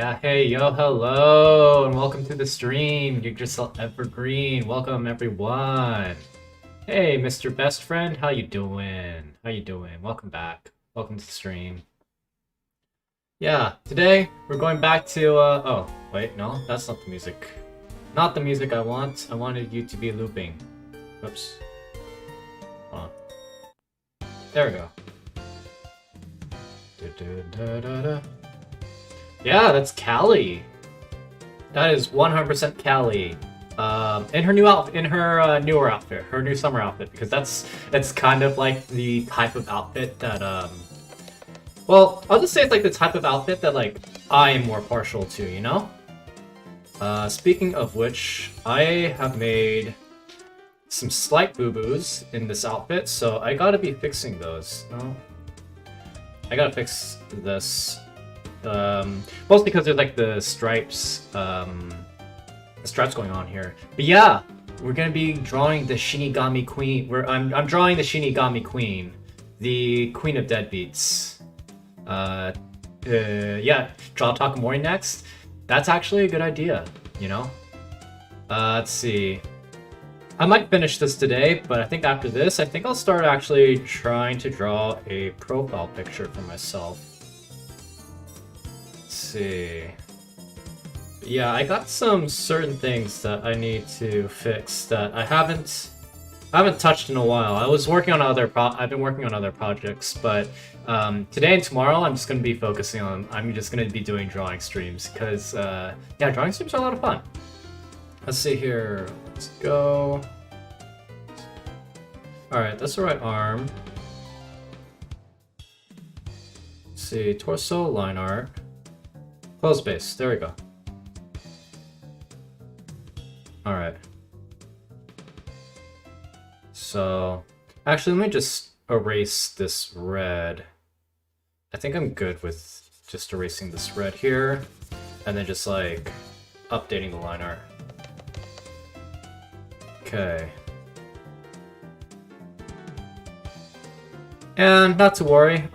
Yeah, hey, yo, hello, and welcome to the stream. You're just evergreen. Welcome, everyone. Hey, Mr. Best Friend, how you doing? How you doing? Welcome back. Welcome to the stream. Yeah, today we're going back to, oh, wait, no, that's not the music. Not the music I want. I wanted you to be looping. Whoops. Hold on. There we go. Da-da-da-da-da. Yeah, that's Callie. That is 100% Callie. In her new outfit, in her newer outfit, her new summer outfit, because that's kind of like the type of outfit that well, I'll just say it's like the type of outfit that like I am more partial to, you know? Speaking of which, I have made some slight boo-boos in this outfit, so I gotta be fixing those. No, I gotta fix this. Mostly because there's like the stripes going on here. But yeah, we're gonna be drawing the Shinigami Queen. I'm drawing the Shinigami Queen, the Queen of Deadbeats. Yeah, draw Takamori next. That's actually a good idea, you know. Let's see. I might finish this today, but I think after this, I think I'll start actually trying to draw a profile picture for myself. See. Yeah, I got some certain things that I need to fix that I haven't touched in a while. I've been working on other projects, but today and tomorrow I'm just gonna be focusing on. I'm just gonna be doing drawing streams because yeah, drawing streams are a lot of fun. Let's see here. Let's go. All right, that's the right arm. Let's see, torso, line art. Close base, there we go. Alright. So, actually let me just erase this red. I think I'm good with just erasing this red here, and then just like updating the line art. Okay. And not to worry,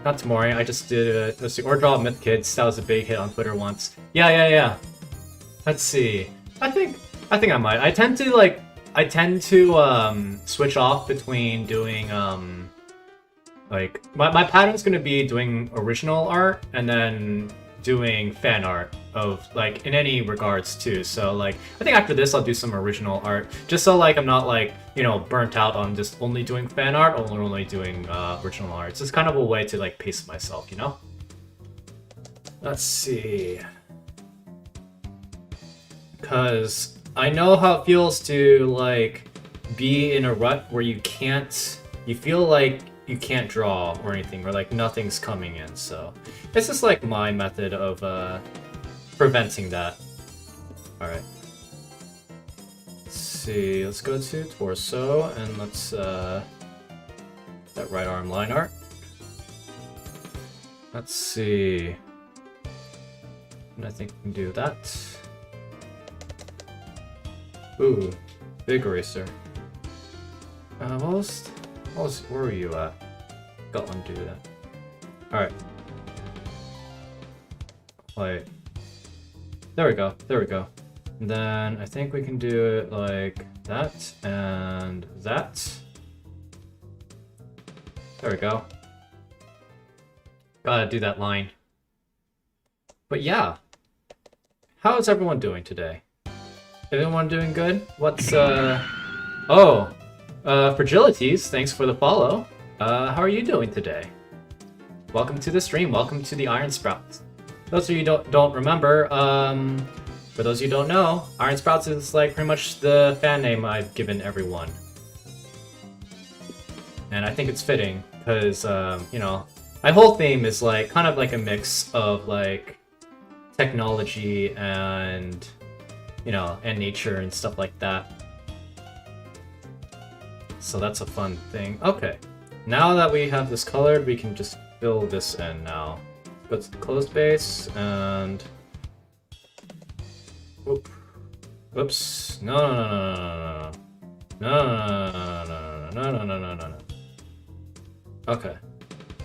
not tomorrow, I just did a or draw myth kids. That was a big hit on Twitter once. Yeah. Let's see. I think I might. I tend to switch off between doing like my pattern's gonna be doing original art and then doing fan art of like in any regards too. So like I think after this I'll do some original art just so like I'm not like, you know, burnt out on just only doing fan art or only doing original art. It's just kind of a way to like pace myself, you know? Let's see. Because I know how it feels to like be in a rut where you feel like you can't draw or anything, or like nothing's coming in, so it's just like my method of preventing that. Alright. Let's see, let's go to torso and let's that right arm line art. Let's see. And I think we can do that. Ooh, big eraser. Where were you at? Got undo that. Alright. Wait. There we go. And then I think we can do it like that and that. There we go. Gotta do that line. But yeah. How is everyone doing today? Everyone doing good? What's Fragilities, thanks for the follow. How are you doing today? Welcome to the stream, welcome to the Iron Sprouts. Those of you don't remember, for those of you who don't know, Iron Sprouts is like pretty much the fan name I've given everyone. And I think it's fitting, because, you know, my whole theme is like kind of like a mix of like technology and, you know, and nature and stuff like that. So that's a fun thing. Okay, now that we have this colored, we can just fill this in now. Go to the closed base and... Whoop. Whoops. No. Okay.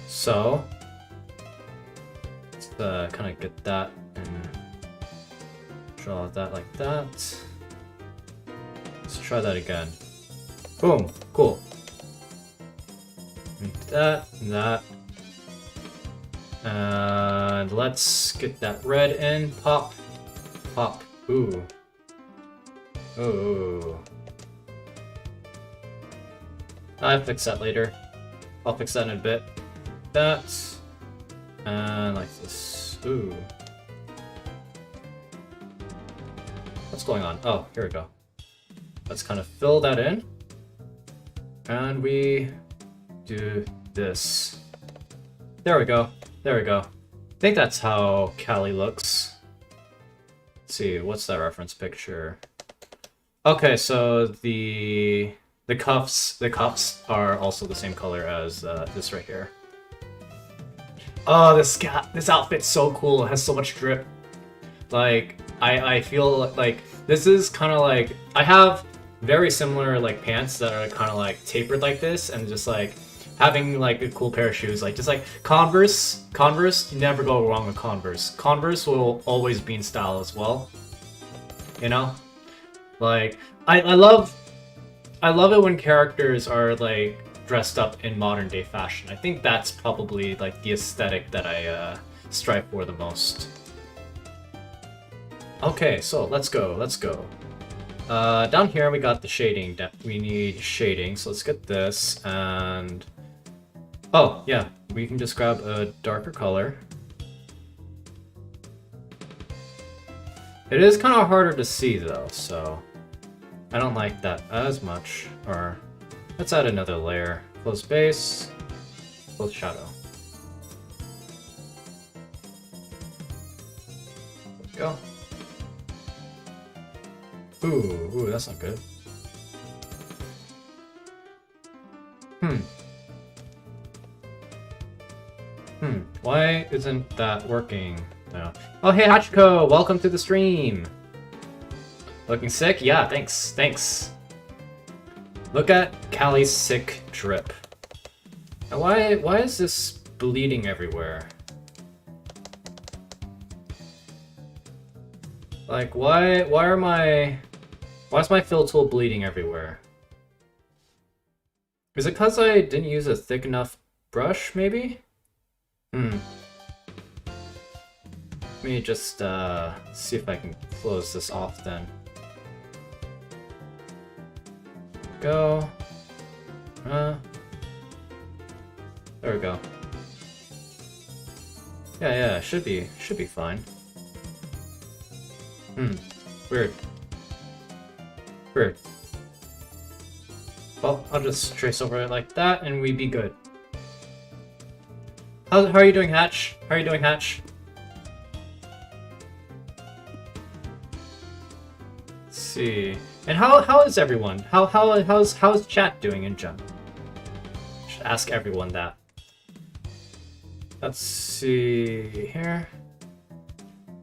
So... kind of get that and draw that like that. Let's try that again. Boom, cool. Make that, and that. And let's get that red in. Pop, pop, ooh. Ooh. I'll fix that later. I'll fix that in a bit. That. And like this. Ooh. What's going on? Oh, here we go. Let's kind of fill that in. And we do this. There we go. There we go. I think that's how Callie looks. Let's see, what's that reference picture? Okay, so the cuffs are also the same color as this right here. Oh, this outfit's so cool. It has so much drip. Like I feel like this is kind of like I have very similar like pants that are kind of like tapered like this, and just like having like a cool pair of shoes, like just like Converse, you never go wrong with Converse. Converse will always be in style as well. You know? Like I love it when characters are like dressed up in modern day fashion. I think that's probably like the aesthetic that I strive for the most. Okay, so let's go. Down here we got the shading. We need shading, so let's get this and oh, yeah, we can just grab a darker color. It is kind of harder to see though, so I don't like that as much. Or let's add another layer. Close base, close shadow. There we go. Ooh, that's not good. Why isn't that working? No. Oh, hey, Hachiko! Welcome to the stream! Looking sick? Yeah, thanks. Look at Callie's sick drip. Now, why is this bleeding everywhere? Like, why is my fill tool bleeding everywhere? Is it because I didn't use a thick enough brush, maybe? Let me just see if I can close this off then. Go. There we go. Yeah, should be fine. Weird. Well, I'll just trace over it like that and we'd be good. How are you doing, Hatch? Let's see. And how is everyone? How's chat doing in general? Should ask everyone that. Let's see here.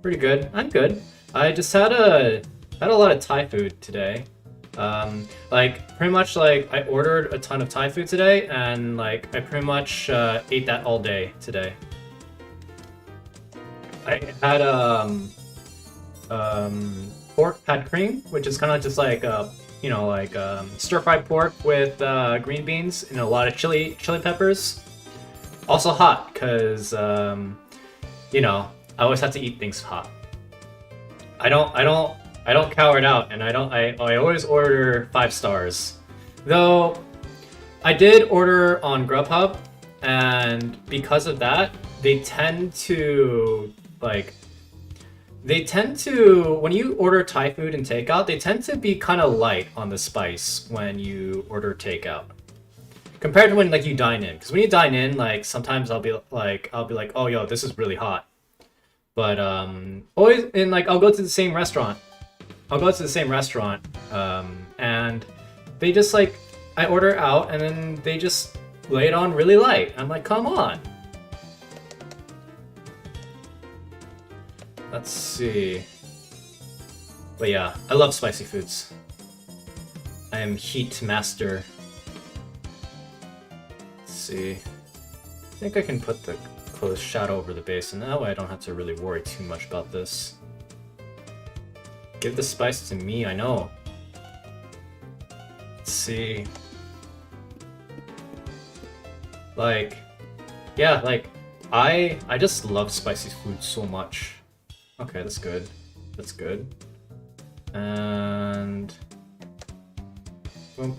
Pretty good. I'm good. I just had a lot of Thai food today. Like pretty much like I ordered a ton of Thai food today, and like I pretty much ate that all day today. I had pork pad cream, which is kind of just like you know, like stir-fried pork with green beans and a lot of chili peppers. Also hot, cause you know, I always have to eat things hot. I don't cower it out, and I always order 5 stars. Though I did order on Grubhub, and because of that, they tend to when you order Thai food and takeout, they tend to be kind of light on the spice when you order takeout. Compared to when like you dine in, because when you dine in, like sometimes I'll be like, oh yo, this is really hot. But always in like I'll go to the same restaurant. And they just like I order out and then they just lay it on really light. I'm like, come on. Let's see. But yeah, I love spicy foods. I am heat master. Let's see. I think I can put the close shadow over the base, and that way I don't have to really worry too much about this. Give the spice to me, I know. Let's see. Like, yeah, like, I just love spicy food so much. Okay, that's good. That's good. And... boom.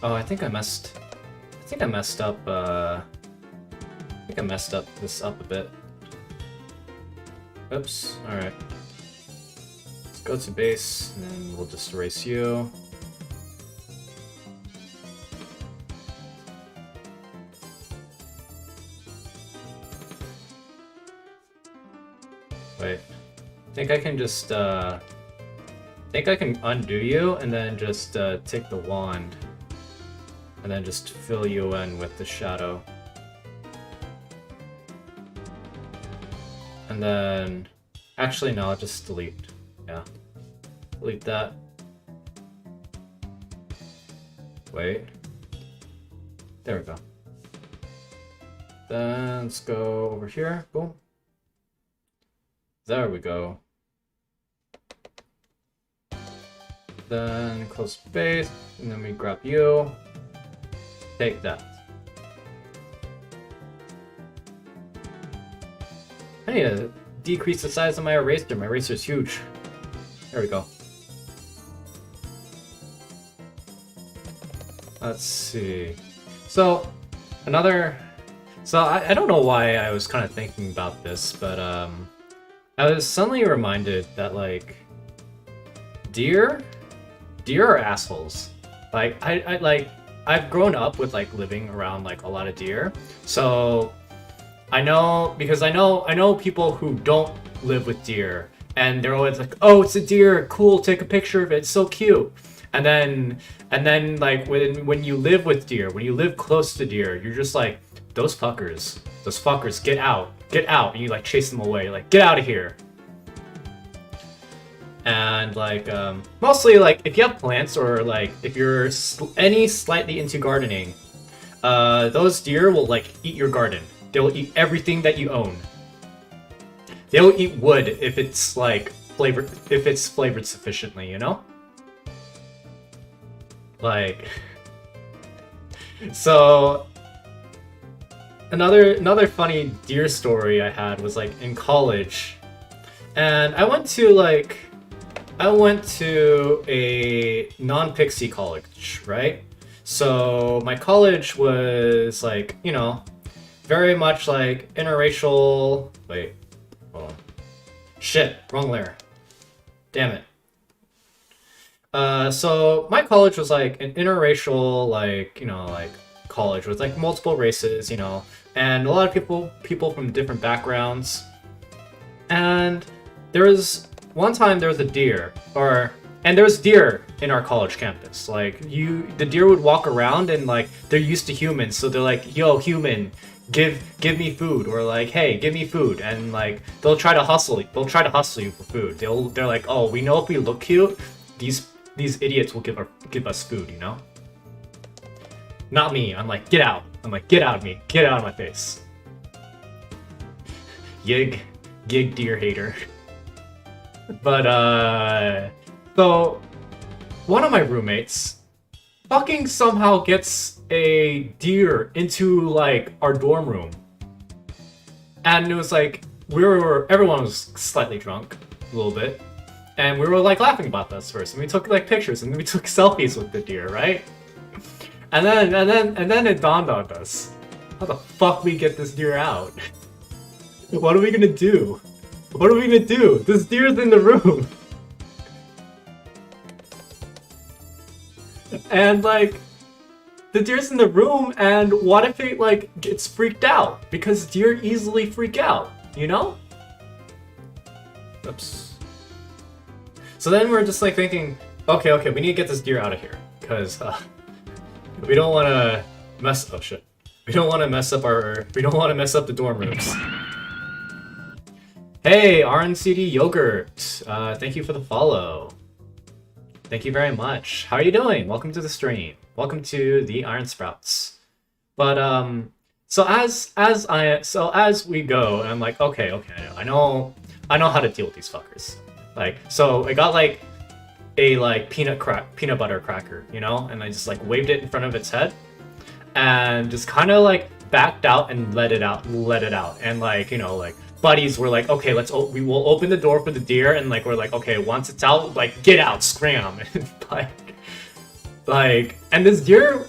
Oh, I think I messed up, I think I messed up this up a bit. Oops, alright. Let's go to base, and then we'll just erase you. Wait. I think I can just, I think I can undo you, and then just, take the wand. And then just fill you in with the shadow. And then... actually, no, I'll just delete. Yeah. Delete that. Wait. There we go. Then let's go over here. Boom. There we go. Then close space, and then we grab you. Take that. I need to decrease the size of my eraser. My eraser is huge. There we go. Let's see. So, another... So, I don't know why I was kind of thinking about this, but I was suddenly reminded that, like, deer are assholes. Like, I've grown up with, like, living around, like, a lot of deer. So, I know people who don't live with deer, and they're always like, oh, it's a deer, cool, take a picture of it, it's so cute. And then like, when you live with deer, when you live close to deer, you're just like, those fuckers, get out, and you, like, chase them away, like, get out of here. And, like, mostly, like, if you have plants, or, like, if you're any slightly into gardening, those deer will, like, eat your garden. They will eat everything that you own. They will eat wood if it's, like, flavored sufficiently, you know? Like... So... Another funny deer story I had was, like, in college. And I went to a non-pixie college, right? So my college was, like, you know, very much like interracial... Wait, hold on. Shit, wrong layer. Damn it. So my college was like an interracial, like, you know, like, college with, like, multiple races, you know, and a lot of people from different backgrounds. And there was one time there was a deer, and there was deer in our college campus. Like, the deer would walk around, and, like, they're used to humans, so they're like, yo, human, give me food, or like, hey, give me food, and, like, they'll try to hustle you for food. They're like, oh, we know if we look cute, these idiots will give us food, you know? Not me. I'm like, get out. I'm like, get out of me. Get out of my face. Yig deer hater. But, so, one of my roommates fucking somehow gets a deer into, like, our dorm room. And it was like, everyone was slightly drunk, a little bit. And we were, like, laughing about this first. And we took, like, pictures, and we took selfies with the deer, right? And then it dawned on us. How the fuck we get this deer out? What are we gonna do? What are we gonna do? This deer's in the room! And, like, the deer's in the room, and what if it, like, gets freaked out? Because deer easily freak out, you know? Oops. So then we're just, like, thinking, okay, we need to get this deer out of here. Because, we don't want to mess... Oh, shit. We don't want to mess up the dorm rooms. Hey, RNCD Yogurt. Thank you for the follow. Thank you very much. How are you doing? Welcome to the stream. Welcome to the Iron Sprouts. But as we go, and I'm like, okay, I know how to deal with these fuckers. Like, so I got like a like peanut butter cracker, you know, and I just like waved it in front of its head, and just kind of like backed out and let it out, and like, you know, like buddies were like, okay, we will open the door for the deer, and like we're like, okay, once it's out, like get out, scram, and and this deer.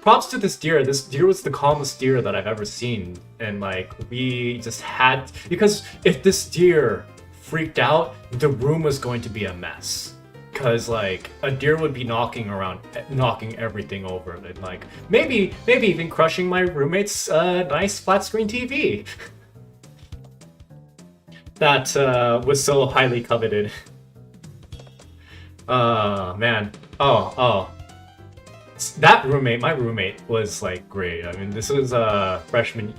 Props to this deer. This deer was the calmest deer that I've ever seen, and like we just had, because if this deer freaked out, the room was going to be a mess. Cause like a deer would be knocking everything over, and like maybe even crushing my roommate's nice flat screen TV that was so highly coveted. Man. Oh. My roommate was like great. I mean, this was freshman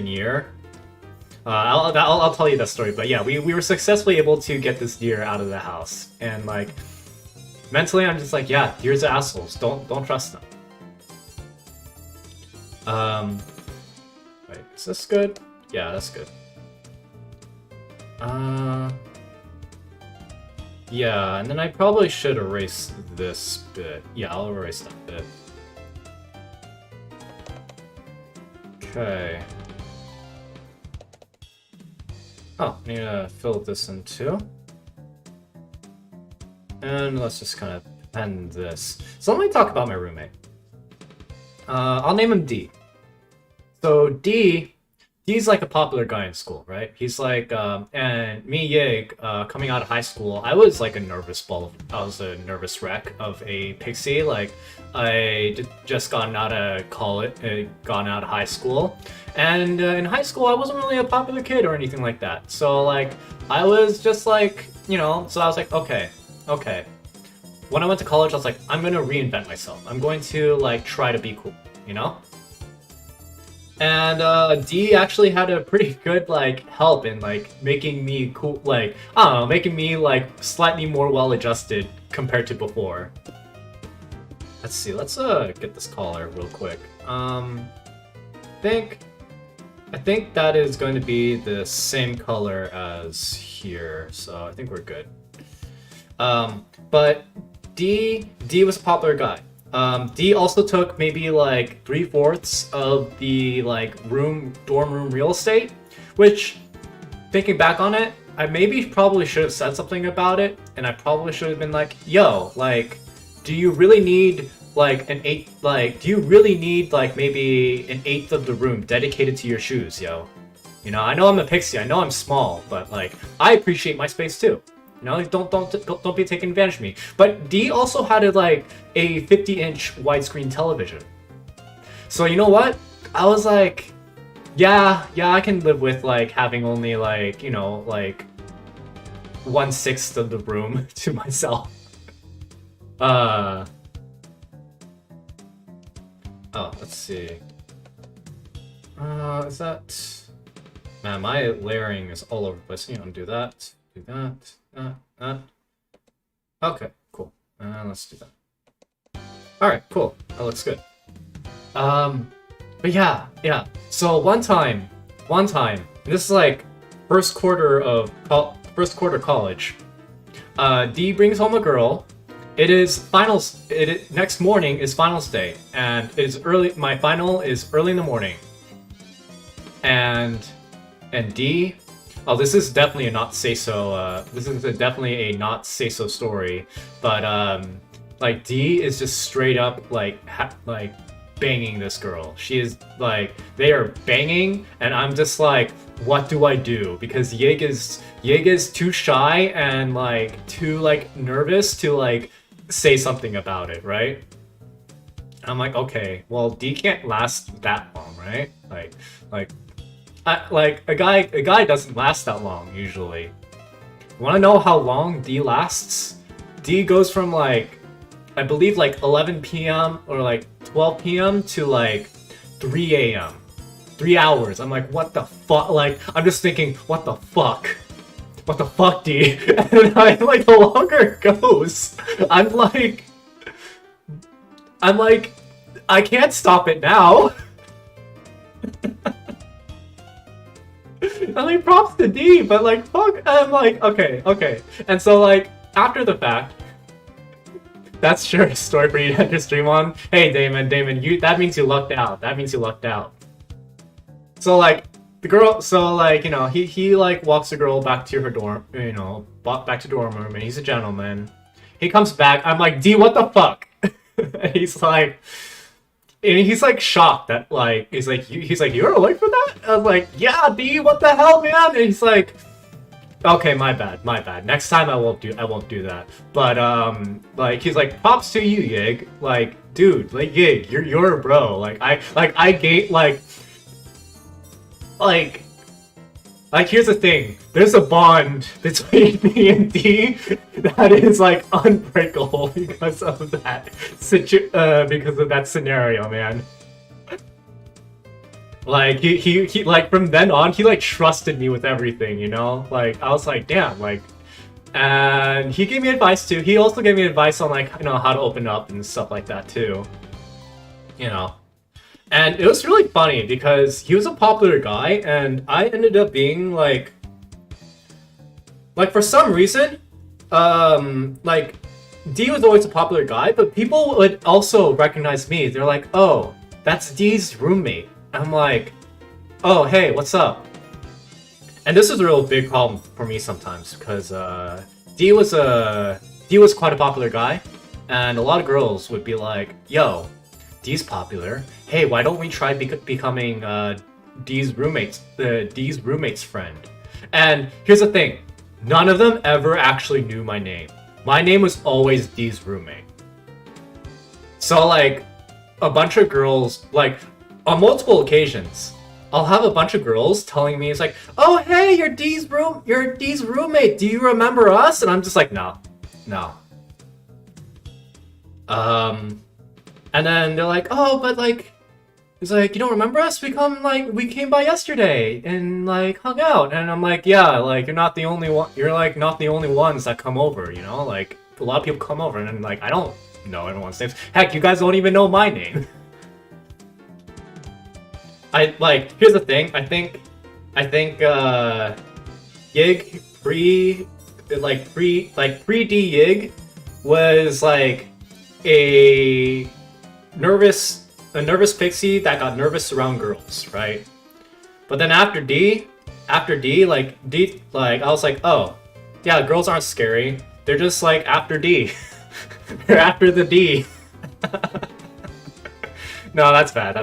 year. I'll tell you that story, but yeah, we were successfully able to get this deer out of the house, and like mentally, I'm just like, yeah, deers are assholes. Don't trust them. Wait, is this good? Yeah, that's good. Yeah, and then I probably should erase this bit. Yeah, I'll erase that bit. Okay. Oh, I need to fill this in too. And let's just kind of end this. So let me talk about my roommate. I'll name him D. So D's like a popular guy in school, right? He's like, and me, Yig, coming out of high school, I was like a nervous wreck of a pixie. Like, I just gotten out of college, gone out of high school, and in high school, I wasn't really a popular kid or anything like that. So like, I was just like, you know, so I was like, okay. When I went to college, I was like, I'm gonna reinvent myself. I'm going to like try to be cool, you know? And D actually had a pretty good like help in like making me cool, like I don't know, making me like slightly more well-adjusted compared to before. Let's see, let's get this collar real quick. I think that is going to be the same color as here, so I think we're good. But D was a popular guy. D also took maybe like 3/4 of the like dorm room real estate, which, thinking back on it, I probably should have said something about it, and I probably should have been like, yo, like, do you really need like maybe an eighth of the room dedicated to your shoes, yo? You know, I know I'm a pixie, I know I'm small, but like, I appreciate my space too. You know, don't be taking advantage of me. But D also had a 50-inch widescreen television. So you know what? I was like, yeah, I can live with like having only like, you know, like 1/6 of the room to myself. Oh, let's see. Is that? Man, my layering is all over the place. You know, do that. Do that. Okay, cool. Let's do that. Alright, cool. That looks good. But yeah. So one time, this is like first quarter college. D brings home a girl. It is finals. Next morning is finals day, and it is early. My final is early in the morning. And D. Oh, this is definitely a not say so. This is definitely a not say so story. But like D is just straight up like banging this girl. She is like, they are banging, and I'm just like, what do I do? Because Yig is too shy and like too like nervous to like say something about it, right? And I'm like, okay, well D can't last that long, right? A guy doesn't last that long usually. Want to know how long D lasts? D goes from like, I believe like 11 p.m. or like 12 p.m. to like 3 a.m. 3 hours. I'm like, what the fuck? Like, I'm just thinking, what the fuck? What the fuck, D? And I'm like, the longer it goes, I'm like, I can't stop it now. I mean, props to D, but like, fuck, I'm like, okay. And so like, after the fact, that's sure a story for you to enter stream on. Hey, Damon, that means you lucked out. That means you lucked out. So like, the girl, so like, you know, he like walks the girl back to her dorm, you know, back to dorm room, and he's a gentleman. He comes back, I'm like, D, what the fuck? And he's like shocked that like, he's like, you're awake for that? I was like, yeah, D, what the hell, man? And he's like, okay, my bad. Next time I won't do that. But like he's like, props to you, Yig. Like, dude, like Yig, you're a bro. Like I gave like here's the thing. There's a bond between me and D that is like unbreakable because of that scenario, man. Like he like from then on he like trusted me with everything, you know? Like I was like, damn, like, and he gave me advice too. He also gave me advice on like, you know, how to open up and stuff like that too. You know. And it was really funny because he was a popular guy and I ended up being like for some reason, like D was always a popular guy, but people would also recognize me. They're like, oh, that's D's roommate. I'm like, oh, hey, what's up? And this is a real big problem for me sometimes because D was quite a popular guy, and a lot of girls would be like, yo, D's popular. Hey, why don't we try becoming D's roommate's friend? And here's the thing, none of them ever actually knew my name. My name was always D's roommate. So like, a bunch of girls like. On multiple occasions, I'll have a bunch of girls telling me, it's like, oh, hey, you're D's roommate. Do you remember us? And I'm just like, no. And then they're like, oh, but like, it's like, you don't remember us? We came by yesterday and like hung out. And I'm like, yeah, like you're not the only one. You're like not the only ones that come over, you know? Like a lot of people come over, and then like I don't know everyone's names. Heck, you guys don't even know my name. Here's the thing, I think Yig pre-D Yig was like a nervous pixie that got nervous around girls, right? But then after D, I was like, oh, yeah, girls aren't scary. They're just like after D. They're after the D. No, that's bad.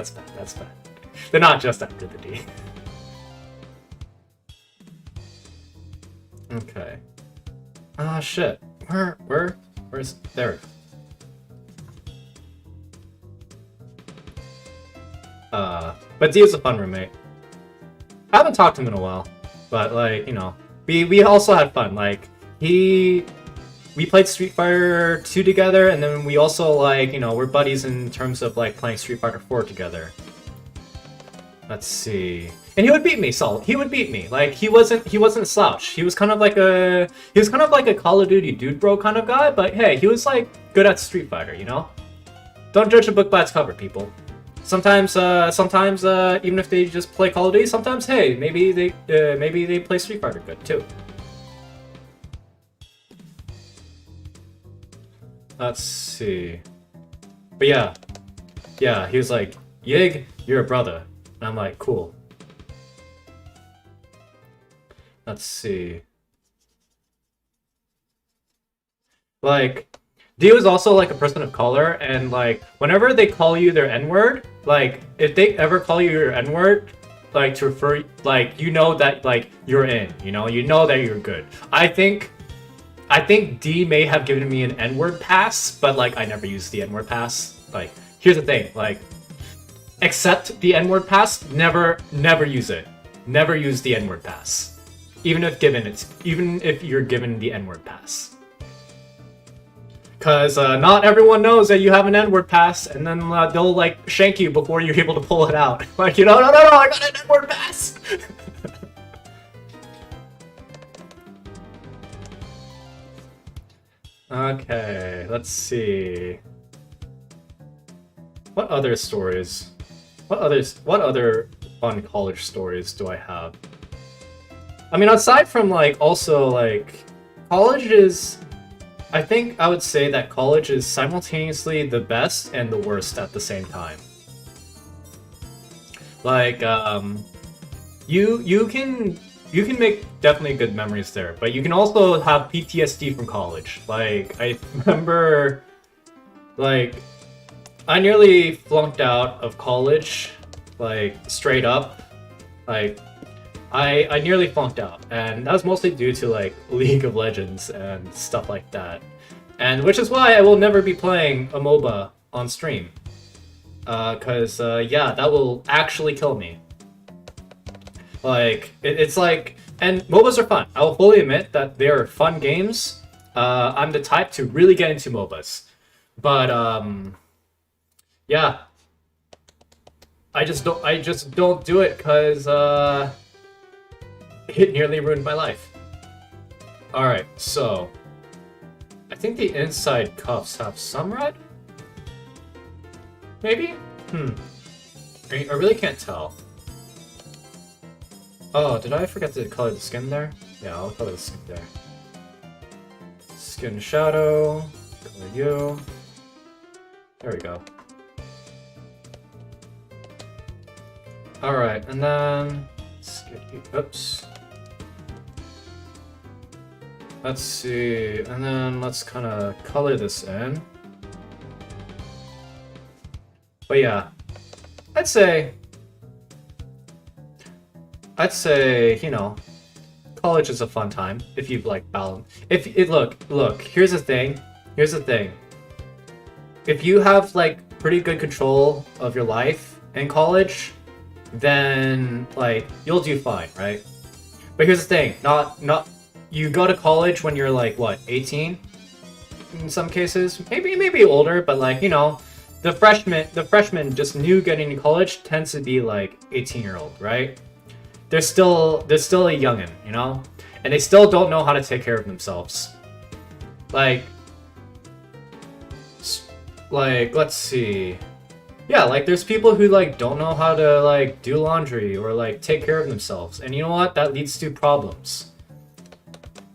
They're not just after the D. Okay. Ah, shit. Where's there? But D is a fun roommate. I haven't talked to him in a while, but like, you know, we also had fun. Like we played Street Fighter 2 together, and then we also like, you know, we're buddies in terms of like playing Street Fighter 4 together. Let's see. And he would beat me, so he would beat me. Like he wasn't a slouch. He was kind of like a Call of Duty dude bro kind of guy, but hey, he was like good at Street Fighter, you know? Don't judge a book by its cover, people. Sometimes even if they just play Call of Duty, sometimes hey, maybe they play Street Fighter good too. Let's see. But yeah, he was like, Yig, you're a brother. And I'm like, cool. Let's see. Like, D was also like a person of color, and like, whenever they call you their N-word, like, if they ever call you your N-word, like, to refer, like, you know that, like, you're in, you know that you're good. I think D may have given me an N-word pass, but like, I never used the N-word pass. Like, here's the thing, like, accept the N-word pass, never use it. Never use the N-word pass. Even if you're given the N-word pass. Cause not everyone knows that you have an N-word pass, and then they'll like shank you before you're able to pull it out. Like, you know, no, I got an N-word pass! Okay, let's see. What other stories? What other fun college stories do I have? I mean, aside from like also like college is I think I would say that college is simultaneously the best and the worst at the same time. Like you can make definitely good memories there, but you can also have PTSD from college. Like I remember like I nearly flunked out of college, like straight up. Like I nearly flunked out, and that was mostly due to like League of Legends and stuff like that. And which is why I will never be playing a MOBA on stream. Cause yeah, that will actually kill me. Like it's like, and MOBAs are fun. I will fully admit that they are fun games. I'm the type to really get into MOBAs, but yeah, I just don't do it because it nearly ruined my life. All right, so I think the inside cuffs have some red. Maybe? I really can't tell. Oh, did I forget to color the skin there? Yeah, I'll color the skin there. Skin shadow, color you. There we go. Alright, and then... Oops. Let's see, and then let's kind of color this in. But yeah, I'd say, you know, college is a fun time if you like balance. Look, here's the thing. If you have like pretty good control of your life in college, then like you'll do fine, right? But here's the thing, not you go to college when you're like what, 18 in some cases, maybe older, but like, you know, the freshman just new getting to college tends to be like 18-year-old, right? They're still a youngin', you know? And they still don't know how to take care of themselves. Like let's see. Yeah, like there's people who like don't know how to like do laundry or like take care of themselves. And you know what? That leads to problems.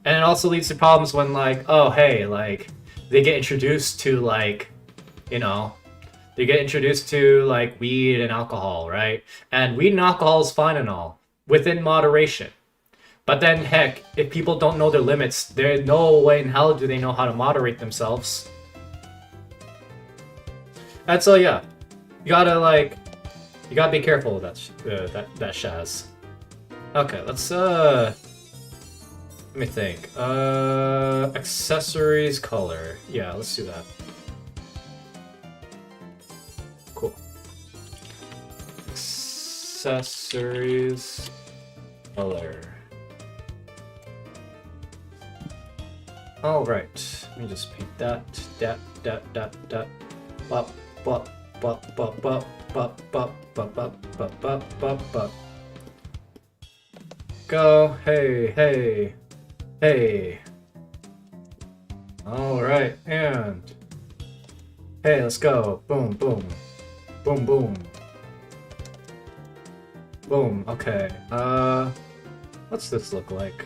And it also leads to problems when like, oh hey, like they get introduced to like, you know, they get introduced to like weed and alcohol, right? And weed and alcohol is fine and all, within moderation. But then heck, if people don't know their limits, there's no way in hell do they know how to moderate themselves. And so yeah, you gotta be careful of that Shaz. Okay, let's let me think. Accessories color. Yeah, let's do that. Cool. Accessories color. All right. Let me just paint that. Bop, bop, bop, bop, bop, bop, bop, bop, bop, bop, bop, bop. Go. Hey, hey, hey. All right, and hey, let's go. Boom, boom, boom, boom, boom. Okay. What's this look like?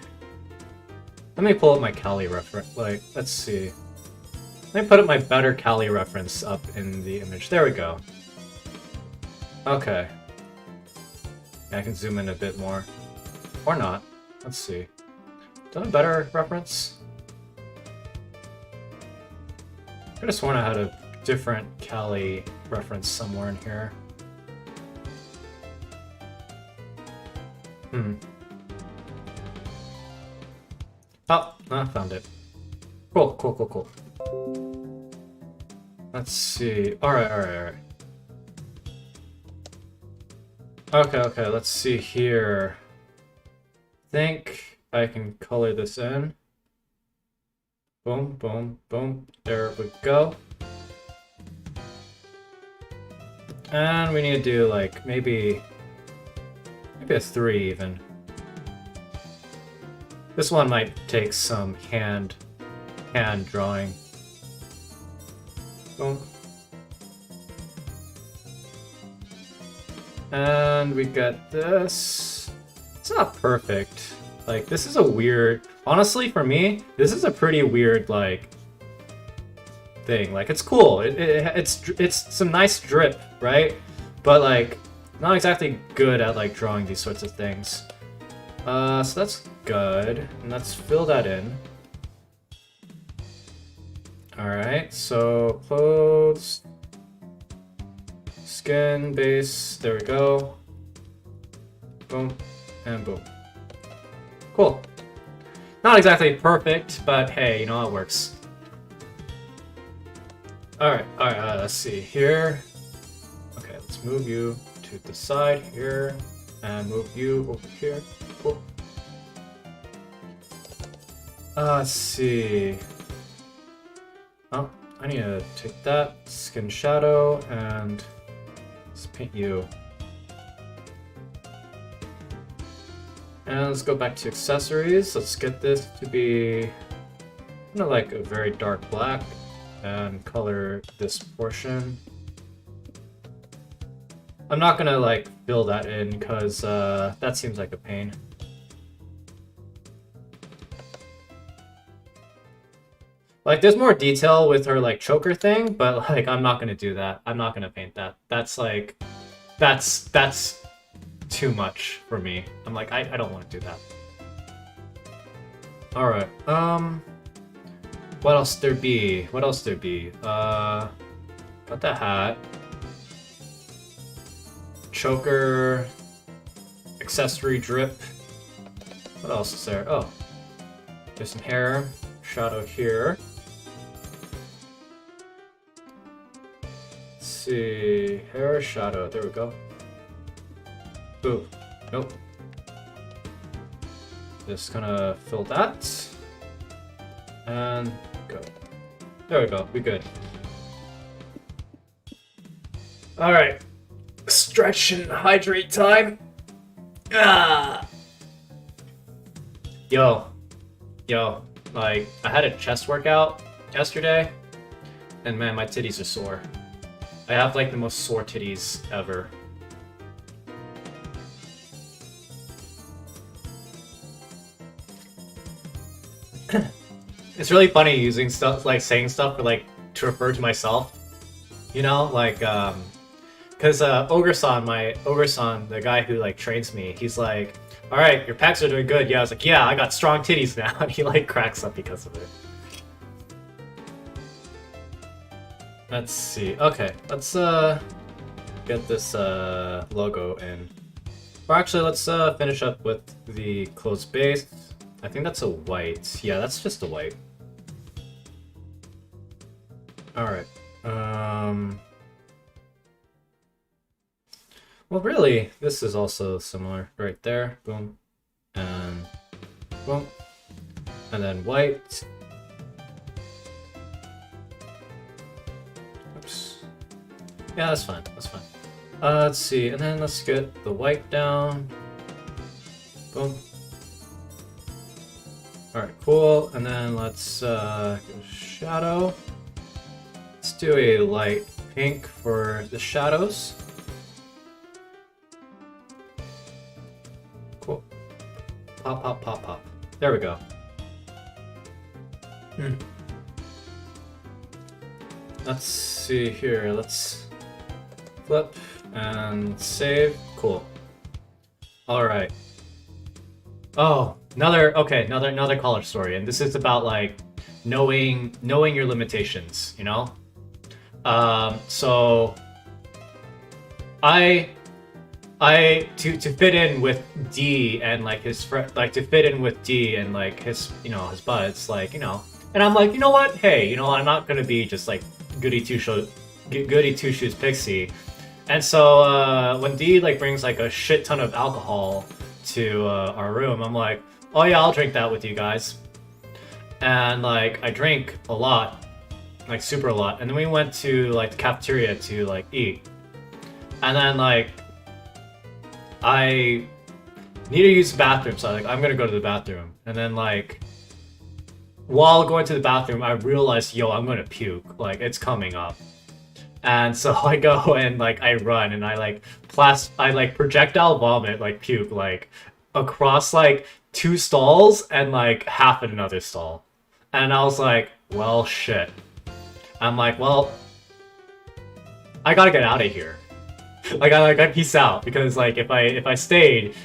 Let me pull up my Kali reference. Like, let's see. Let me put up my better Kali reference up in the image. There we go. Okay. Yeah, I can zoom in a bit more. Or not. Let's see. Do I have a better reference? I could have sworn I had a different Kali reference somewhere in here. Oh, I found it. Cool, cool, cool, cool. Let's see. Alright. Okay, let's see here. Think I can color this in. Boom, boom, boom. There we go. And we need to do like maybe a 3 even. This one might take some hand drawing. Boom. And we get this. It's not perfect. Like, this is a weird... Honestly, for me, this is a pretty weird, like, thing. Like, it's cool. It's some nice drip, right? But, like, not exactly good at, like, drawing these sorts of things. So that's good. And let's fill that in. Alright, so clothes, skin, base, there we go. Boom, and boom. Cool. Not exactly perfect, but hey, you know, it works. Alright, let's see here. Okay, let's move you to the side here, and move you over here. Cool. Let's see. Oh, I need to take that skin shadow and let's paint you. And let's go back to accessories. Let's get this to be kind of like a very dark black and color this portion. I'm not gonna like fill that in because that seems like a pain. Like, there's more detail with her, like, choker thing, but, like, I'm not gonna do that. I'm not gonna paint that. That's, like... That's too much for me. I'm like, I don't want to do that. Alright, what else there be? What else there be? Got the hat. Choker. Accessory drip. What else is there? Oh. There's some hair. Shadow here. See, hair shadow, there we go. Ooh, nope. Just gonna fill that. And go. There we go, we good. Alright. Stretch and hydrate time. Ah! Yo, like, I had a chest workout yesterday, and man, my titties are sore. I have, like, the most sore titties ever. It's really funny using stuff, like, saying stuff for, like, to refer to myself. You know, like, because Ogre-san, the guy who, like, trains me, he's like, alright, your pecs are doing good. Yeah, I was like, yeah, I got strong titties now. And he, like, cracks up because of it. Let's see. Okay, let's get this logo in. Or actually, let's finish up with the closed base. I think that's a white. Yeah, that's just a white. Alright. Well, really, this is also similar. Right there. Boom. And boom. And then white. Yeah, that's fine. That's fine. Let's see, and then let's get the white down. Boom. Alright, cool. And then let's give a shadow. Let's do a light pink for the shadows. Cool. Pop, pop, pop, pop. There we go. Let's see here. Let's flip and save. Cool. All right. Oh, another college story, and this is about like knowing your limitations. You know. So I to fit in with D and like his friend, like to fit in with D and like his his buds, like and I'm like, you know what? Hey, I'm not gonna be just like goody two shoes pixie. And so when D like brings like a shit ton of alcohol to our room, I'm like, oh yeah, I'll drink that with you guys. And like I drink a lot, like super a lot. And then we went to like the cafeteria to like eat. And then like I need to use the bathroom, so I'm gonna go to the bathroom. And then like while going to the bathroom, I realized, yo, I'm gonna puke. Like it's coming up. And so I go and like I run and I like I like projectile vomit like puke like across like 2 stalls and like half in another stall. And I was like, well shit. I'm like, well, I gotta get out of here. I gotta peace out because like if I stayed,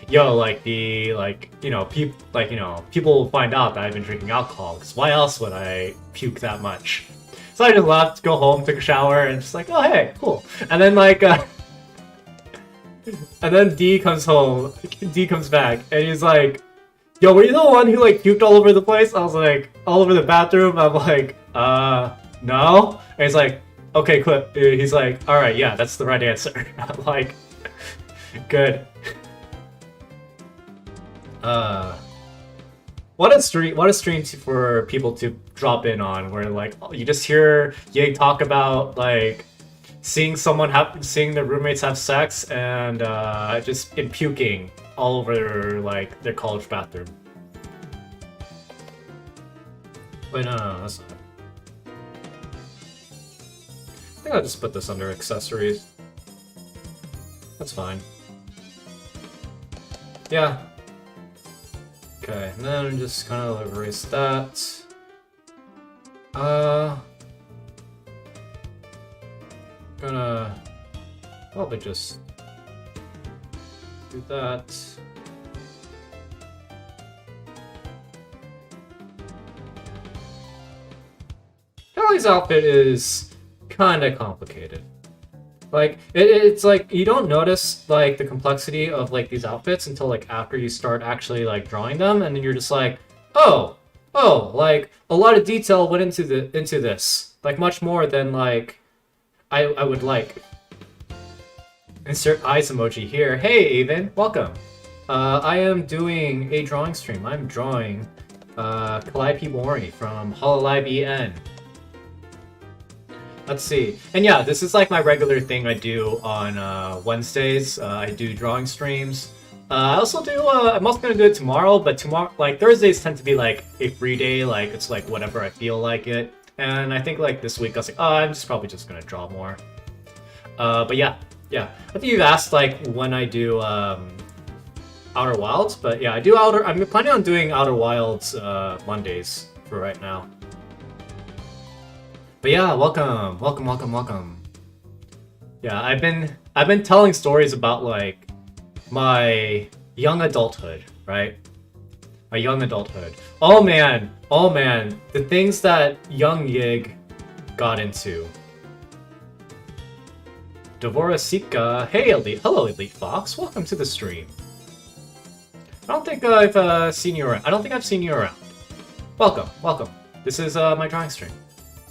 yo, like the like people will find out that I've been drinking alcohol. Because why else would I puke that much? So I just left, go home, took a shower, and just like, oh hey, cool. And then like, and then D comes home, D comes back, and he's like, yo, were you the one who like puked all over the place? I was like, all over the bathroom. I'm like, no. And he's like, okay, cool. He's like, all right, yeah, that's the right answer. I'm like, good. What a stream for people to drop in on, where like you just hear Yig talk about like seeing their roommates have sex and just in puking all over like their college bathroom. Wait, no, that's not. I think I'll just put this under accessories. That's fine. Yeah. Okay, and then just kind of erase that. Gonna probably just do that. Kelly's outfit is kind of complicated. Like it's like you don't notice like the complexity of like these outfits until like after you start actually like drawing them, and then you're just like, oh, like a lot of detail went into this, like much more than like I would like. Insert eyes emoji here. Hey, Aven, welcome. I am doing a drawing stream. I'm drawing Calliope Mori from Hololive EN. Let's see. And yeah, this is like my regular thing I do on Wednesdays. I do drawing streams. I also do, I'm also gonna do it tomorrow, but tomorrow, like Thursdays tend to be like a free day, like it's like whatever I feel like it. And I think like this week I was like, oh, I'm just probably just gonna draw more. But yeah. I think you've asked like when I do Outer Wilds, but yeah, I'm planning on doing Outer Wilds Mondays for right now. But yeah, welcome. Yeah, I've been telling stories about like my young adulthood, right? My young adulthood. Oh man, the things that young Yig got into. Devora Sika, hey hello Elite Fox, welcome to the stream. I don't think I've seen you around. I don't think I've seen you around. Welcome. This is my drawing stream.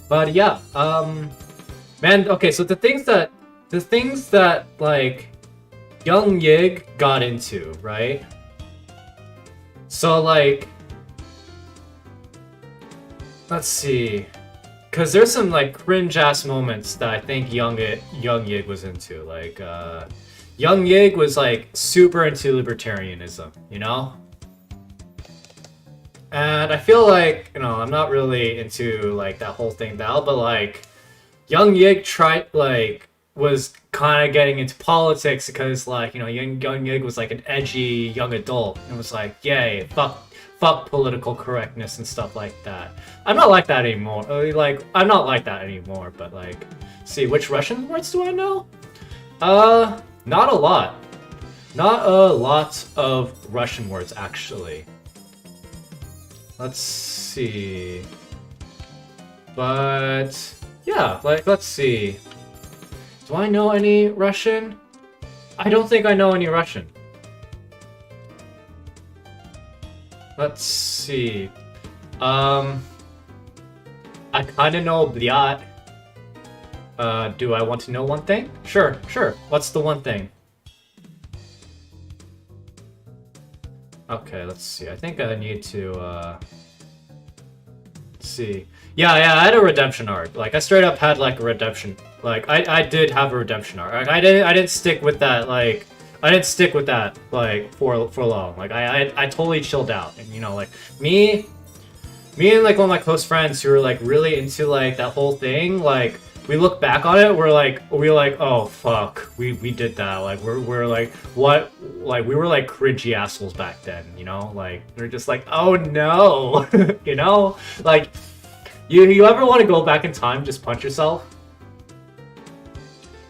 But yeah, man, okay, so the things that like young Yig got into, right? So like, let's see, cause there's some like cringe ass moments that I think young Yig was into. Like, young Yig was like super into libertarianism, you know? And I feel like, you know, I'm not really into like that whole thing now, but like young Yig was kind of getting into politics because like, you know, young Yig was like an edgy young adult and was like, yay, fuck political correctness and stuff like that. I'm not like that anymore. I'm not like that anymore, but like, see, which Russian words do I know? Not a lot. Not a lot of Russian words actually. Let's see. But yeah, like let's see. Do I know any Russian? I don't think I know any Russian. Let's see. I kind of know Blyat. Do I want to know one thing? Sure. What's the one thing? Okay, let's see. I think I need to, let's see. Yeah, I had a redemption arc. Like, I straight up had, like, a redemption. Like, I did have a redemption arc. Like, I didn't stick with that, like, for long. Like, I totally chilled out. And, you know, like, me and, like, one of my close friends who were, like, really into, like, that whole thing, like, we look back on it, we're like, oh fuck, we did that. Like we're like, what? Like we were like cringy assholes back then, you know? Like we're just like, oh no, you know? Like you ever want to go back in time, just punch yourself?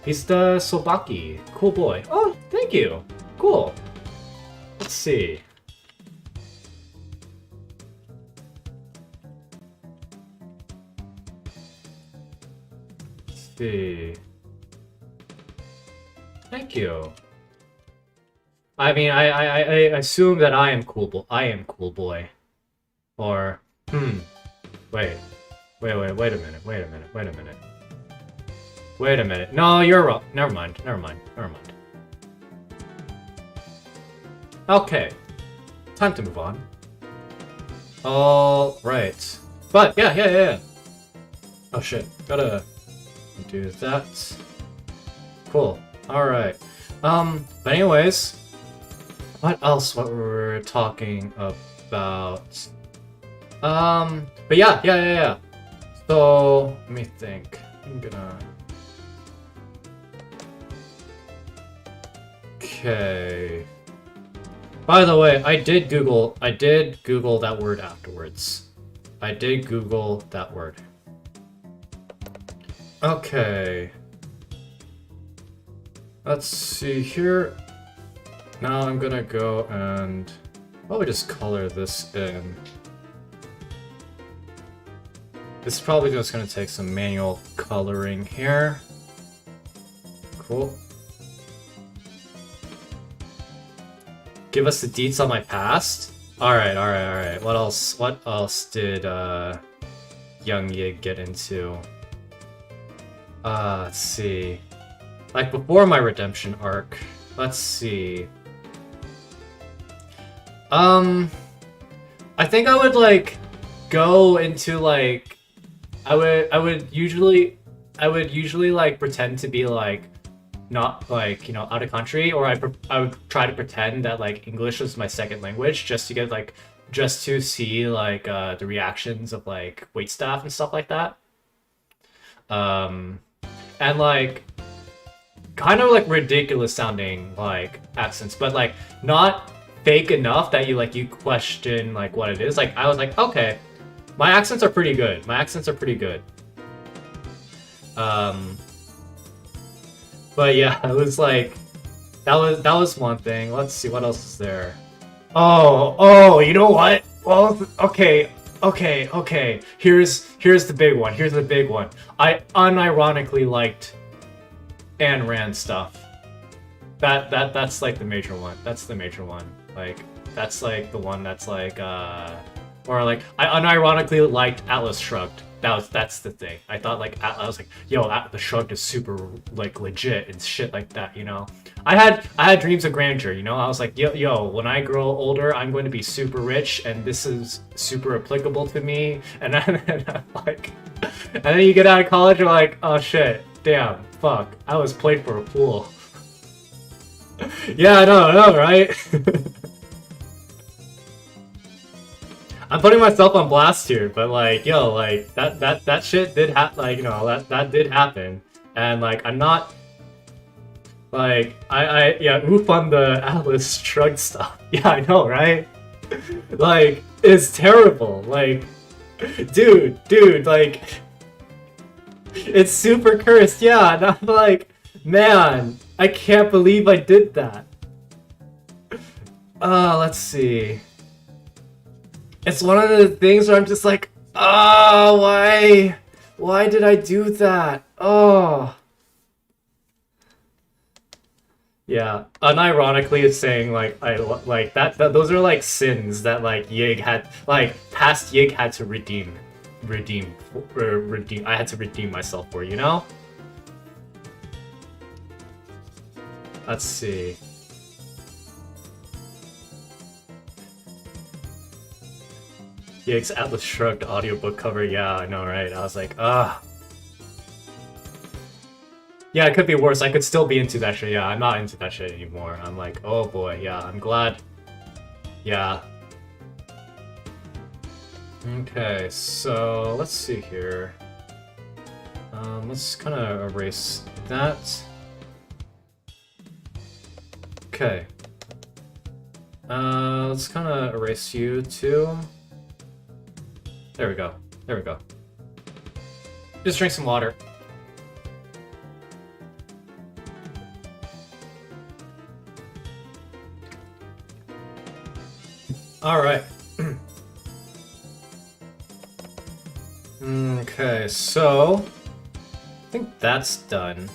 He's the Sobaki. Cool boy. Oh, thank you. Cool. Let's see. See. Thank you. I mean, I assume that I am cool boy. I am cool boy. Or, wait a minute. Wait a minute. No, you're wrong. Never mind. Okay. Time to move on. All right. But yeah. Oh shit. Gotta do that. Cool. Alright. But anyways, what else what we were talking about? But yeah. So, let me think. I'm gonna... Okay. By the way, I did Google that word afterwards. I did Google that word. Okay. Let's see here. Now I'm gonna go and probably just color this in. This is probably just gonna take some manual coloring here. Cool. Give us the deets on my past? Alright. What else did Young Yig get into? Let's see. Like before my redemption arc. Let's see. I think I would like go into like I would usually like pretend to be like not like, you know, out of country, or I would try to pretend that like English is my second language just to get like just to see like the reactions of like waitstaff and stuff like that. And like kind of like ridiculous sounding like accents, but like not fake enough that you question like what it is. Like I was like, okay, my accents are pretty good. But yeah, it was like that was one thing. Let's see what else is there. Oh, you know what? Well, okay. Here's the big one. I unironically liked Ayn Rand stuff. That's like the major one. Like that's like the one that's like or like I unironically liked Atlas Shrugged. That's the thing. I thought like I was like, yo, Atlas Shrugged is super like legit and shit like that, you know. I had dreams of grandeur, you know. I was like, yo, when I grow older, I'm going to be super rich, and this is super applicable to me. And I'm like, and then you get out of college, you're like, oh shit, damn, fuck, I was played for a fool. Yeah, I know, right? I'm putting myself on blast here, but like, yo, like that shit did happen. Like, you know, that did happen, and like I'm not. Like, yeah, oof on the Atlas Shrugged stuff. Yeah, I know, right? Like, it's terrible. Like, dude, like, it's super cursed, yeah, and I'm like, man, I can't believe I did that. Let's see. It's one of the things where I'm just like, oh, why did I do that? Oh. Yeah, unironically, it's saying like I like that. Those are like sins that like Yig had, like past Yig had to redeem. I had to redeem myself for, you know. Let's see. Yig's Atlas Shrugged audiobook cover. Yeah, I know, right? I was like, ah. Yeah, it could be worse. I could still be into that shit. Yeah, I'm not into that shit anymore. I'm like, oh boy, yeah, I'm glad. Yeah. Okay, so let's see here. Let's kind of erase that. Okay. Let's kind of erase you too. There we go. There we go. Just drink some water. All right. Okay, so I think that's done.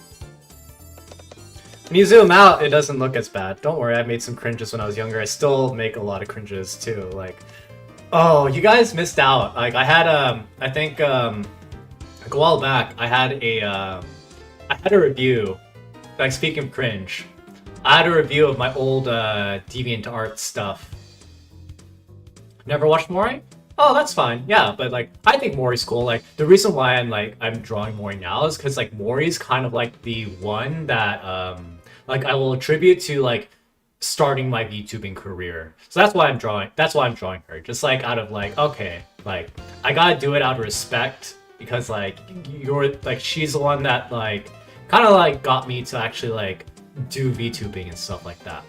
When you zoom out, it doesn't look as bad. Don't worry, I made some cringes when I was younger. I still make a lot of cringes too. Like, oh, you guys missed out. Like, I had I think like a while back, I had a review. Like, speaking of cringe, I had a review of my old DeviantArt stuff. Never watched Mori? Oh, that's fine. Yeah, but like, I think Mori's cool. Like, the reason why I'm drawing Mori now is because like Mori's kind of like the one that like I will attribute to like starting my VTubing career. So that's why I'm drawing. That's why I'm drawing her. Just like out of like, okay, like I gotta do it out of respect because like you're like she's the one that like kind of like got me to actually like do VTubing and stuff like that.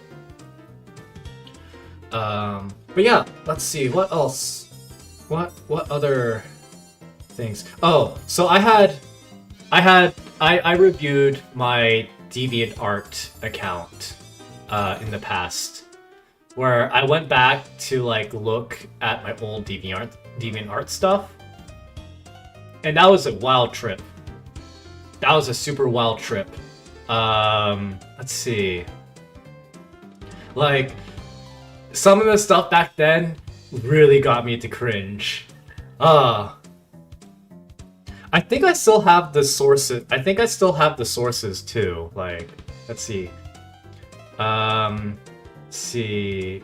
But yeah, let's see what else. What other things? Oh, so I reviewed my DeviantArt account in the past, where I went back to like look at my old DeviantArt stuff, and that was a wild trip. That was a super wild trip. Let's see. Like, some of the stuff back then really got me to cringe. I think I still have the sources. I think I still have the sources too. Like, let's see. Let's see.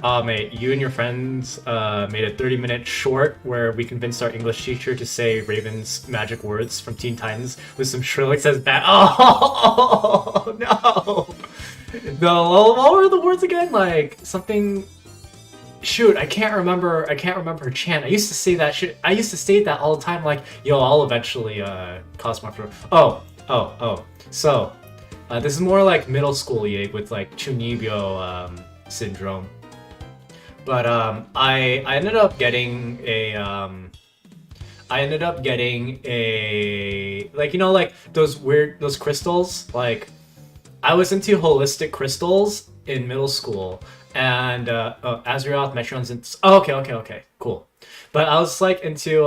Oh, mate, you and your friends made a 30-minute short where we convinced our English teacher to say Raven's magic words from Teen Titans with some Skrillex as bad. Oh no! No, what were the words again? Like something. Shoot, I can't remember her chant. I used to say that shit. I used to say that all the time. Like, yo, I'll eventually cause my throat. Oh. So, this is more like middle school with like Chunibyo syndrome. But I ended up getting a like, you know, like those crystals. Like, I was into holistic crystals in middle school. And Azrael, Metron's in. Oh, okay, cool. But I was like into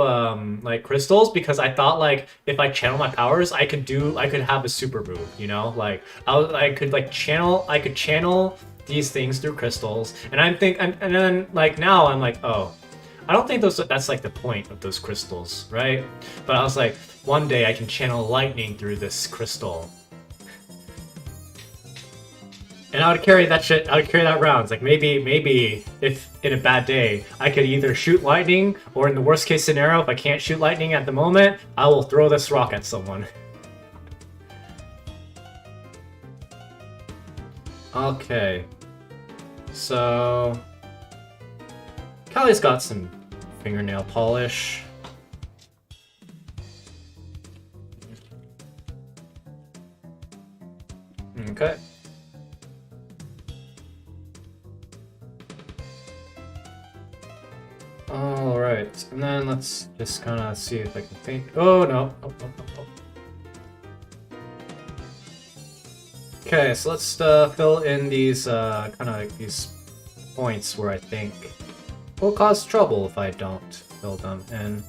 like crystals because I thought like if I channel my powers, I could have a super move, you know? Like I could channel these things through crystals, and then like now I'm like, oh, I don't think that's like the point of those crystals, right? But I was like, one day I can channel lightning through this crystal. And I would carry that shit. I would carry that around. It's like maybe if in a bad day I could either shoot lightning, or in the worst case scenario, if I can't shoot lightning at the moment, I will throw this rock at someone. Okay, so Callie's got some fingernail polish. Okay. Alright, and then let's just kind of see if I can paint. Oh no! Oh. Okay, so let's fill in these kind of like these points where I think will cause trouble if I don't fill them in.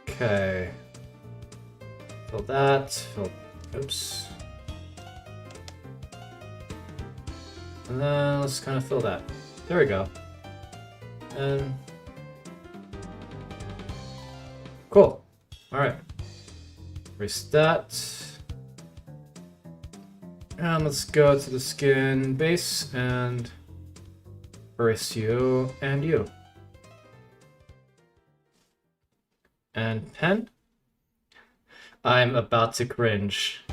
Okay. Fill that. Oops. And then let's kind of fill that. There we go. And cool. All right. Erase that. And let's go to the skin base and erase you and you. And pen. I'm about to cringe.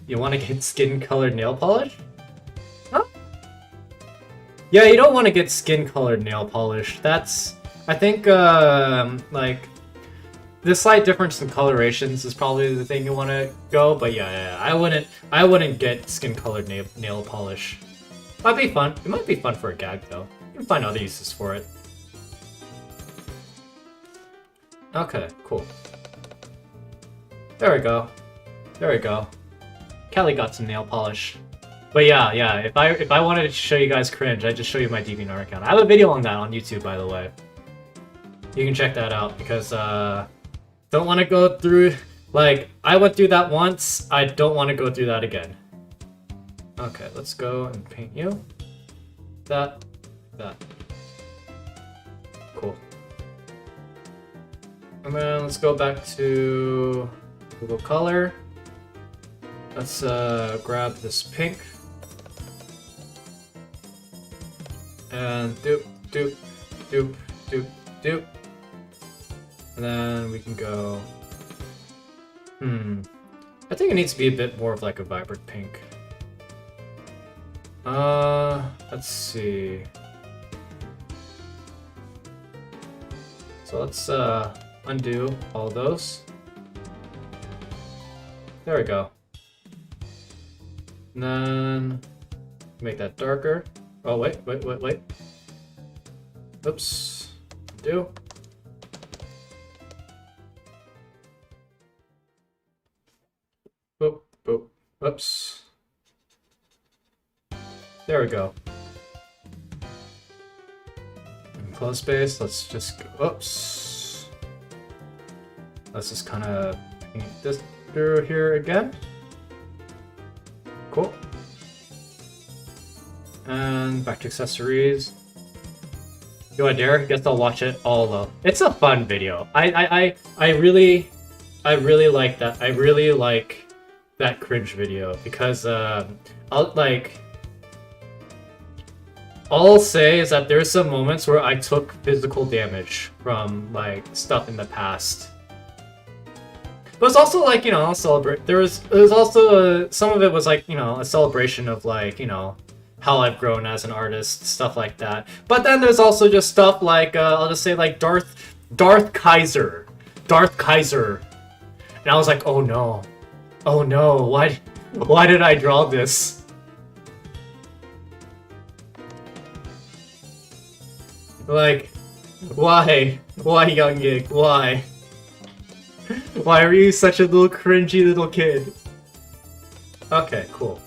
You want to get skin-colored nail polish? Huh? Yeah, you don't want to get skin-colored nail polish. That's I think like the slight difference in colorations is probably the thing you want to go, but yeah, I wouldn't get skin colored nail polish. Might be fun. It might be fun for a gag though. You can find other uses for it. Okay, cool. There we go. There we go. Kelly got some nail polish. But yeah, if I wanted to show you guys cringe, I'd just show you my DeviantArt account. I have a video on that on YouTube, by the way. You can check that out because don't want to go through, like, I went through that once, I don't want to go through that again. Okay, let's go and paint you. That. Cool. And then let's go back to Google Color. Let's grab this pink. And doop. And then we can go... I think it needs to be a bit more of like a vibrant pink. Let's see. So let's undo all those. There we go. And then make that darker. Oh, wait. Oops. Undo. Boop. Oops. There we go. Close space. Let's just go. Oops. Let's just kind of paint this through here again. Cool. And back to accessories. Do I dare? Guess I'll watch it all though. It's a fun video. I really like that. I really like that cringe video because all I'll say is that there's some moments where I took physical damage from like stuff in the past. But it's also like, you know, celebrate. There was also some of it was like, you know, a celebration of like, you know, how I've grown as an artist, stuff like that. But then there's also just stuff like I'll just say like Darth Kaiser, and I was like, oh no, why did I draw this? Like, why, Young Geek, why? Why are you such a little cringy little kid? Okay, cool.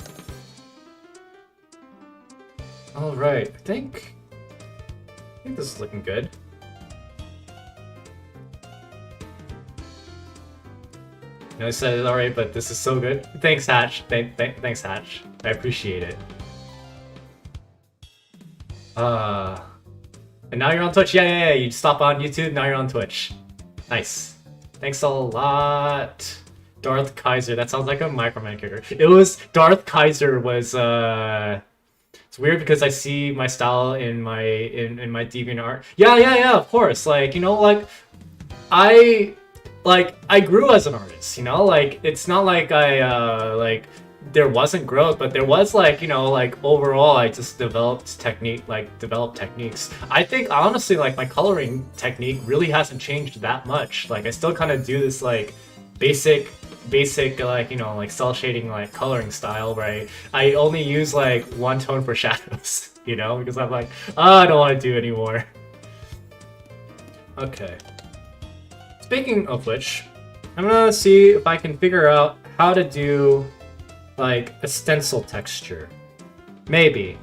Alright, I think this is looking good. I said it alright, but this is so good. Thanks, Hatch. Thanks, Hatch. I appreciate it. And now you're on Twitch. Yeah. You stop on YouTube, now you're on Twitch. Nice. Thanks a lot. Darth Kaiser. That sounds like a Micro Man character. It was Darth Kaiser was it's weird because I see my style in my DeviantArt. Yeah, of course. Like, you know, like I grew as an artist, you know? Like it's not like I like there wasn't growth, but there was like, you know, like overall I just developed techniques. I think honestly like my coloring technique really hasn't changed that much. Like I still kind of do this like basic like, you know, like cell shading like coloring style, right? I only use like one tone for shadows, you know, because I'm like, oh, I don't want to do anymore. Okay. Speaking of which, I'm gonna see if I can figure out how to do like a stencil texture. Maybe.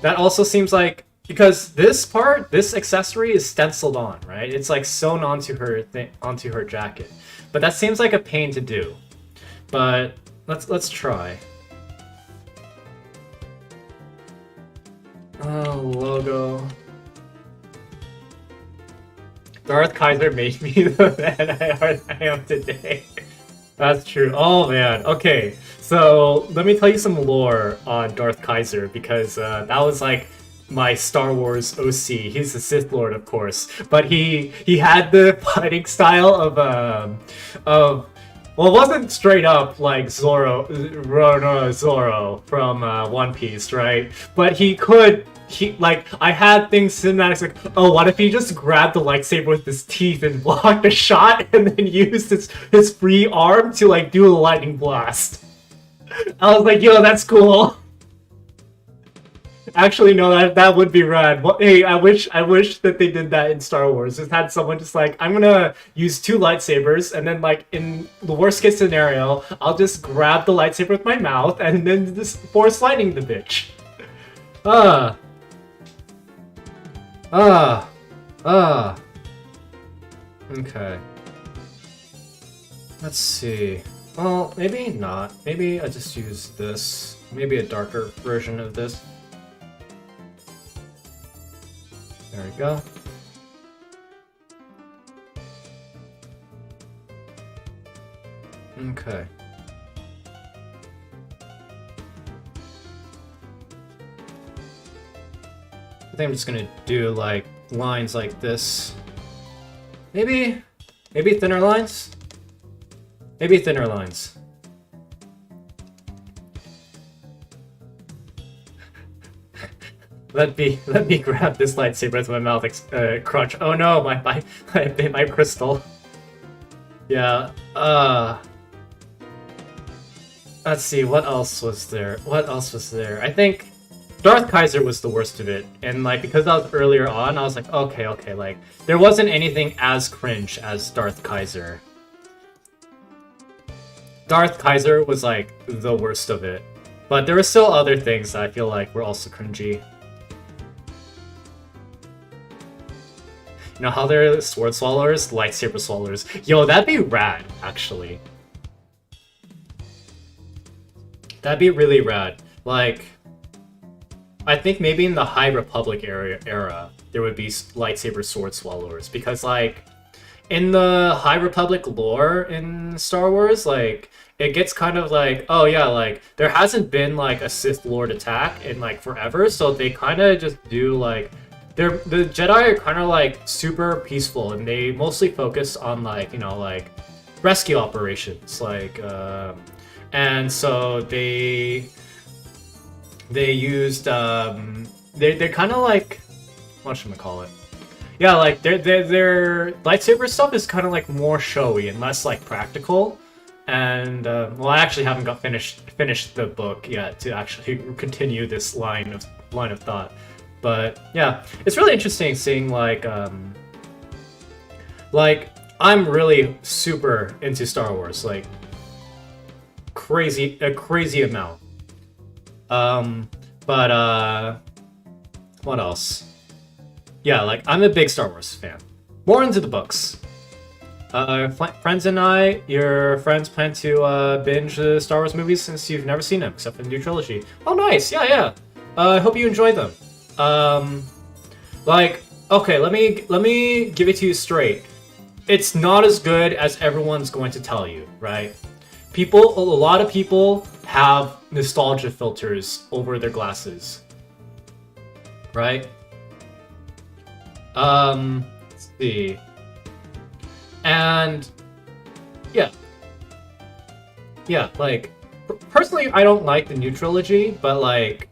That also seems like, because this accessory is stenciled on, right? It's like sewn onto her jacket. But that seems like a pain to do. But let's try. Oh, logo. Darth Kaiser made me the man I am today. That's true. Oh man. Okay. So let me tell you some lore on Darth Kaiser because that was like my Star Wars OC. He's the Sith Lord, of course, but he had the fighting style of Well, it wasn't straight up like Zoro from One Piece, right? But I had things cinematics like, oh, what if he just grabbed the lightsaber with his teeth and blocked a shot, and then used his free arm to like do a lightning blast? I was like, yo, that's cool. Actually, no, that would be rad. Hey, I wish that they did that in Star Wars. Just had someone just like, I'm gonna use 2 lightsabers, and then like in the worst case scenario, I'll just grab the lightsaber with my mouth and then just force lightning the bitch. Ah. Okay. Let's see. Well, maybe not. Maybe I just use this. Maybe a darker version of this. There we go. Okay. I think I'm just gonna do like lines like this. Maybe thinner lines? Maybe thinner lines. Let me grab this lightsaber with my mouth, crunch. Oh no, my crystal. Yeah, let's see, what else was there? I think Darth Kaiser was the worst of it, and like, because that was earlier on, I was like, okay, like, there wasn't anything as cringe as Darth Kaiser. Darth Kaiser was like the worst of it, but there were still other things that I feel like were also cringy. You know how they're sword swallowers? Lightsaber swallowers. Yo, that'd be rad, actually. That'd be really rad. Like, I think maybe in the High Republic era, there would be lightsaber sword swallowers. Because, like, in the High Republic lore in Star Wars, like, it gets kind of like, oh yeah, like, there hasn't been, like, a Sith Lord attack in, like, forever, so they kind of just do, like, the Jedi are kind of like super peaceful, and they mostly focus on like, you know, like rescue operations, like and so they used they're kind of like, what should I call it? Yeah, like their lightsaber stuff is kind of like more showy and less like practical. And well, I actually haven't finished the book yet to actually continue this line of thought. But yeah, it's really interesting seeing like I'm really super into Star Wars, like a crazy amount. But what else? Yeah, like I'm a big Star Wars fan. More into the books. Friends and I, your friends plan to binge the Star Wars movies since you've never seen them, except for the new trilogy. Oh, nice! Yeah. I hope you enjoy them. Like, okay, let me give it to you straight. It's not as good as everyone's going to tell you, right? A lot of people have nostalgia filters over their glasses, right? Let's see. And yeah, like personally, I don't like the new trilogy, but like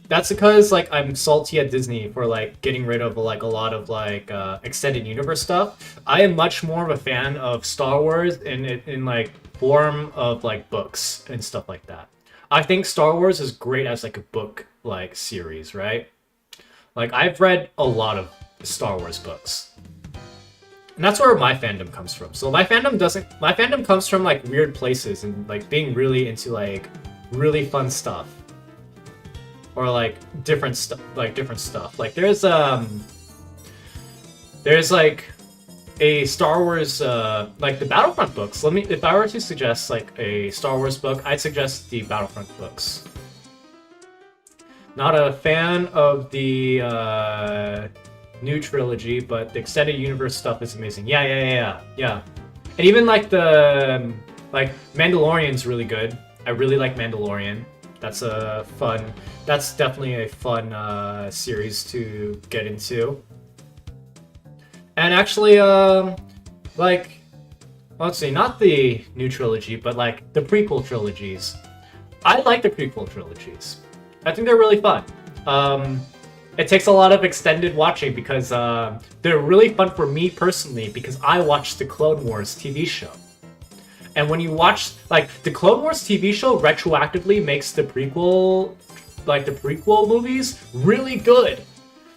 that's because like I'm salty at Disney for like getting rid of like a lot of like extended universe stuff. I am much more of a fan of Star Wars in like form of like books and stuff like that. I think Star Wars is great as like a book like series, right? Like I've read a lot of Star Wars books. And that's where my fandom comes from. So my fandom comes from like weird places and like being really into like really fun stuff. Or like different stuff. Like there's like a Star Wars like the Battlefront books. If I were to suggest like a Star Wars book, I'd suggest the Battlefront books. Not a fan of the new trilogy, but the extended universe stuff is amazing. Yeah. And even like the Mandalorian's really good. I really like Mandalorian. That's definitely a fun series to get into. And actually, like let's see, not the new trilogy, but like the prequel trilogies. I like the prequel trilogies. I think they're really fun. It takes a lot of extended watching because they're really fun for me personally because I watched the Clone Wars TV show. And when you watch, like, the Clone Wars TV show retroactively makes the prequel, like, the prequel movies really good.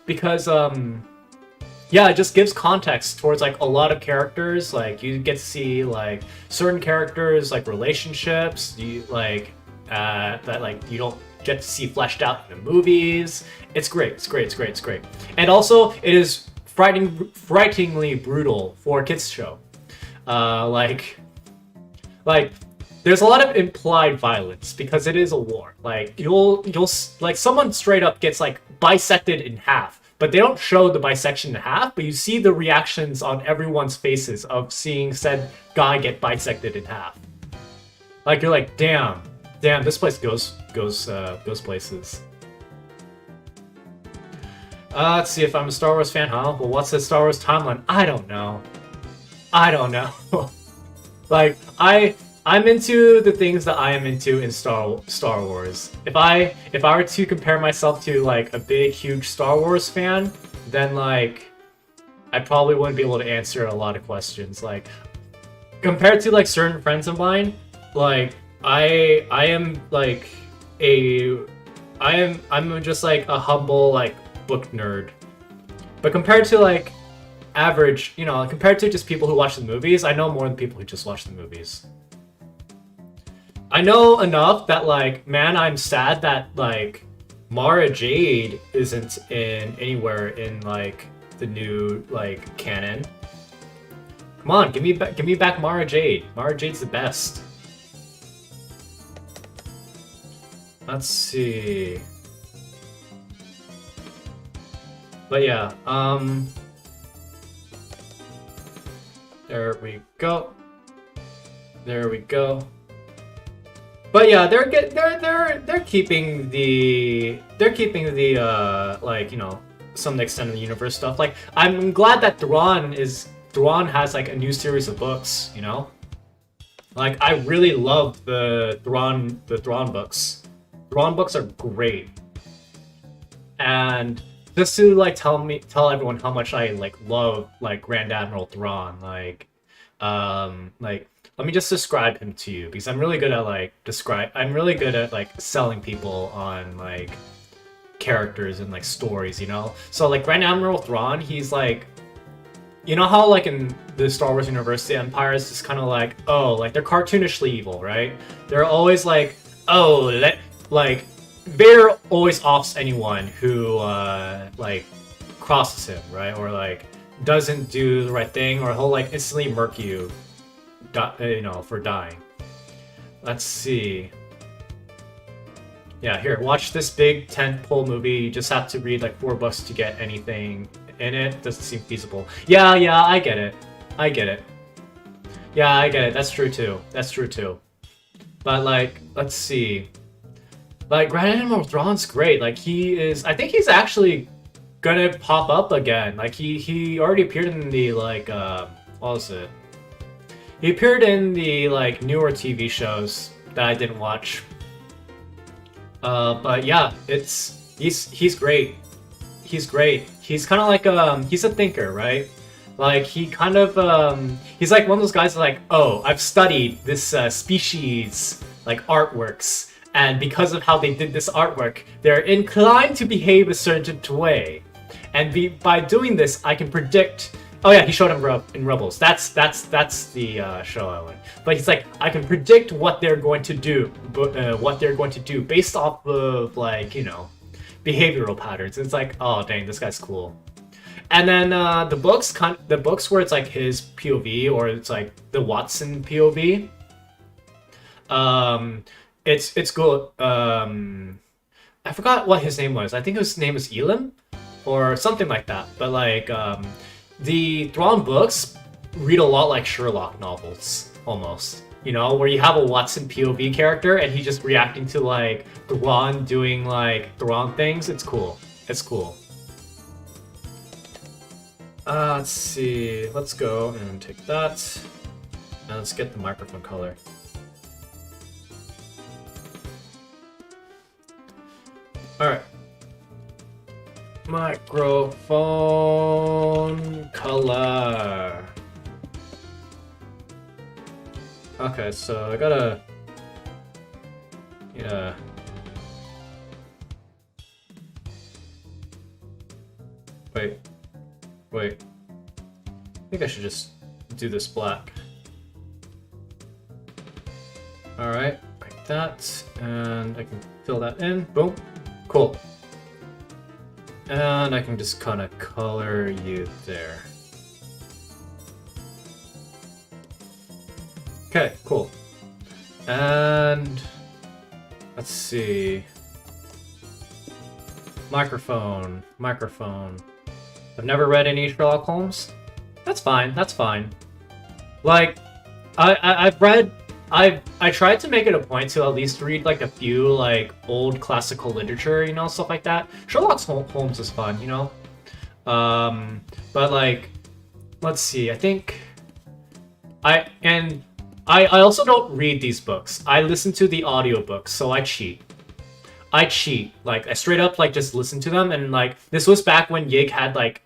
Because, yeah, it just gives context towards, like, a lot of characters. Like, you get to see, like, certain characters, like, relationships, you, like, that, like, you don't get to see fleshed out in the movies. It's great, it's great, it's great, it's great. And also, it is frighteningly brutal for a kids show. Like, there's a lot of implied violence because it is a war. Like, you'll like someone straight up gets like bisected in half, but they don't show the bisection in half. But you see the reactions on everyone's faces of seeing said guy get bisected in half. Like you're like, damn, this place goes places. Let's see if I'm a Star Wars fan, huh? Well, what's the Star Wars timeline? I don't know. Like, I'm into the things that I am into in Star Wars. If I were to compare myself to like a big, huge Star Wars fan, then like I probably wouldn't be able to answer a lot of questions. Like compared to like certain friends of mine, like I'm just like a humble like book nerd. But compared to like average, you know, compared to just people who watch the movies, I know more than people who just watch the movies. I know enough that, like, man, I'm sad that, like, Mara Jade isn't in anywhere in, like, the new, like, canon. Come on, give me back Mara Jade. Mara Jade's the best. Let's see. But yeah, there we go. There we go. But yeah, they're keeping the like, you know, some of the extended universe stuff. Like, I'm glad that Thrawn has like a new series of books, you know? Like, I really love the Thrawn books. Thrawn books are great. And just to like tell everyone how much I like love like Grand Admiral Thrawn, like let me just describe him to you because I'm really good at like selling people on like characters and like stories, you know? So like Grand Admiral Thrawn, he's like, you know how like in the Star Wars universe, the Empire is just kind of like, oh, like they're cartoonishly evil, right? They're always like, oh, Vader always offs anyone who like crosses him, right? Or like doesn't do the right thing, or he'll like instantly murk you, you know, for dying. Let's see. Yeah, here, watch this big tentpole movie. You just have to read like 4 books to get anything in it. Doesn't seem feasible. Yeah, I get it. Yeah, I get it. That's true too. But like, let's see. Like, Grand Admiral Thrawn's great. Like, I think he's actually gonna pop up again. Like, he already appeared in the, like, what was it? He appeared in the, like, newer TV shows that I didn't watch. But yeah, he's great. He's great. He's kind of like, he's a thinker, right? Like, he kind of, he's like one of those guys like, oh, I've studied this, species, like, artworks. And because of how they did this artwork, they're inclined to behave a certain way. And by doing this, I can predict. Oh yeah, he showed him in Rebels. That's the show I went. But he's like, I can predict what they're going to do, based off of like, you know, behavioral patterns. It's like, oh dang, this guy's cool. And then the books where it's like his POV or it's like the Watson POV. It's good. I forgot what his name was. I think his name was Elam or something like that. But like the Thrawn books read a lot like Sherlock novels almost. You know, where you have a Watson POV character and he's just reacting to like Thrawn doing like Thrawn things. It's cool. Let's see. Let's go and take that. Now let's get the microphone color. Alright. Microphone color. Okay, so I gotta... Yeah. Wait. I think I should just do this black. Alright, like that. And I can fill that in. Boom. Cool. And I can just kind of color you there. Okay, cool. And let's see. Microphone. I've never read any Sherlock Holmes. That's fine. Like, I tried to make it a point to at least read like a few like old classical literature, you know, stuff like that. Sherlock Holmes is fun, you know. But like, let's see. I think I also don't read these books. I listen to the audiobooks, so I cheat. Like, I straight up like just listen to them, and like this was back when Yig had like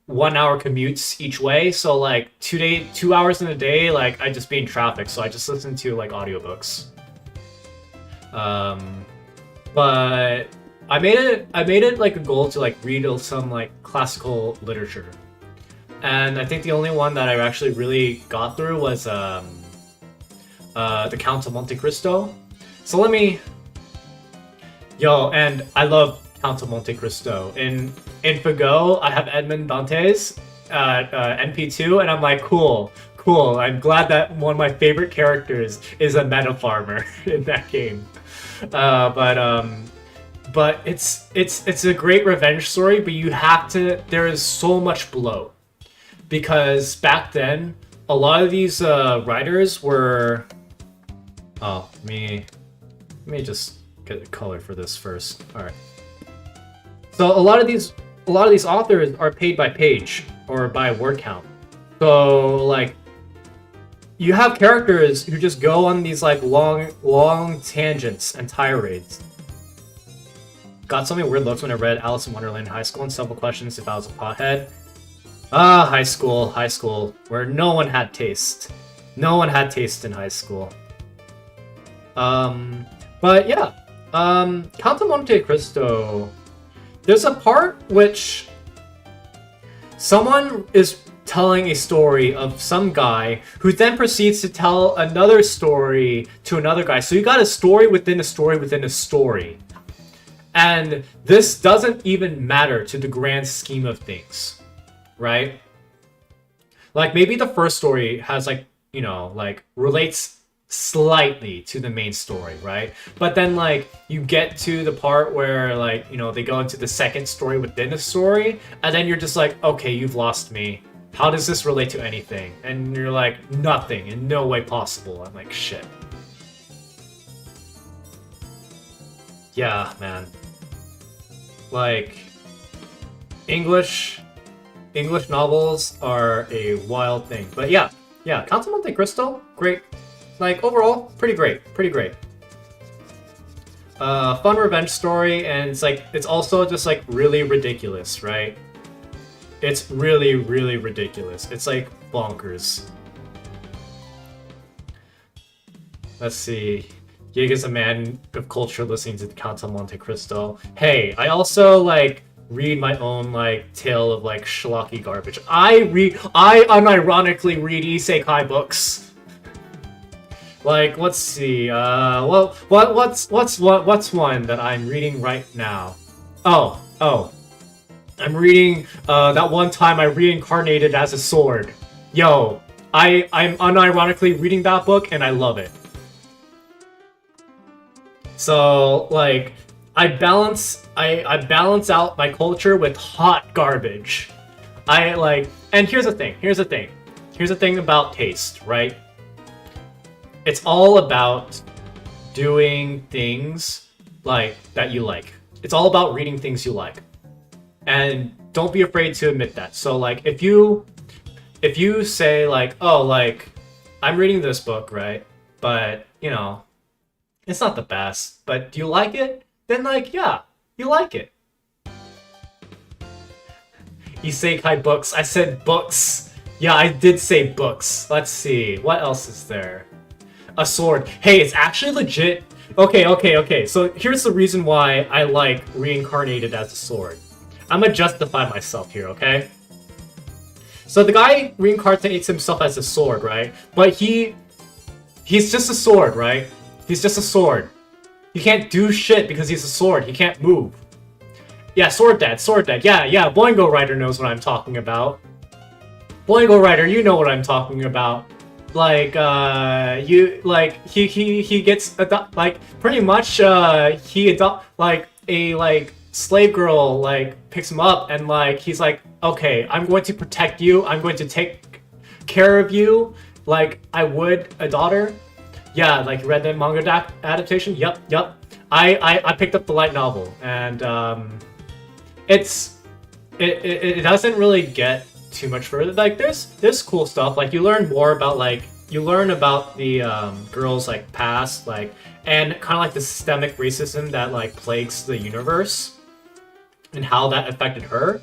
1 hour commutes each way, so like 2 hours in a day, like I'd just be in traffic, so I just listened to like audiobooks. But I made it like a goal to like read some like classical literature, and I think the only one that I actually really got through was the Count of Monte Cristo. So let me... and I love Count of Monte Cristo. In Fago, I have Edmond Dantes NP2, and I'm like, cool. I'm glad that one of my favorite characters is a meta farmer in that game. But it's a great revenge story, but you have to... There is so much bloat. Because back then, a lot of these writers were... Oh, let me just get the color for this first. All right. So a lot of these authors are paid by page or by word count. So like, you have characters who just go on these like long tangents and tirades. Got so many weird looks when I read Alice in Wonderland in high school and several questions if I was a pothead. High school, where no one had taste. No one had taste in high school. But yeah, Count of Monte Cristo, there's a part which someone is telling a story of some guy who then proceeds to tell another story to another guy. So you got a story within a story within a story. And this doesn't even matter to the grand scheme of things, right? Like maybe the first story has like, you know, like relates slightly to the main story, right? But then like you get to the part where like, you know, they go into the second story within the story, and then you're just like, okay, you've lost me. How does this relate to anything? And you're like, nothing, in no way possible. I'm like, shit. Yeah, man. Like, English novels are a wild thing. But yeah, Count of Monte Cristo, great. Like, overall, pretty great. Fun revenge story, and it's like, it's also just like really ridiculous, right? It's really, really ridiculous. It's like bonkers. Let's see. Yig is a man of culture listening to the Count of Monte Cristo. Hey, I also like read my own like tale of like schlocky garbage. I unironically read isekai books. Like, let's see. What's one that I'm reading right now? Oh. I'm reading that one time I reincarnated as a sword. Yo, I'm unironically reading that book and I love it. So like, I balance out my culture with hot garbage. And here's the thing about taste, right? It's all about doing things like that you like. It's all about reading things you like. And don't be afraid to admit that. So like if you say like, oh, like I'm reading this book, right? But, you know, it's not the best. But do you like it? Then, like, yeah, you like it. Isekai books. I said books. Yeah, I did say books. Let's see. What else is there? A sword. Hey, it's actually legit. Okay. So here's the reason why I like reincarnated as a sword. I'm gonna justify myself here, okay? So the guy reincarnates himself as a sword, right? But he's just a sword, right? He's just a sword. He can't do shit because he's a sword. He can't move. Yeah, sword dad. Yeah, Boingo Rider knows what I'm talking about. Boingo Rider, you know what I'm talking about. Like, he gets, pretty much, slave girl, like, picks him up, and, like, he's like, okay, I'm going to protect you, I'm going to take care of you, like I would a daughter. Yeah, like, you read the manga adaptation? Yep. I picked up the light novel, and, it doesn't really get too much further. Like, there's cool stuff. Like, you learn more about, like, the girl's, like, past, like, and kind of like the systemic racism that, like, plagues the universe and how that affected her.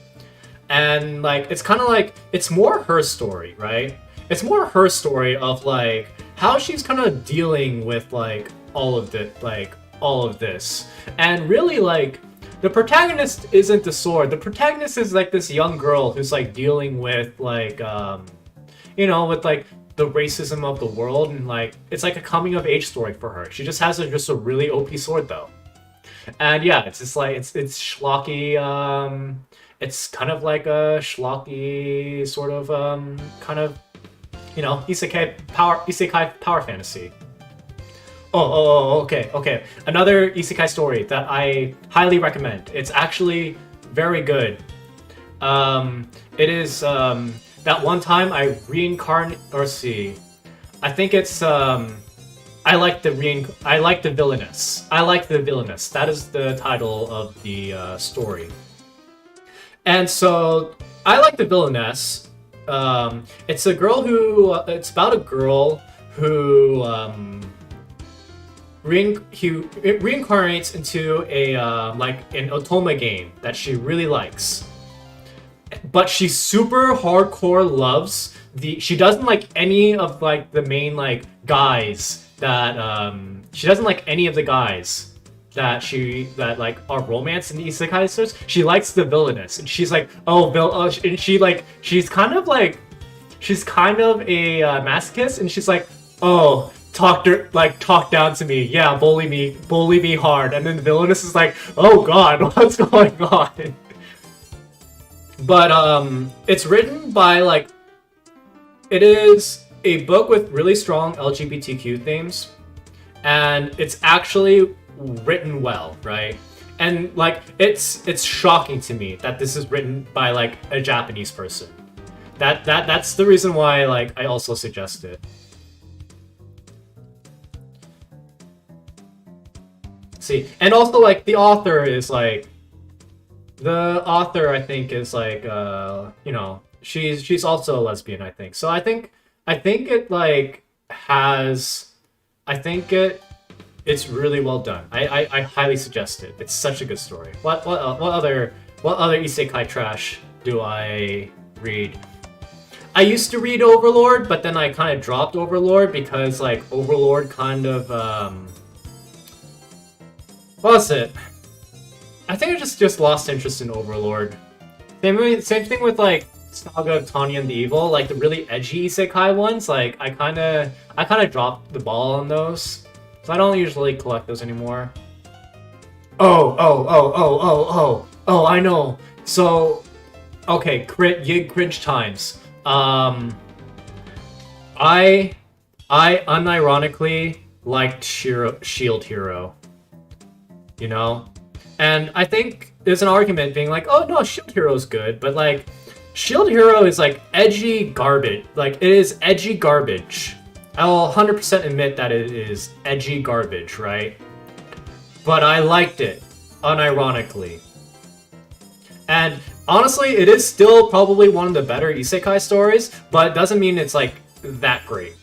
And, like, it's kind of like, it's more her story, right? It's more her story of, like, how she's kind of dealing with, like, all of this. And really, like, the protagonist isn't the sword. The protagonist is, like, this young girl who's, like, dealing with, like, with, like, the racism of the world, and, like, it's like a coming-of-age story for her. She just has just a really OP sword, though. And, yeah, it's just, like, it's schlocky, it's kind of like a schlocky sort of, kind of, isekai power fantasy. Okay. Another isekai story that I highly recommend. It's actually very good. It is, that one time I reincarnate, or see, I think it's, I like the villainess. I like the villainess. That is the title of the, story. And so, I like the villainess. It's a girl who, it's about a girl who, reincarnates into a an otome game that she really likes, but she super hardcore loves she doesn't like any of, like, the main, like, guys that she doesn't like any of the guys that like are romance in the isekai stories. She likes the villainess, and she's like, and she's kind of a masochist, and she's like, oh, talk down to me, yeah, bully me hard, and then the villainess is like, oh god, what's going on? But it's written by, like, it is a book with really strong LGBTQ themes, and it's actually written well, right? And, like, it's shocking to me that this is written by, like, a Japanese person. That's the reason why, like, I also suggest it. See, and also, like, the author, I think, is like, she's also a lesbian, I think. So I think it, like, it's really well done. I highly suggest it. It's such a good story. What other isekai trash do I read? I used to read Overlord, but then I kind of dropped Overlord because, like, Overlord kind of, what was it? I think I just lost interest in Overlord. Same thing with, like, Saga of Tanya and the Evil, like the really edgy isekai ones. Like, I kind of dropped the ball on those, so I don't usually collect those anymore. Oh, I know. So, okay, cringe times. I unironically liked Shield Hero. You know? And I think there's an argument being like, oh no, Shield Hero's good, but, like, Shield Hero is, like, edgy garbage. Like, it is edgy garbage. I'll 100% admit that it is edgy garbage, right? But I liked it, unironically. And honestly, it is still probably one of the better isekai stories, but it doesn't mean it's, like, that great.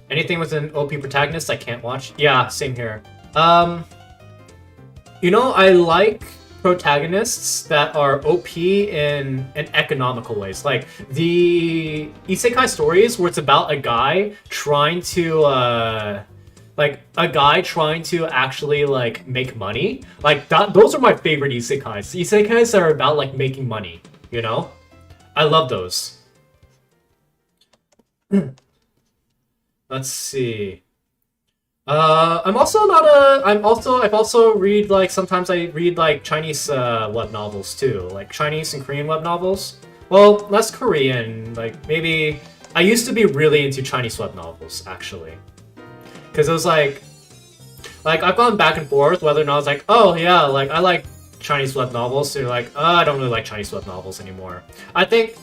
Anything with an OP protagonist I can't watch. Yeah, same here. Um, I like protagonists that are OP in economical ways. Like the isekai stories where it's about a guy trying to actually like make money. Like that, those are my favorite isekais. Isekais that are about like making money, you know? I love those. Let's see. I've also read like sometimes I read like Chinese web novels too, like Chinese and Korean web novels. Well, less Korean, like maybe I used to be really into Chinese web novels actually, because it was like I've gone back and forth whether or not I was like, oh yeah, like I like Chinese web novels, so like, oh, I don't really like Chinese web novels anymore. I think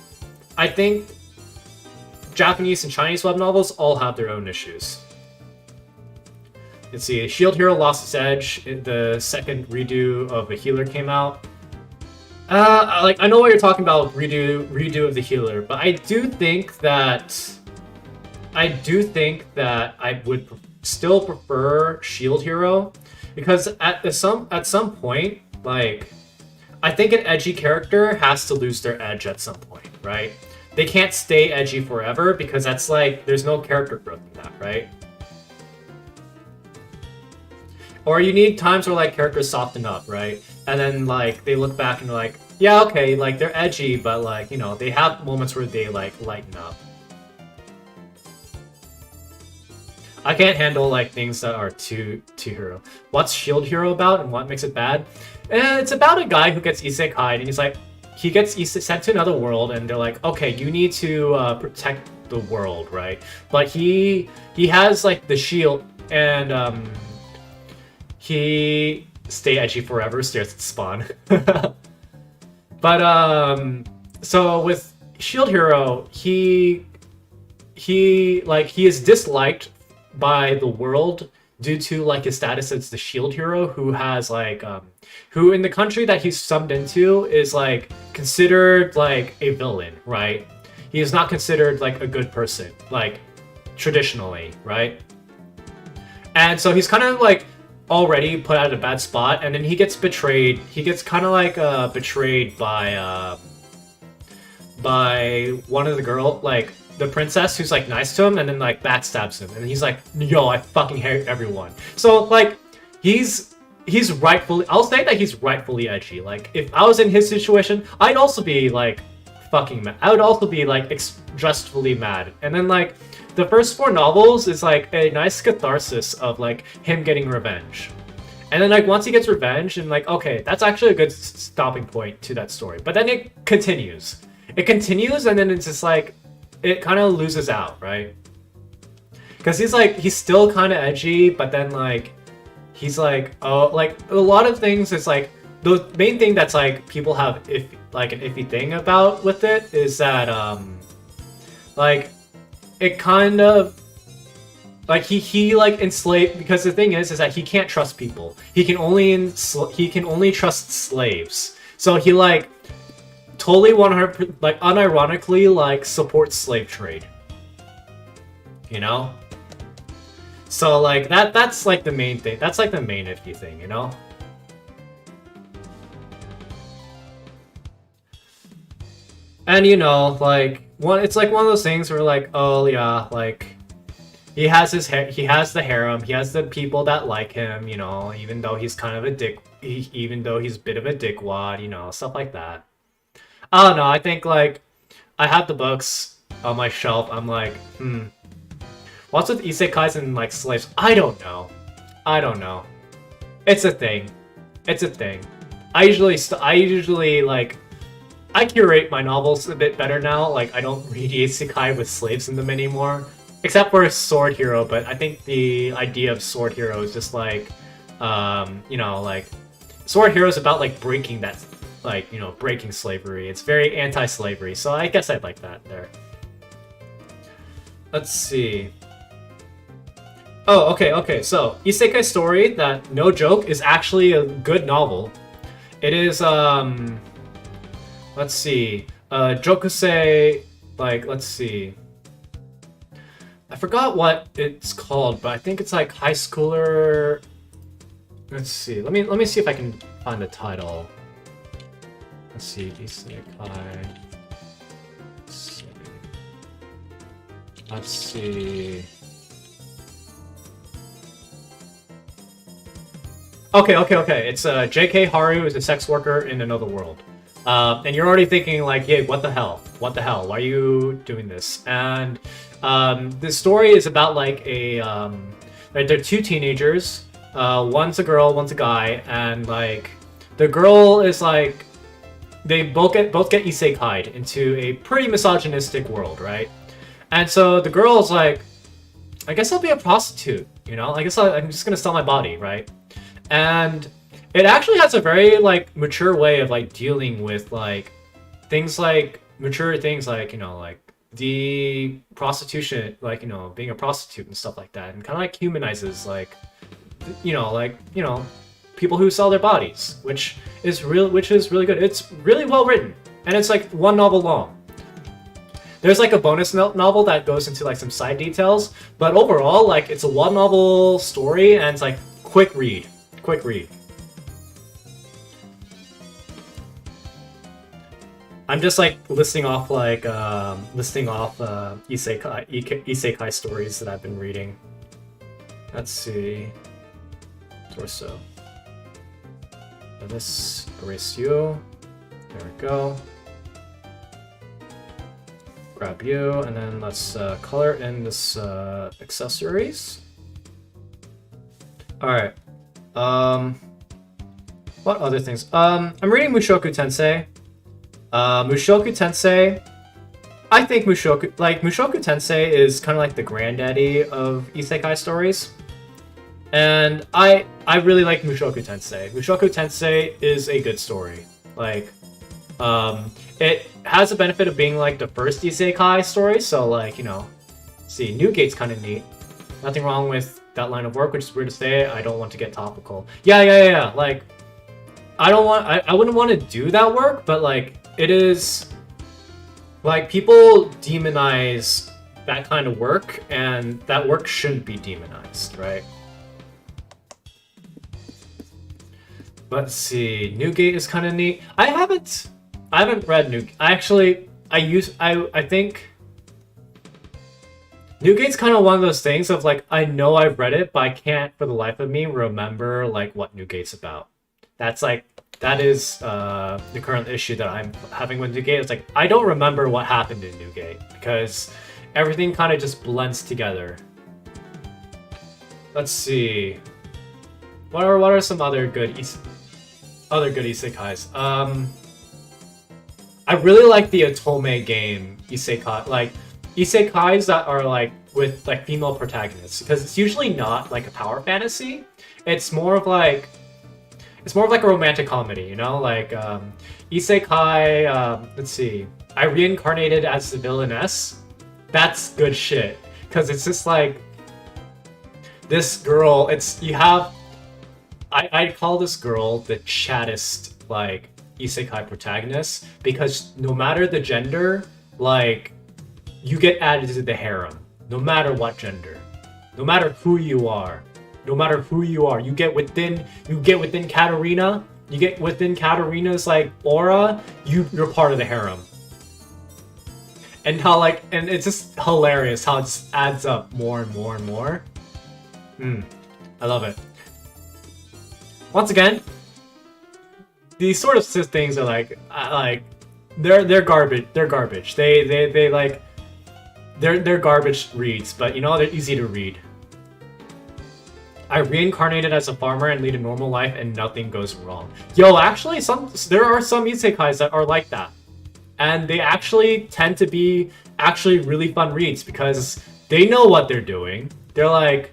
Japanese and Chinese web novels all have their own issues. Let's see, Shield Hero lost its edge. The second redo of a healer came out. Like I know what you're talking about, redo of the healer, but I do think that I would still prefer Shield Hero because at some point, like I think an edgy character has to lose their edge at some point, right? They can't stay edgy forever because that's like there's no character growth in that, right? Or you need times where like characters soften up, right? And then like they look back and they're like, yeah, okay, like they're edgy, but like, they have moments where they like lighten up. I can't handle like things that are too hero. What's Shield Hero about and what makes it bad? It's about a guy who gets isekai and he gets sent to another world and they're like, okay, you need to protect the world, right? But he has like the shield and he stay edgy forever, stares at spawn. But so with Shield Hero, he is disliked by the world due to like his status as the Shield Hero, who has like who in the country that he's summed into is like considered like a villain, right? He is not considered like a good person, like traditionally, right? And so he's kind of like already put out a bad spot, and then he gets betrayed. He gets kind of like betrayed by one of the girl, like the princess, who's like nice to him, and then like backstabs him, and he's like, "Yo, I fucking hate everyone." So like, he's rightfully. I'll say that he's rightfully edgy. Like if I was in his situation, I'd also be like fucking mad. I would also be like justly mad, and then like. The first 4 novels is like a nice catharsis of like him getting revenge. And then like once he gets revenge and like, okay, that's actually a good stopping point to that story. But then it continues. It continues and then it's just like, it kind of loses out, right? Because he's still kind of edgy, but then like, he's like, oh, like a lot of things is like, the main thing that's like people have an iffy thing about with it is that like, it kind of like he like enslaved, because the thing is that he can't trust people. He can only trust slaves. So he like totally 100 like unironically like supports slave trade. So like that's like the main thing. That's like the main iffy thing, And like it's like one of those things where like, oh yeah, like he has the harem, he has the people that like him, even though he's kind of a dick, even though he's a bit of a dickwad, stuff like that. I don't know, I think like I have the books on my shelf, I'm like, what's with isekais and like slaves? I don't know. It's a thing. I usually like I curate my novels a bit better now. Like, I don't read isekai with slaves in them anymore. Except for Sword Hero, but I think the idea of Sword Hero is just like, like... Sword Hero is about, like, breaking that, like, breaking slavery. It's very anti-slavery, so I guess I'd like that there. Let's see. Oh, okay, so, Isekai Story, that, no joke, is actually a good novel. It is, let's see. Jokusei, like, let's see. I forgot what it's called, but I think it's like high schooler. Let's see. Let me see if I can find the title. Let's see. Isekai. Let's see. Okay. It's J.K. Haru is a sex worker in another world. And you're already thinking like, yeah, what the hell? What the hell? Why are you doing this? And this story is about like a they're two teenagers. One's a girl, one's a guy, and like the girl is like they both get isekai'd into a pretty misogynistic world, right? And so the girl is like, I guess I'll be a prostitute, you know? I guess I'm just gonna sell my body, right? And it actually has a very like mature way of like dealing with like things like mature things like, you know, like the prostitution, like, you know, being a prostitute and stuff like that, and kind of like humanizes like, you know, people who sell their bodies, which is really good. It's really well written, and it's like one novel long. There's like a bonus novel that goes into like some side details, but overall, like it's a one novel story, and it's like quick read. I'm just like listing off isekai stories that I've been reading. Let's see. Torso. This erase you. There we go. Grab you, and then let's color in this accessories. All right. What other things? I'm reading Mushoku Tensei. Mushoku Tensei. I think Mushoku Tensei is kind of like the granddaddy of isekai stories, and I really like Mushoku Tensei. Mushoku Tensei is a good story. Like, it has the benefit of being like the first isekai story, so like, you know, see, Newgate's kind of neat. Nothing wrong with that line of work, which is weird to say. I don't want to get topical. Yeah. Like, I wouldn't want to do that work, but like, it is like people demonize that kind of work, and that work shouldn't be demonized, right? Let's see. Newgate is kind of neat. I haven't read Newgate. I think Newgate's kind of one of those things of like, I know I've read it, but I can't for the life of me remember like what Newgate's about. That is the current issue that I'm having with Newgate. It's like, I don't remember what happened in Newgate because everything kind of just blends together. Let's see. What are some other good isekais? I really like the Otome game isekai, like isekais that are like with like female protagonists, because it's usually not like a power fantasy. It's more of like a romantic comedy, you know? Like isekai, let's see. I reincarnated as the villainess. That's good shit, because it's just like this girl, I call this girl the chattest, like, isekai protagonist, because no matter the gender, like, you get added to the harem. No matter what gender. No matter who you are. You get within Katarina. You get within Katarina's, like, aura, you're part of the harem. And how, like, and it's just hilarious how it just adds up more and more and more. I love it. Once again, these sort of things are like they're garbage. They're garbage. They like they're garbage reads, but you know, they're easy to read. I reincarnated as a farmer and lead a normal life, and nothing goes wrong. Yo, actually, there are some isekais that are like that, and they actually tend to be actually really fun reads because they know what they're doing. They're like,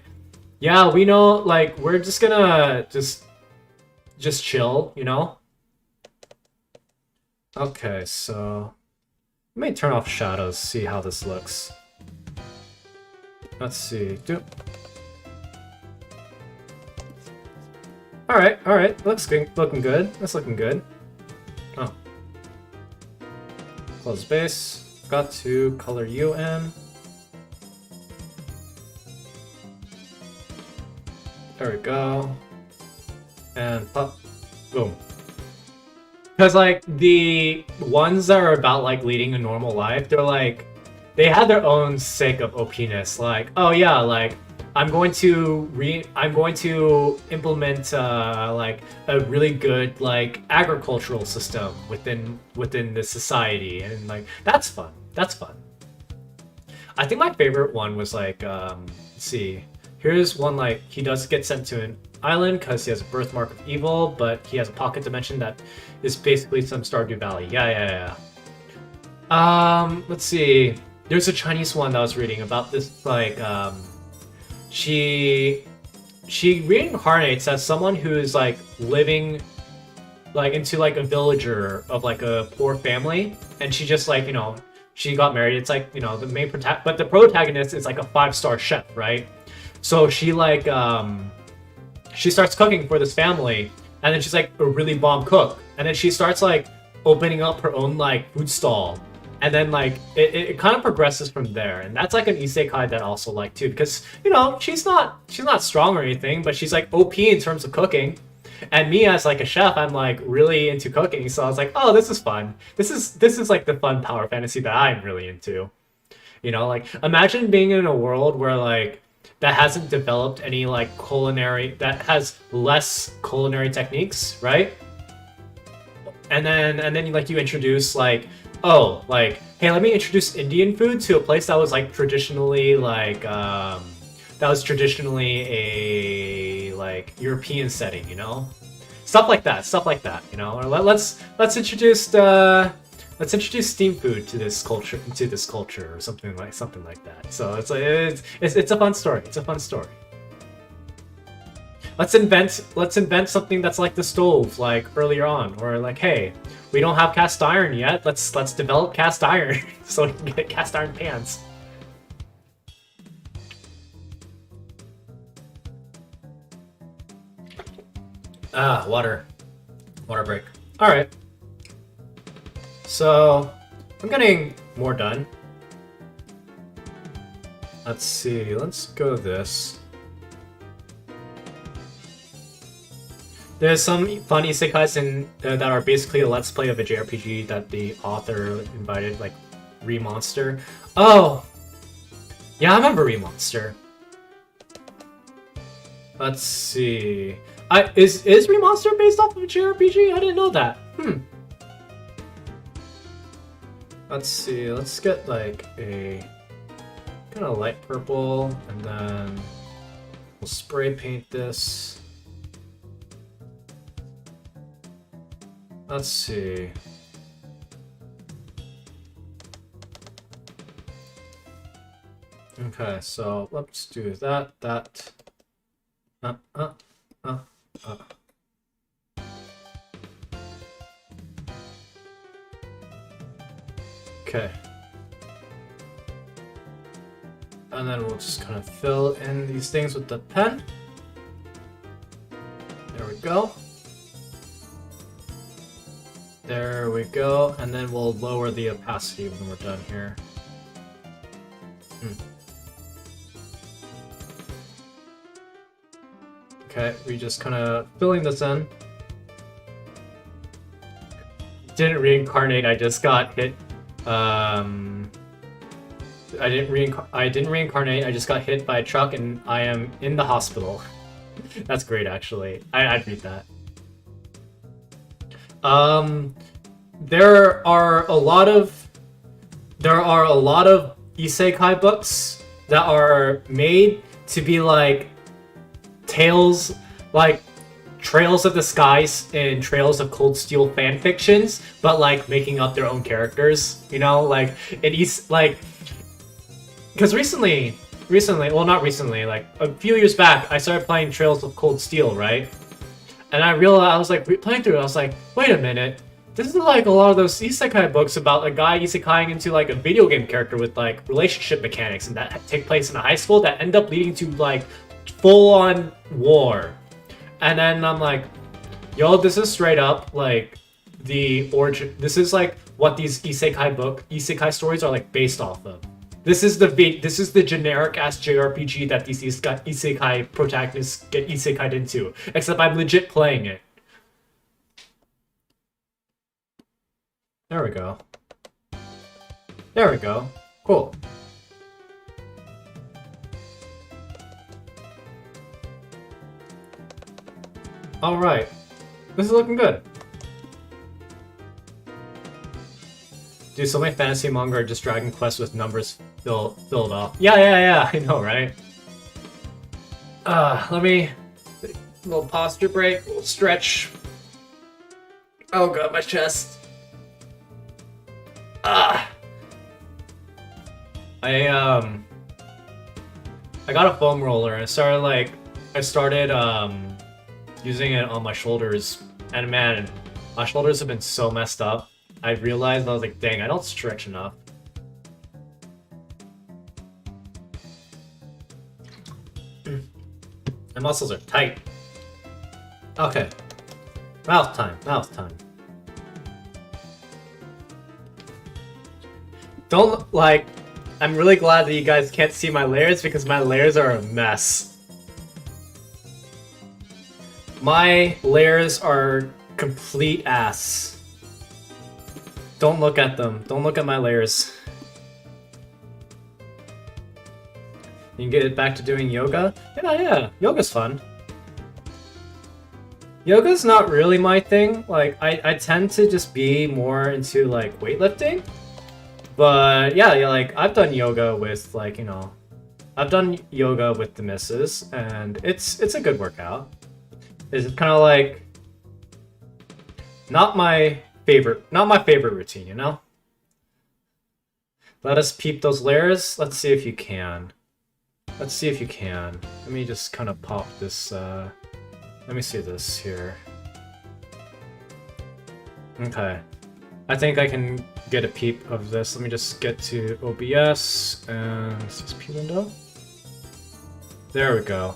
yeah, we know, like, we're just gonna just chill, you know? Okay, so let me turn off shadows, see how this looks. Let's see. Alright, looking good. That's looking good. Oh. Close base. Got to color you in. There we go. And pop. Boom. Because, like, the ones that are about, like, leading a normal life, they're, like, they have their own sake of OP-ness. Like, oh, yeah, like, I'm going to implement, like, a really good, like, agricultural system within the society. And, like, that's fun. That's fun. I think my favorite one was, like, let's see. Here's one, like, he does get sent to an island because he has a birthmark of evil, but he has a pocket dimension that is basically some Stardew Valley. Yeah. Let's see. There's a Chinese one that I was reading about this, like, she reincarnates as someone who is, like, living, like, into, like, a villager of, like, a poor family, and she just, like, you know, she got married. It's, like, you know, the main but the protagonist is, like, a 5-star chef, right? So she, like, she starts cooking for this family, and then she's, like, a really bomb cook, and then she starts, like, opening up her own, like, food stall, and then, like, it kind of progresses from there. And that's, like, an isekai that I also like too, because, you know, she's not strong or anything, but she's, like, OP in terms of cooking. And me as, like, a chef, I'm, like, really into cooking, so I was like, oh, this is fun. This is like the fun power fantasy that I'm really into. You know, like, imagine being in a world where, like, that hasn't developed any, like, that has less culinary techniques, right? And then like, you introduce, like, oh, like, hey, let me introduce Indian food to a place that was, like, traditionally, like, a, like, European setting, you know? Stuff like that, you know? Or let's introduce steam food to this culture, or something like that. So it's like, it's a fun story. It's a fun story. Let's invent something that's like the stove, like, earlier on, or like, hey, we don't have cast iron yet. Let's develop cast iron so we can get cast iron pans. Ah, water break. All right. So I'm getting more done. Let's see. Let's go this. There's some fun isekais that are basically a let's play of a JRPG that the author invited, like Remonster. Oh! Yeah, I remember Remonster. Let's see. Is Remonster based off of a JRPG? I didn't know that. Let's see. Let's get, like, a kind of light purple, and then we'll spray paint this. Let's see. Okay, so let's do that. Okay. And then we'll just kind of fill in these things with the pen. There we go. There we go, and then we'll lower the opacity when we're done here. Okay, we just kind of filling this in. Didn't reincarnate, I just got hit. I didn't reincarnate, I just got hit by a truck and I am in the hospital. That's great, actually. I'd read that. There are a lot of isekai books that are made to be like Trails of the Skies and Trails of Cold Steel fan fictions, but like making up their own characters, you know, like because recently, well, not recently, like a few years back, I started playing Trails of Cold Steel, right? And I realized, I was like playing through it, I was like, wait a minute, this is like a lot of those isekai books about a guy isekaiing into like a video game character with like relationship mechanics and that take place in a high school that end up leading to like full-on war. And then I'm like, yo, this is straight up like the origin. This is like what these isekai stories are like based off of. This is the generic ass JRPG that these isekai protagonists get isekai'd into. Except I'm legit playing it. There we go. There we go. Cool. Alright. This is looking good. Dude, so many fantasy manga are just Dragon Quest with numbers filled up. Yeah, I know, right? Let me... A little posture break, a little stretch. Oh god, my chest. I got a foam roller and I started using it on my shoulders, and man, my shoulders have been so messed up. I realized, I was like, dang, I don't stretch enough. My muscles are tight. Okay. Mouth time. Don't, like... I'm really glad that you guys can't see my layers because my layers are a mess. My layers are complete ass. Don't look at them. Don't look at my layers. You can get back to doing yoga? Yeah. Yoga's fun. Yoga's not really my thing. Like, I tend to just be more into, like, weightlifting. But, yeah, like, I've done yoga with, like, you know... I've done yoga with the missus, and it's a good workout. It's kind of like... Not my favorite routine, you know? Let us peep those layers. Let's see if you can. Let me just kind of pop this, let me see this here. Okay. I think I can get a peep of this. Let me just get to OBS and CSP window. There we go.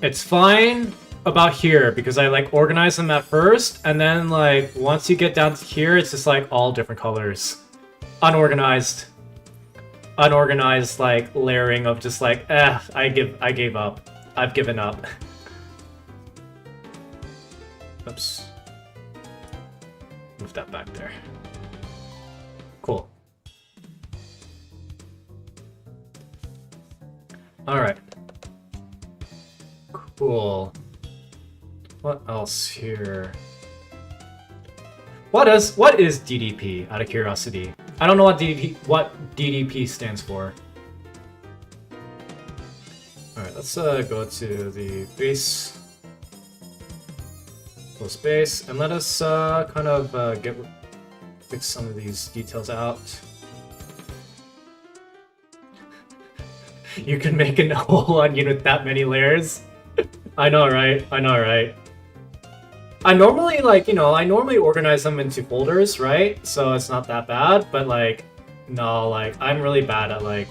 It's fine about here because I like organize them at first, and then like once you get down to here, it's just like all different colors. Unorganized like layering of just like I gave up. I've given up. Oops. Move that back there. Cool. Alright. Cool. What else here? What is DDP, out of curiosity? I don't know what DDP stands for. Alright, let's go to the base. Close base, and let us kind of fix some of these details out. You can make a whole onion with that many layers. I know, right? I normally, like, you know, I normally organize them into folders, right? So it's not that bad, but, like, no, like, I'm really bad at, like,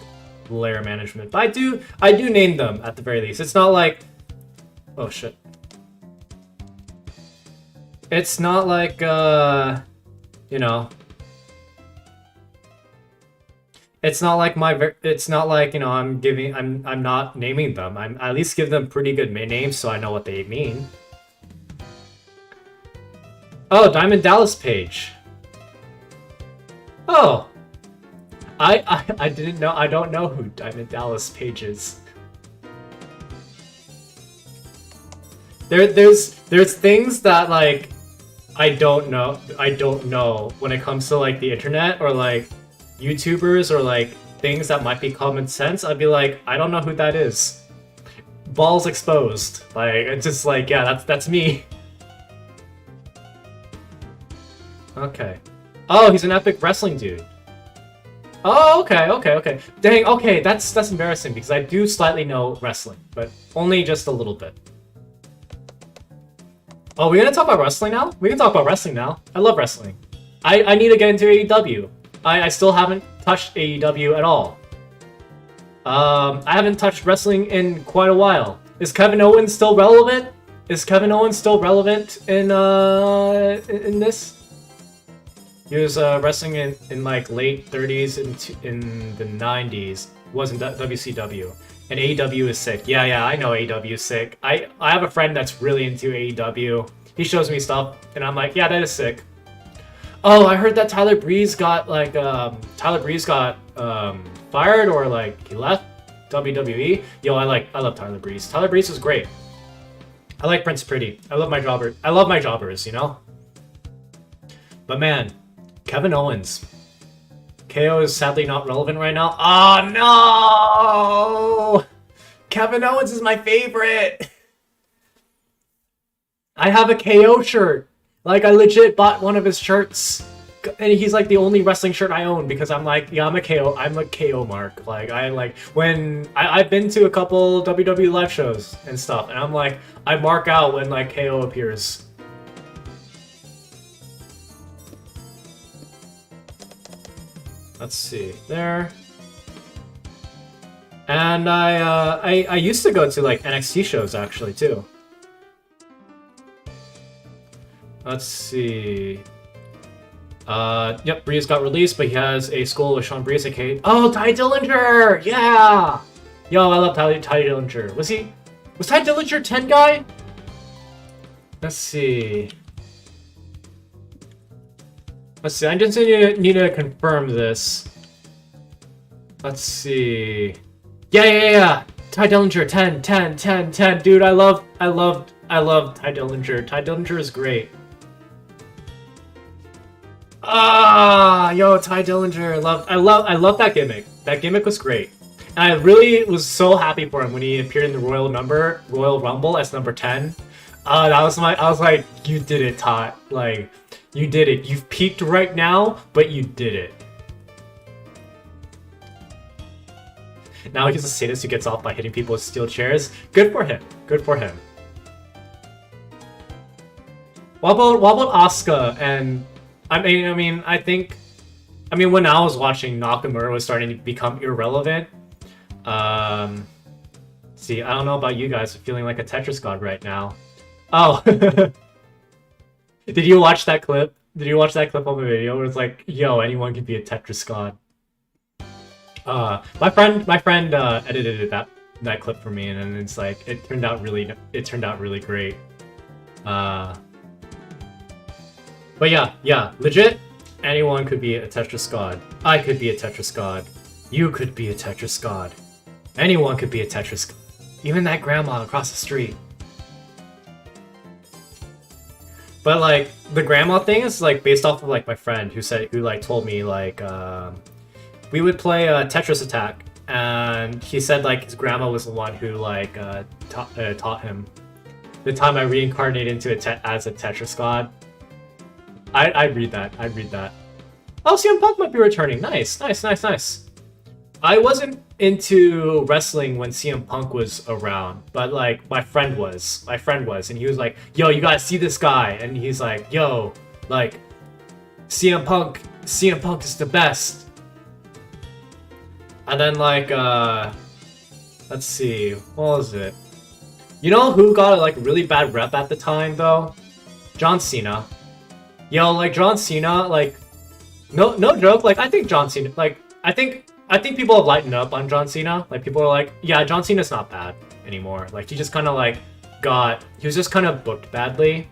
layer management. But I do name them, at the very least. It's not like... Oh, shit. It's not like, you know... It's not like you know, I'm not naming them. I at least give them pretty good names so I know what they mean. Oh, Diamond Dallas page. Oh. I didn't know. I don't know who Diamond Dallas page is. There's things that like I don't know when it comes to like the internet or like YouTubers or like things that might be common sense. I'd be like, I don't know who that is. Balls exposed. Like it's just like, yeah, that's me. Okay. Oh, he's an epic wrestling dude. Oh, okay. Dang, okay, that's embarrassing because I do slightly know wrestling, but only just a little bit. Oh, we're gonna talk about wrestling now? We can talk about wrestling now. I love wrestling. I need to get into AEW. I still haven't touched AEW at all. I haven't touched wrestling in quite a while. Is Kevin Owens still relevant? Is Kevin Owens still relevant in this? He was wrestling in like late 30s in the 90s. Was in WCW. And AEW is sick. Yeah, I know AEW is sick. I have a friend that's really into AEW. He shows me stuff, and I'm like, yeah, that is sick. Oh, I heard that Tyler Breeze got like fired or like he left WWE. Yo, I love Tyler Breeze. Tyler Breeze is great. I like Prince Pretty. I love my jobbers, you know? But man, Kevin Owens. KO is sadly not relevant right now. Oh no! Kevin Owens is my favorite! I have a KO shirt. Like, I legit bought one of his shirts. And he's like the only wrestling shirt I own because I'm like, yeah, I'm a KO mark. Like, when I've been to a couple WWE live shows and stuff, and I'm like, I mark out when like KO appears. Let's see, there. And I used to go to like NXT shows actually too. Let's see. Yep, Breeze got released, but he has a school with Sean Breeze, aka Ty Dillinger! Yeah! Yo, I love Ty Dillinger. Was Ty Dillinger 10 guy? Let's see. I just need to confirm this. Let's see. Yeah. Ty Dillinger, 10. Dude, I love Ty Dillinger. Ty Dillinger is great. Yo, Ty Dillinger. I love that gimmick. That gimmick was great. And I really was so happy for him when he appeared in the Royal Rumble as number 10. I was like, you did it, Ty. Like, you did it. You've peaked right now, but you did it. Now he's a sadist who gets off by hitting people with steel chairs. Good for him. What about Asuka and I mean, when I was watching, Nakamura was starting to become irrelevant. See, I don't know about you guys, I'm feeling like a Tetris god right now. Oh, did you watch that clip? Did you watch that clip on the video where it's like, yo, anyone can be a Tetris god? My friend edited that clip for me, and it's like it turned out really great. But yeah, legit, anyone could be a Tetris god. I could be a Tetris god. You could be a Tetris god. Anyone could be a Tetris god. Even that grandma across the street. But like the grandma thing is like based off of like my friend who told me like we would play Tetris Attack, and he said like his grandma was the one who like taught him. The time I reincarnated into as a Tetris god. I'd read that. Oh, CM Punk might be returning. Nice. I wasn't into wrestling when CM Punk was around, but like my friend was, and he was like, "Yo, you gotta see this guy," and he's like, "Yo, like CM Punk is the best." And then like, let's see, what was it? You know who got a like really bad rep at the time though? John Cena. Yo, like John Cena, like no joke, like I think John Cena, like I think people have lightened up on John Cena. Like people are like, yeah, John Cena's not bad anymore. Like he just kind of like he was just kind of booked badly,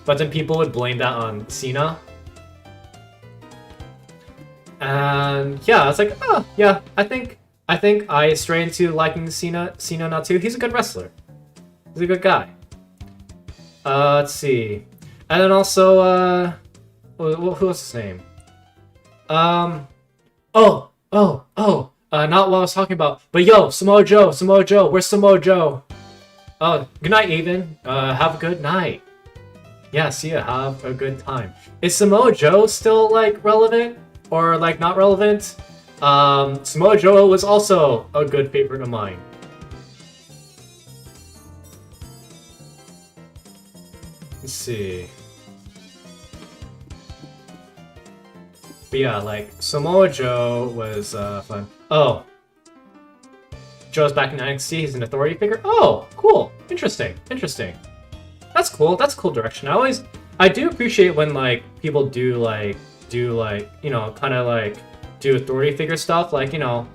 but then people would blame that on Cena. And yeah, I was like, oh yeah, I think I stray into liking Cena now too. He's a good wrestler. He's a good guy. Let's see. And then also, who was his name? Not what I was talking about. But yo, Samoa Joe, where's Samoa Joe? Oh, good night, Even. Have a good night. Yeah, see ya, have a good time. Is Samoa Joe still, like, relevant? Or, like, not relevant? Samoa Joe was also a good favorite of mine. Let's see. But yeah, like, Samoa Joe was fun. Oh. Joe's back in NXT, he's an authority figure? Oh, cool. Interesting. That's cool. That's a cool direction. I do appreciate when, like, people do, like, do like, you know, kind of like do authority figure stuff. Like, you know,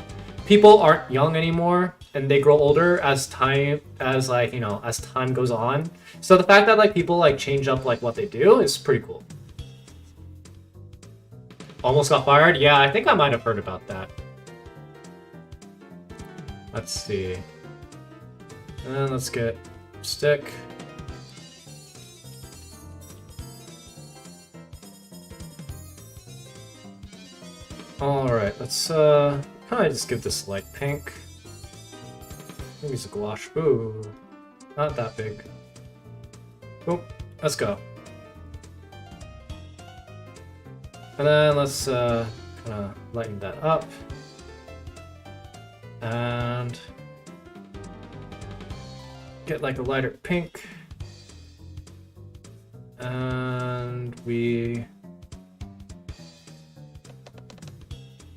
people aren't young anymore and they grow older as time, as like, you know, as time goes on. So the fact that like people like change up like what they do is pretty cool. Almost got fired? Yeah, I think I might have heard about that. Let's see. And let's get stick. Alright, let's probably just give this light pink. Maybe it's a gouache. Ooh, not that big. Oh, let's go. And then let's kind of lighten that up. And get like a lighter pink. And we...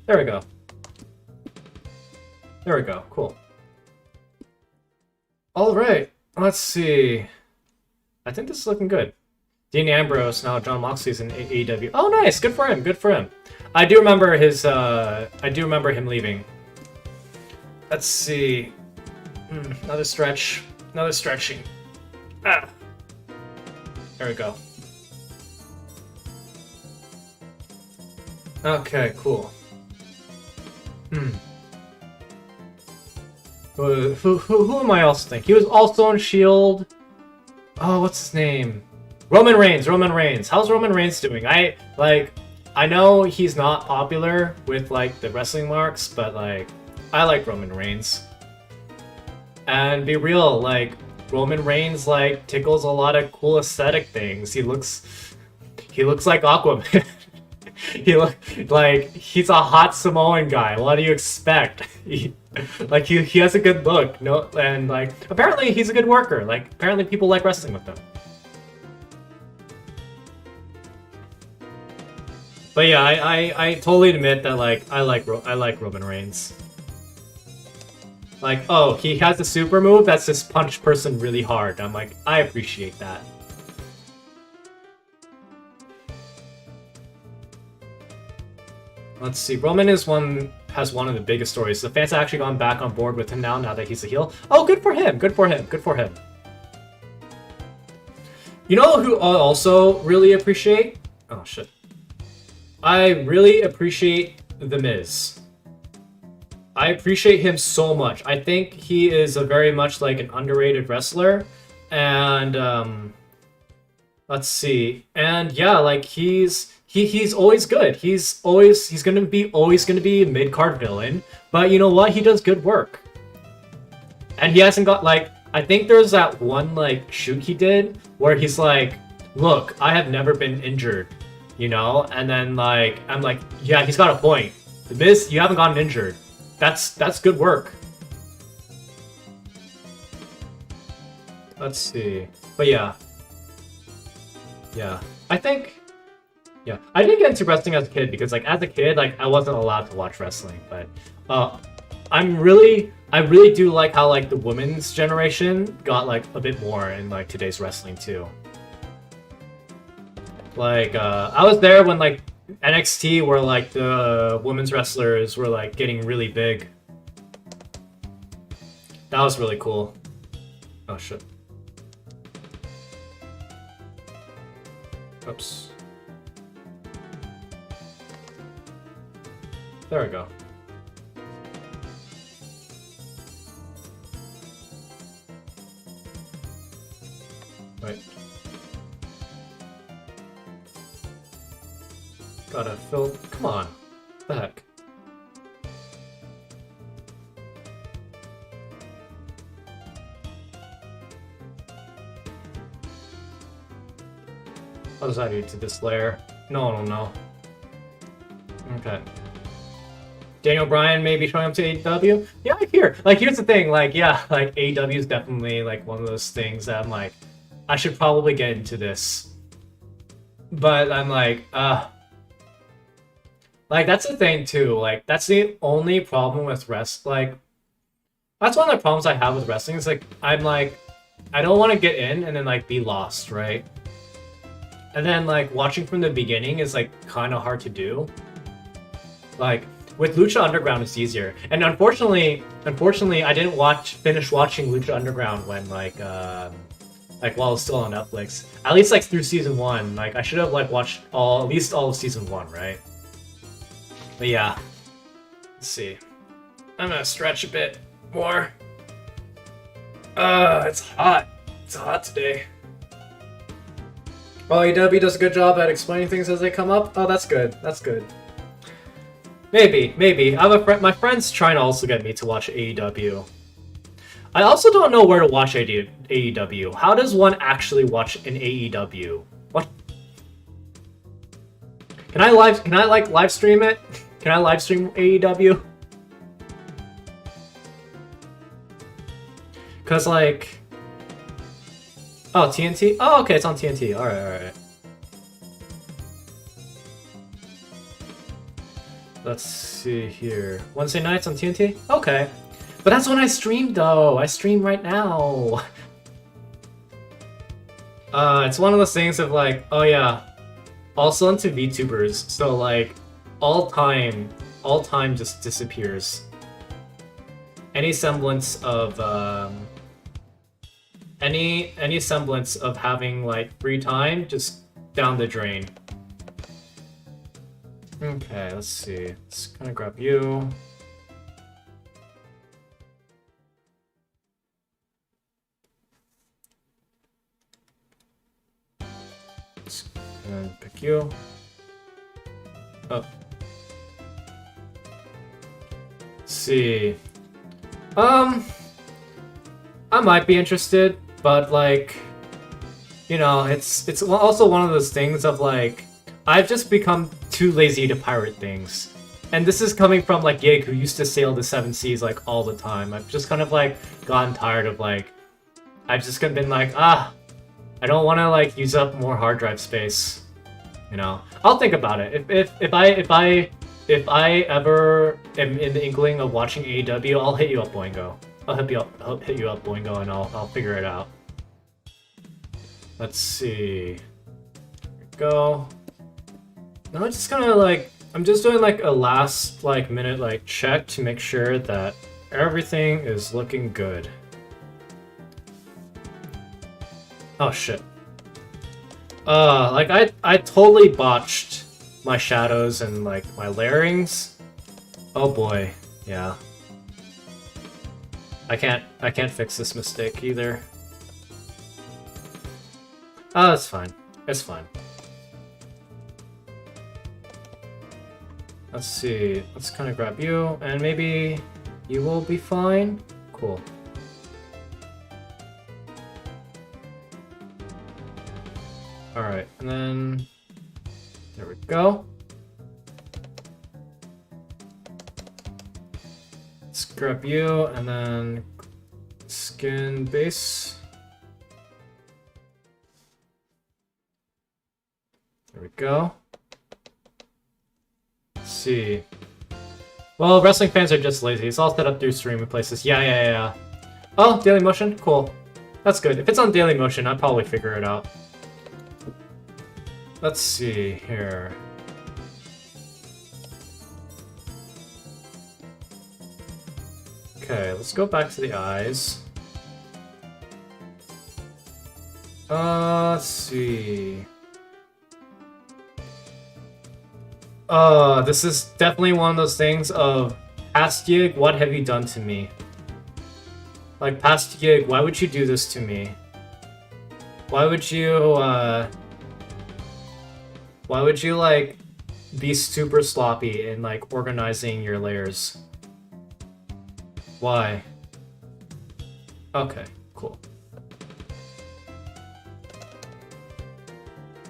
There we go. There we go. Cool. All right. Let's see. I think this is looking good. Dean Ambrose, now John Moxley's in AEW. Oh, nice. Good for him. Good for him. I do remember his. I do remember him leaving. Let's see. Another stretch. Another stretching. Ah. There we go. Okay. Cool. Who am I else think? He was also on Shield. Oh, what's his name? Roman Reigns. Roman Reigns. How's Roman Reigns doing? I know he's not popular with like the wrestling marks, but like I like Roman Reigns. And be real, like Roman Reigns like tickles a lot of cool aesthetic things. He looks like Aquaman. He look like he's a hot Samoan guy. What do you expect? He has a good look. No, and like apparently he's a good worker. Like apparently people like wrestling with him. But yeah, I totally admit that like I like Roman Reigns. Like, oh, he has a super move that's just punch person really hard. I'm like, I appreciate that. Let's see. Roman has one of the biggest stories. The fans have actually gone back on board with him now that he's a heel. Oh, good for him. Good for him. Good for him. You know who I also really appreciate? Oh, shit. I really appreciate The Miz. I appreciate him so much. I think he is a very much like an underrated wrestler. And, let's see. And yeah, like he's always good. He's gonna be a mid-card villain, but you know what? He does good work. And he hasn't got like, I think there's that one like shoot he did where he's like, look, I have never been injured, you know? And then like I'm like, yeah, he's got a point. The Miz, you haven't gotten injured. That's good work. Let's see. But yeah. Yeah. I didn't get into wrestling as a kid because, like, as a kid, like, I wasn't allowed to watch wrestling. But, I really do like how, like, the women's generation got, like, a bit more in, like, today's wrestling, too. Like, I was there when, like, NXT where, like, the women's wrestlers were, like, getting really big. That was really cool. Oh, shit. Oops. There we go. Right. Gotta fill. Come on. What the heck? What does that do to this layer? No, I don't know. Okay. Daniel Bryan may be showing up to AEW. Yeah, I hear. Like, here's the thing. Like, yeah, like AEW is definitely like one of those things that I'm like, I should probably get into this. But I'm like that's the thing too. Like, that's the only problem with like, that's one of the problems I have with wrestling. Is like, I'm like, I don't want to get in and then like be lost, right? and then like watching from the beginning is like kind of hard to do. Like with Lucha Underground, it's easier. And unfortunately, I didn't finish watching Lucha Underground when like while it's still on Netflix. At least like through season 1. Like I should have like watched at least all of season 1, right? But yeah. Let's see. I'm gonna stretch a bit more. It's hot. It's hot today. Oh, AEW does a good job at explaining things as they come up. Oh, that's good. That's good. Maybe. I have a friend. My friend's trying to also get me to watch AEW. I also don't know where to watch AEW. How does one actually watch an AEW? What? Can I live stream it? Can I live stream AEW? Cause like, oh TNT. Oh, okay, it's on TNT. All right. Let's see here. Wednesday nights on TNT. Okay, but that's when I stream though. I stream right now. It's one of those things of like, oh yeah, also into VTubers. So like, all time just disappears. Any semblance of any semblance of having like free time just down the drain. Okay, let's see. Let's kind of grab you. And pick you. Oh. Let's see. I might be interested, but like, you know, it's also one of those things of like, I've just become too lazy to pirate things. And this is coming from like Yig, who used to sail the 7 seas like all the time. I've just kind of like gotten tired of like, I've just been like, I don't want to like use up more hard drive space. You know, I'll think about it. If I ever am in the inkling of watching AEW, I'll hit you up, Boingo. I'll hit you up, Boingo, and I'll figure it out. Let's see. Here we go. Now I'm just kind of like, I'm just doing like a last like minute like check to make sure that everything is looking good. Oh shit. Like I totally botched my shadows and like my layerings. Oh boy, yeah. I can't fix this mistake either. Oh, it's fine. It's fine. Let's see. Let's kind of grab you, and maybe you will be fine. Cool. Alright, and then there we go. Let's grab you, and then skin base. There we go. Let's see. Well, wrestling fans are just lazy. It's all set up through streaming places. Yeah. Oh, Daily Motion? Cool. That's good. If it's on Daily Motion, I'll probably figure it out. Let's see here. Okay, let's go back to the eyes. Let's see. This is definitely one of those things of, past Yig, what have you done to me? Like, past Yig, why would you do this to me? Why would you, like, be super sloppy in, like, organizing your layers? Why? Okay, cool.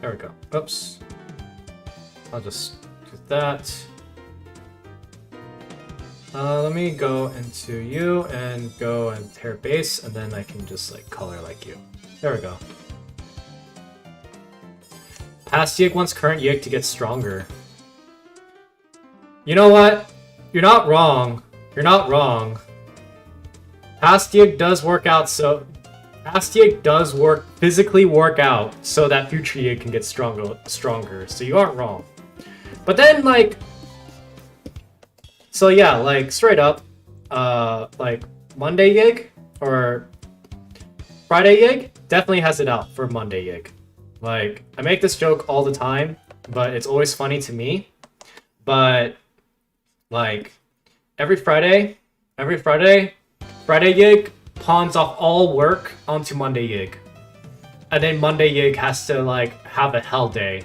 There we go. Oops. I'll just do that. Let me go into you and go and hair base, and then I can just, like, color like you. There we go. Past Yig wants current Yig to get stronger. You know what? You're not wrong. You're not wrong. Past Yig does work out so... past Yig does physically work out so that future Yig can get stronger. So you aren't wrong. But then, like, so yeah, like straight up, like Monday Yig or Friday Yig definitely has it out for Monday Yig. Like, I make this joke all the time, but it's always funny to me. But like every Friday Yig pawns off all work onto Monday Yig. And then Monday Yig has to like have a hell day.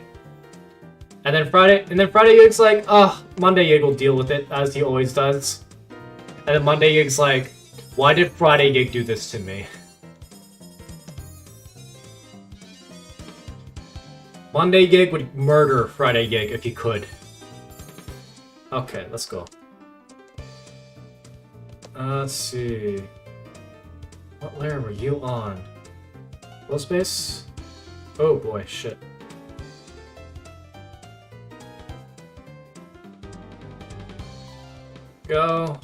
And then Friday Yig's like, oh, Monday Yig will deal with it as he always does. And then Monday Yig's like, why did Friday Yig do this to me? Monday Yig would murder Friday Yig if he could. Okay, let's go. Let's see. What layer were you on? Low space? Oh boy, shit. Go.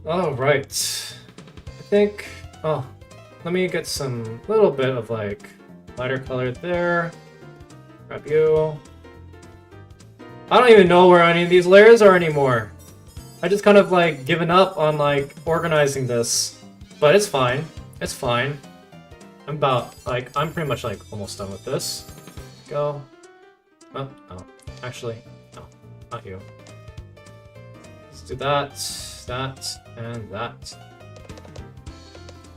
All right. I think. Oh, let me get some little bit of like lighter color there. Grab you. I don't even know where any of these layers are anymore. I just kind of like given up on like organizing this, but it's fine. It's fine. I'm pretty much like almost done with this. Go. Oh, no. Actually, no, not you. Let's do that, and that.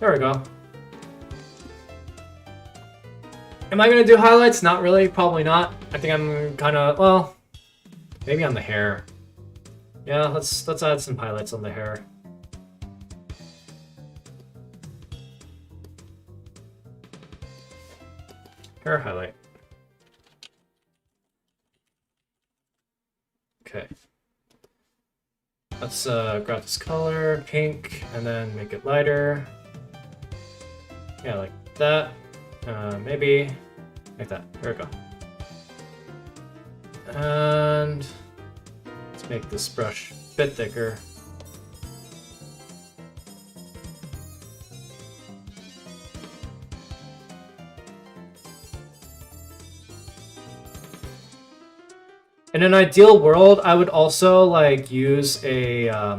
There we go. Am I gonna do highlights? Not really, probably not. I think I'm kinda, well, maybe on the hair. Yeah, let's add some highlights on the hair. Hair highlight. Okay. Let's grab this color, pink, and then make it lighter. Yeah, like that. Maybe like that. There we go. And let's make this brush a bit thicker. In an ideal world, I would also like use a I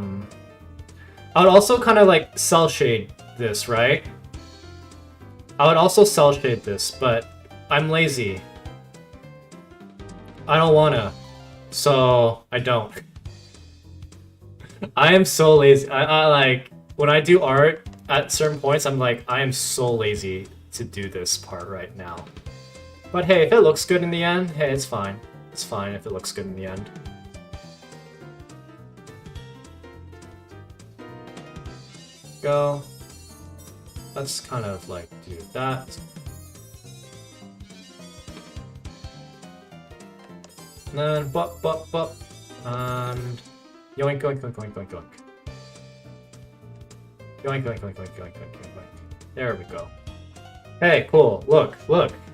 would also kind of like cell shade this, right? I would also cell shade this, but I'm lazy. I don't wanna, so I don't. I am so lazy. I like when I do art at certain points, I'm like, I am so lazy to do this part right now. But hey, if it looks good in the end, hey, it's fine. It's fine if it looks good in the end. Go. Let's kind of like do that. And then bop. And yoink, yoink, yoink, yoink, yoink, yoink. Yoink, yoink, yoink, yoink, yoink, yoink, yoink. There we go. Hey, cool. Look.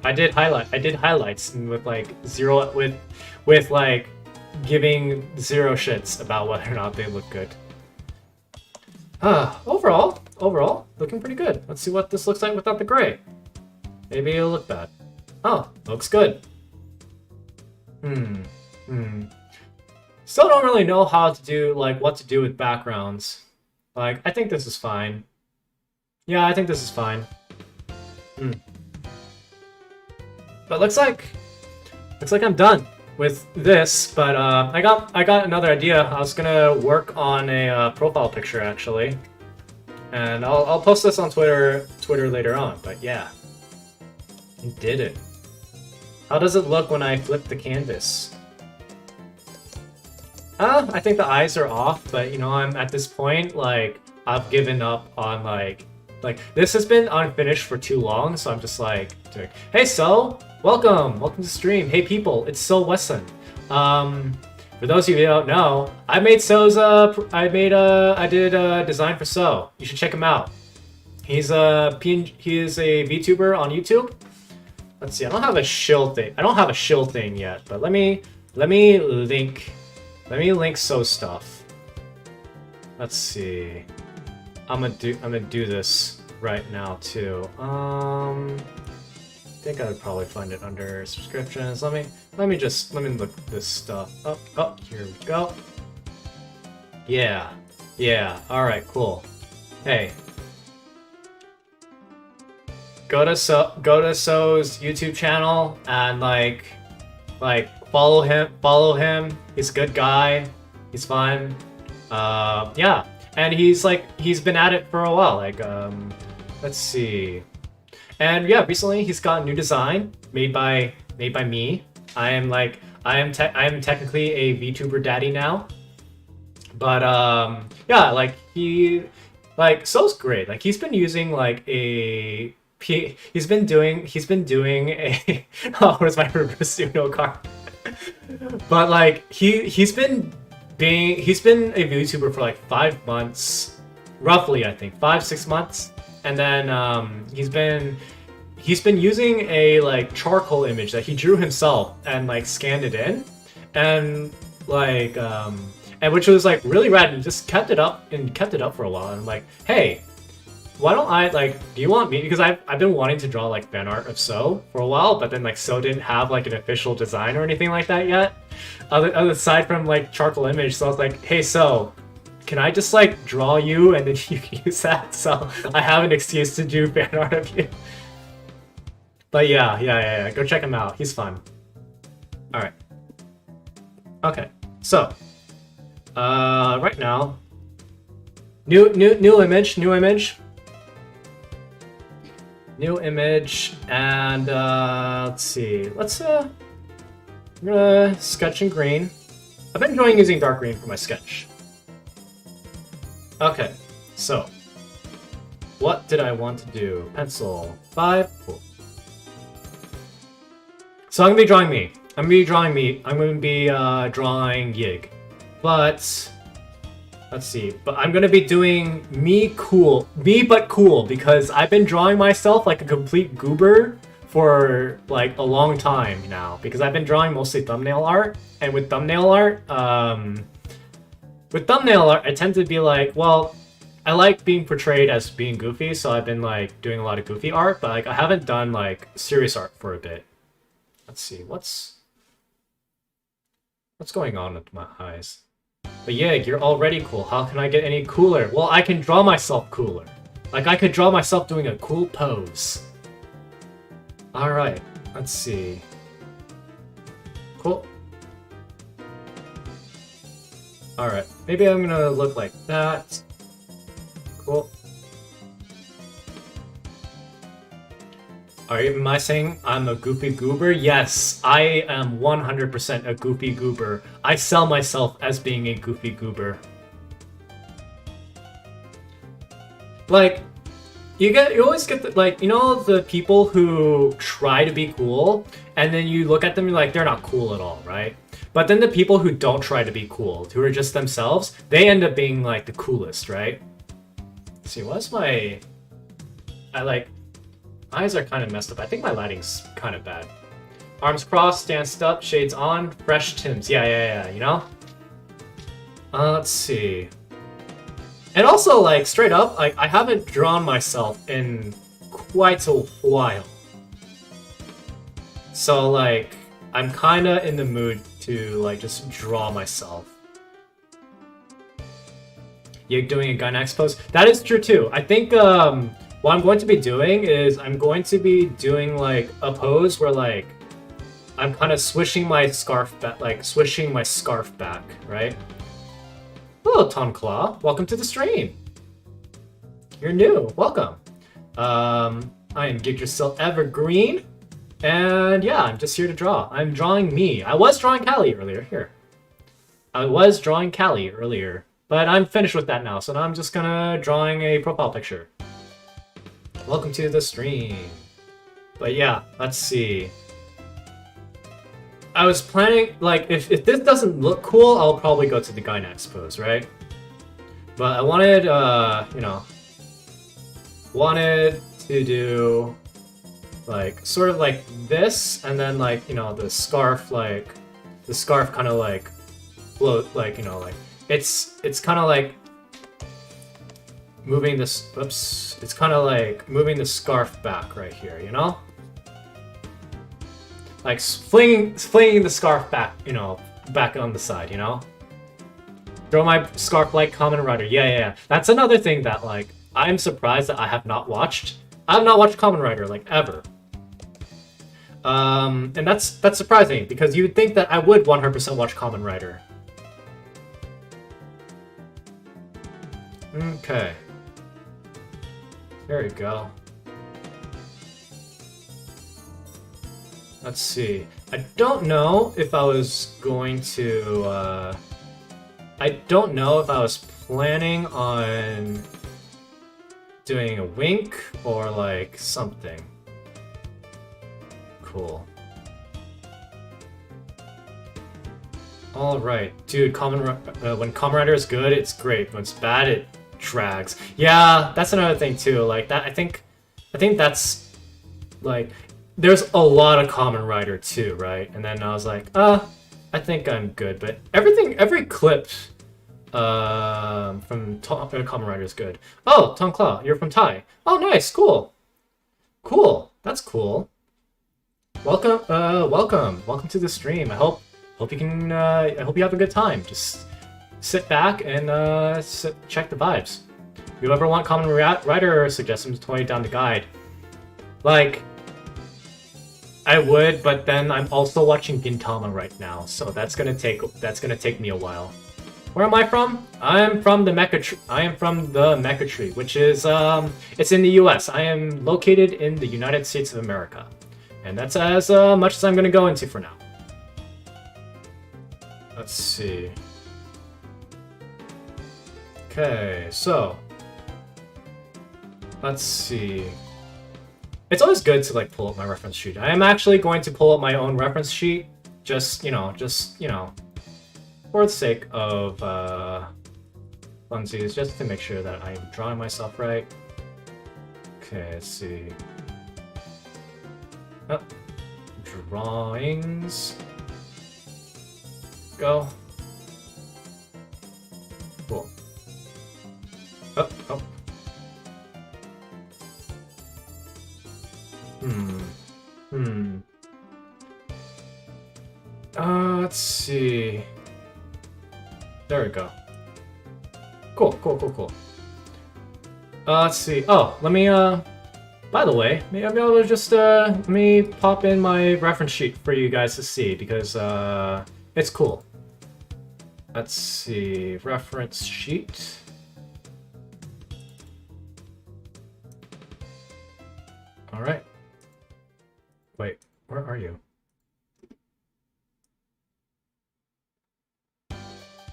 I did highlights with like zero with like giving zero shits about whether or not they look good. Overall, looking pretty good. Let's see what this looks like without the gray. Maybe it'll look bad. Oh, looks good. Still don't really know how to do, like, what to do with backgrounds. Like, I think this is fine. Yeah, I think this is fine. But looks like I'm done with this, but I got another idea. I was gonna work on a profile picture actually, and I'll post this on Twitter later on. But yeah, I did it. How does it look when I flip the canvas? I think the eyes are off, but you know, I'm at this point like I've given up on like this has been unfinished for too long, so I'm just like doing, hey So, welcome to the stream. Hey people, it's So Wesson. For those of you who don't know, I did a design for So. You should check him out. He is a VTuber on YouTube. Let's see, I don't have a shill thing yet, but let me link Let me link So stuff. Let's see. I'm gonna do this right now too. I think I would probably find it under subscriptions. Let me look this stuff up. Oh, here we go. Yeah. Alright, cool. Hey. Go to So's YouTube channel and like follow him. He's a good guy. He's fun. Yeah. And he's been at it for a while. Like, let's see. And yeah, recently he's got a new design made by me. I am technically a VTuber daddy now. But yeah, like So's great. Like he's been using he's been doing a oh, where's my reverse Uno card? But like he's been a VTuber for like 5 months, roughly, I think 5-6 months, and then he's been using a like charcoal image that he drew himself and like scanned it in, and like and which was like really rad, and just kept it up for a while. And I'm like, hey, why don't I do you want me, because I've been wanting to draw like fan art of So for a while, but then like So didn't have like an official design or anything like that yet, other aside from like charcoal image. So I was like, hey So, can I just like draw you and then you can use that, so I have an excuse to do fan art of you. But yeah, go check him out, he's fun. Alright. Okay, so right now, new image, and let's see. I'm gonna sketch in green. I've been enjoying using dark green for my sketch. Okay, so what did I want to do? Pencil 5. Cool. So I'm gonna be drawing me. I'm gonna be drawing Yig. But let's see. But I'm gonna be doing me but cool, because I've been drawing myself like a complete goober for like a long time now, because I've been drawing mostly thumbnail art, and with thumbnail art, I tend to be like, well, I like being portrayed as being goofy, so I've been like doing a lot of goofy art, but like I haven't done like serious art for a bit. Let's see, what's going on with my eyes? But yeah, you're already cool. How can I get any cooler? Well, I can draw myself cooler. Like, I could draw myself doing a cool pose. Alright, let's see. Cool. Alright, maybe I'm gonna look like that. Cool. Am I saying I'm a goofy goober? Yes, I am 100% a goofy goober. I sell myself as being a goofy goober. Like, you always get the, like, you know, the people who try to be cool, and then you look at them and you're like, they're not cool at all, right? But then the people who don't try to be cool, who are just themselves, they end up being like the coolest, right? Let's see, what's my... Eyes are kind of messed up. I think my lighting's kind of bad. Arms crossed, stance up, shades on, fresh Tims. Yeah, you know? Let's see. And also, like, straight up, like, I haven't drawn myself in quite a while. So, like, I'm kind of in the mood to, like, just draw myself. You're doing a Gynax pose? That is true, too. I think, what I'm going to be doing is I'm going to be doing like a pose where like I'm kind of swishing my scarf back, right? Hello, Tonclaw. Welcome to the stream. You're new. Welcome. I am Gig Yourself Evergreen, and yeah, I'm just here to draw. I'm drawing me. I was drawing Callie earlier. But I'm finished with that now, so now I'm just gonna drawing a profile picture. Welcome to the stream. But yeah, let's see. I was planning, like, if this doesn't look cool, I'll probably go to the Gynax pose, right? But I wanted, wanted to do, like, sort of like this, and then, like, you know, the scarf kind of, like, float, like, you know, like, it's kind of like moving this, oops, it's kind of like moving the scarf back right here, you know? Like flinging the scarf back, you know, back on the side, you know? Throw my scarf like Kamen Rider. Yeah. That's another thing that, like, I'm surprised that I have not watched. I have not watched Kamen Rider, like, ever. And that's surprising, because you would think that I would 100% watch Kamen Rider. Okay. There we go. Let's see. I don't know if I was going to, I don't know if I was planning on doing a wink or, like, something. Cool. Alright. Dude, when Kamen Rider is good, it's great. When it's bad, it drags. Yeah, that's another thing, too. Like, that, I think that's, like, there's a lot of Kamen Rider, too, right? And then I was like, I think I'm good. But every clip from Kamen Rider is good. Oh, Tong Kla, you're from Thai. Oh, nice, cool. Cool, that's cool. Welcome to the stream. I hope you can, I hope you have a good time. Just sit back and check the vibes. If you ever want Kamen Rider suggestions, totally down the guide. Like, I would, but then I'm also watching Gintama right now, so that's gonna take me a while. Where am I from? I'm from the Mecha Tree, which is it's in the U.S. I am located in the United States of America, and that's as much as I'm gonna go into for now. Let's see. Okay, so let's see. It's always good to, like, pull up my reference sheet. I am actually going to pull up my own reference sheet, just, you know, for the sake of funsies, just to make sure that I'm drawing myself right. Okay, let's see. Oh, drawings. Go. Cool. Oh. Let's see. There we go. Cool. Let's see. Oh, let me, by the way, maybe I'll just, let me pop in my reference sheet for you guys to see, because, it's cool. Let's see. Reference sheet. Alright. Wait, where are you?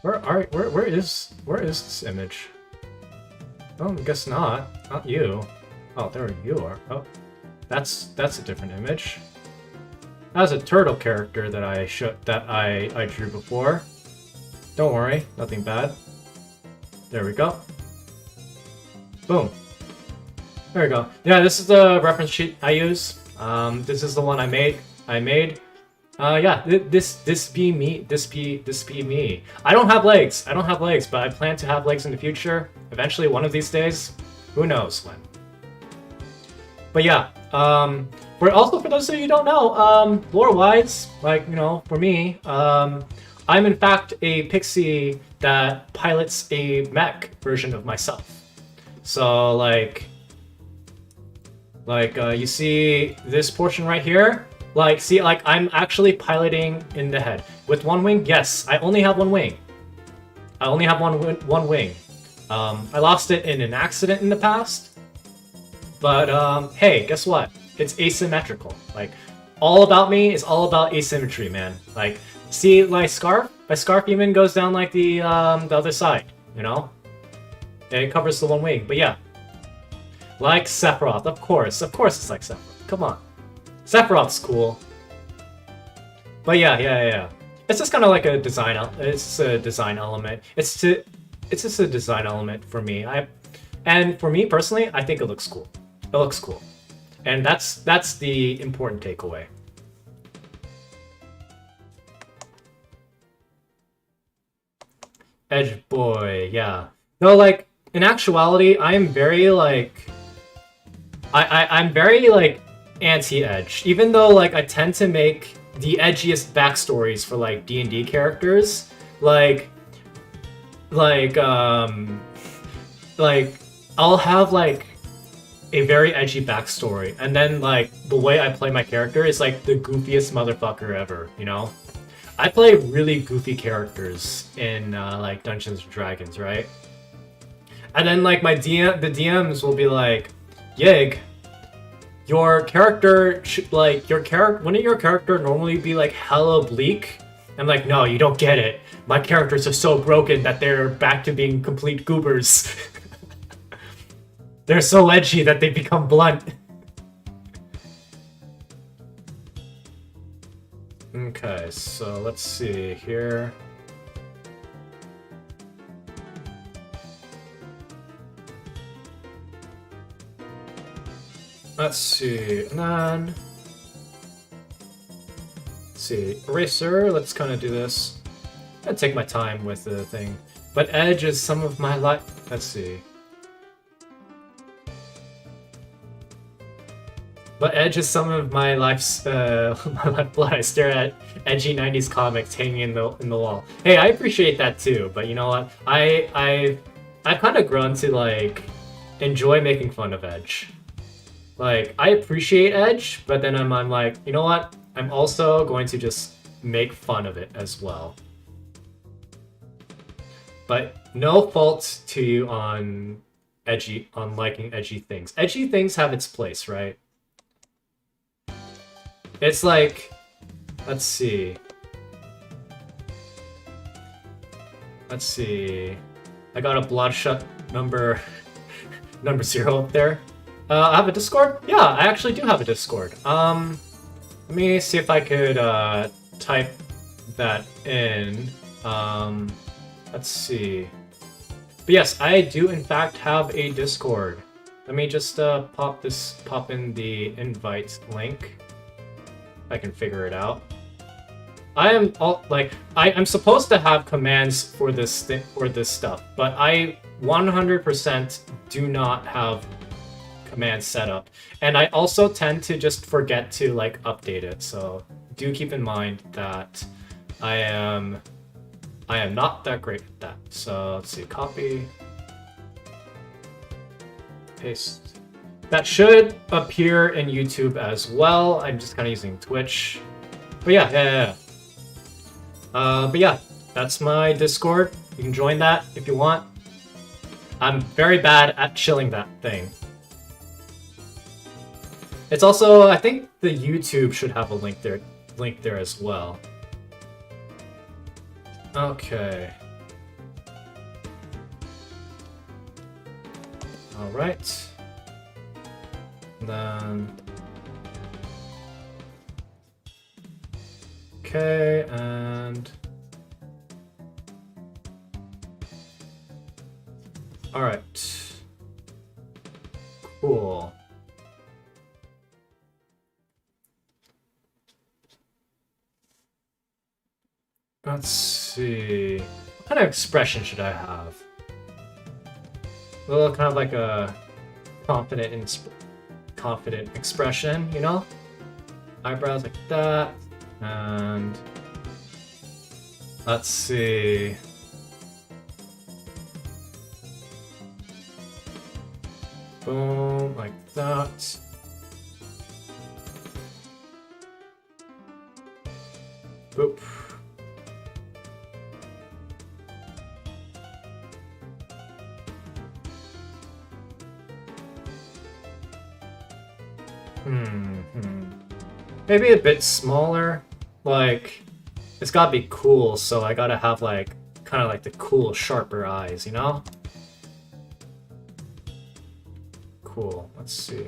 Where is this image? Oh, I guess not. Not you. Oh, there you are. Oh, that's a different image. That was a turtle character that I drew before. Don't worry, nothing bad. There we go. Boom. There we go. Yeah, this is the reference sheet I use. This is the one I made. Yeah, this be me. I don't have legs, but I plan to have legs in the future. Eventually, one of these days. Who knows when. But yeah, for those of you who don't know, lore-wise, like, you know, for me, I'm in fact a pixie that pilots a mech version of myself. So, like, you see this portion right here? Like, see, like, I'm actually piloting in the head. With one wing? Yes, I only have one wing. I only have one wing. I lost it in an accident in the past. But, hey, guess what? It's asymmetrical. Like, all about me is all about asymmetry, man. Like, see my scarf? My scarf even goes down like the other side, you know? And it covers the one wing, but yeah. Like Sephiroth, of course it's like Sephiroth. Come on. Sephiroth's cool. But yeah. It's just kind of like a design. It's a design element. It's just a design element for me. And for me personally, I think it looks cool. It looks cool, and that's the important takeaway. Edge boy, yeah. No, like, in actuality, I'm very, like... I'm very, like, anti-edge. Even though, like, I tend to make the edgiest backstories for, like, D&D characters. Like, like, um... Like, I'll have, like, a very edgy backstory, and then, like, the way I play my character is, like, the goofiest motherfucker ever, you know? I play really goofy characters in, like, Dungeons & Dragons, right? And then, like, the DMs will be like, Yig, your character should, like, wouldn't your character normally be, like, hella bleak? I'm like, no, you don't get it. My characters are so broken that they're back to being complete goobers. They're so edgy that they become blunt. Okay, so let's see here. Let's see, and then... Let's see, Eraser, let's kind of do this. I'm gonna take my time with the thing. But Edge is some of my life... Let's see. But Edge is some of my life's my lifeblood. I stare at edgy '90s comics hanging in the wall. Hey, I appreciate that too. But you know what? I've kind of grown to like enjoy making fun of Edge. Like I appreciate Edge, but then I'm like, you know what? I'm also going to just make fun of it as well. But no fault to you on liking edgy things. Edgy things have its place, right? It's like, let's see. Let's see. I got a Bloodshot number 0 up there. I have a Discord? Yeah, I actually do have a Discord. Let me see if I could type that in. Let's see. But yes, I do in fact have a Discord. Let me just pop in the invite link. I can figure it out. I'm supposed to have commands for this stuff, but I 100% do not have commands set up, and I also tend to just forget to like update it. So do keep in mind that I am not that great at that. So let's see, copy, paste. That should appear in YouTube as well. I'm just kind of using Twitch. But yeah. But yeah, that's my Discord. You can join that if you want. I'm very bad at chilling that thing. It's also, I think the YouTube should have a link there as well. Okay. All right. Then okay, and all right, cool. Let's see, what kind of expression should I have? A little kind of like a confident expression, you know? Eyebrows like that, and let's see. Boom, like that. Boop. Maybe a bit smaller. Like, it's gotta be cool, so I gotta have like, kind of like the cool, sharper eyes, you know? Cool, let's see.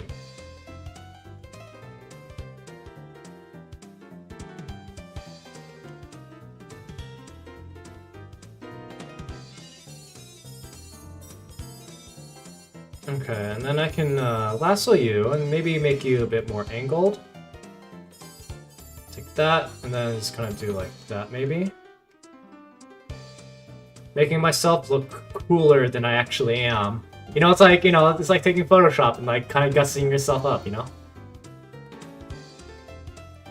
Okay, and then I can lasso you and maybe make you a bit more angled. Take that, and then just kind of do like that, maybe. making myself look cooler than I actually am. You know, it's like, you know, it's like taking Photoshop and like kind of gussing yourself up, you know?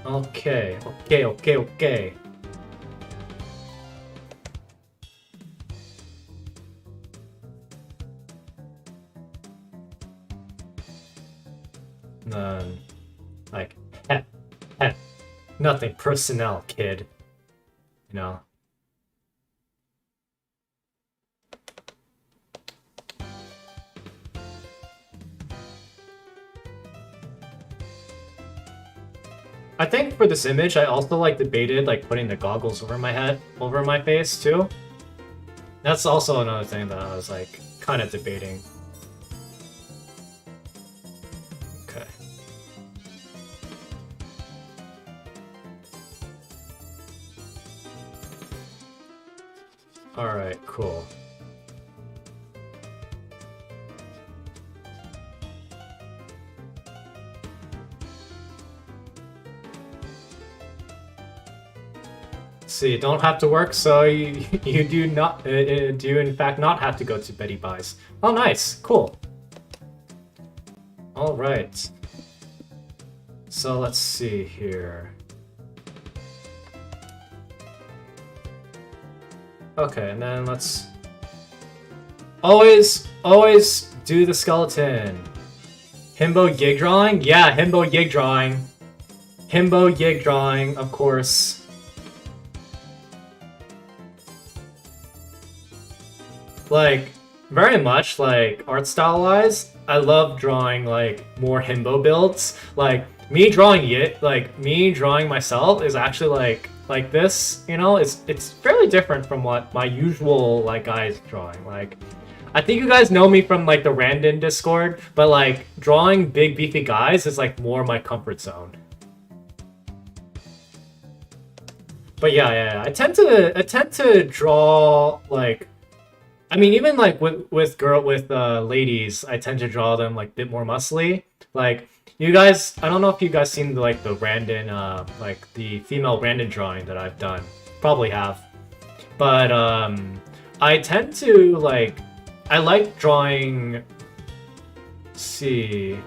Okay, okay, okay, okay. And then, like, heh, heh, nothing personnel, kid. You know? I think for this image, I also like debated like putting the goggles over my head, over my face too. That's also another thing that I was like kind of debating. Okay. All right, cool. See, you don't have to work, so you do not do in fact not have to go to Betty Buys. Oh, nice, cool. All right. So let's see here. Okay, and then let's always do the skeleton. Himbo yig drawing? Yeah, himbo yig drawing. Himbo yig drawing, of course. Like, very much, like, art style-wise, I love drawing, like, more himbo builds. Like, me drawing myself is actually, like this, you know? It's fairly different from what my usual, like, guys drawing. Like, I think you guys know me from, like, the Random Discord, but, like, drawing big, beefy guys is, like, more my comfort zone. But yeah, I tend to draw, like, I mean, even like with ladies, I tend to draw them like a bit more muscly. Like you guys, I don't know if you guys seen like the Brandon, like the female Brandon drawing that I've done. Probably have, but I tend to like, I like drawing. Let's see.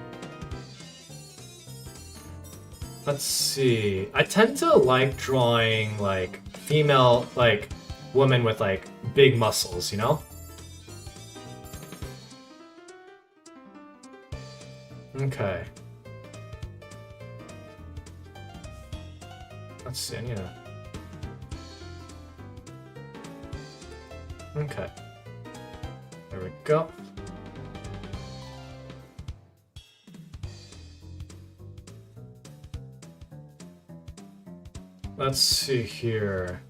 I tend to like drawing like female like women with like big muscles, you know? Okay. Let's see, I need to... Okay. There we go. Let's see here.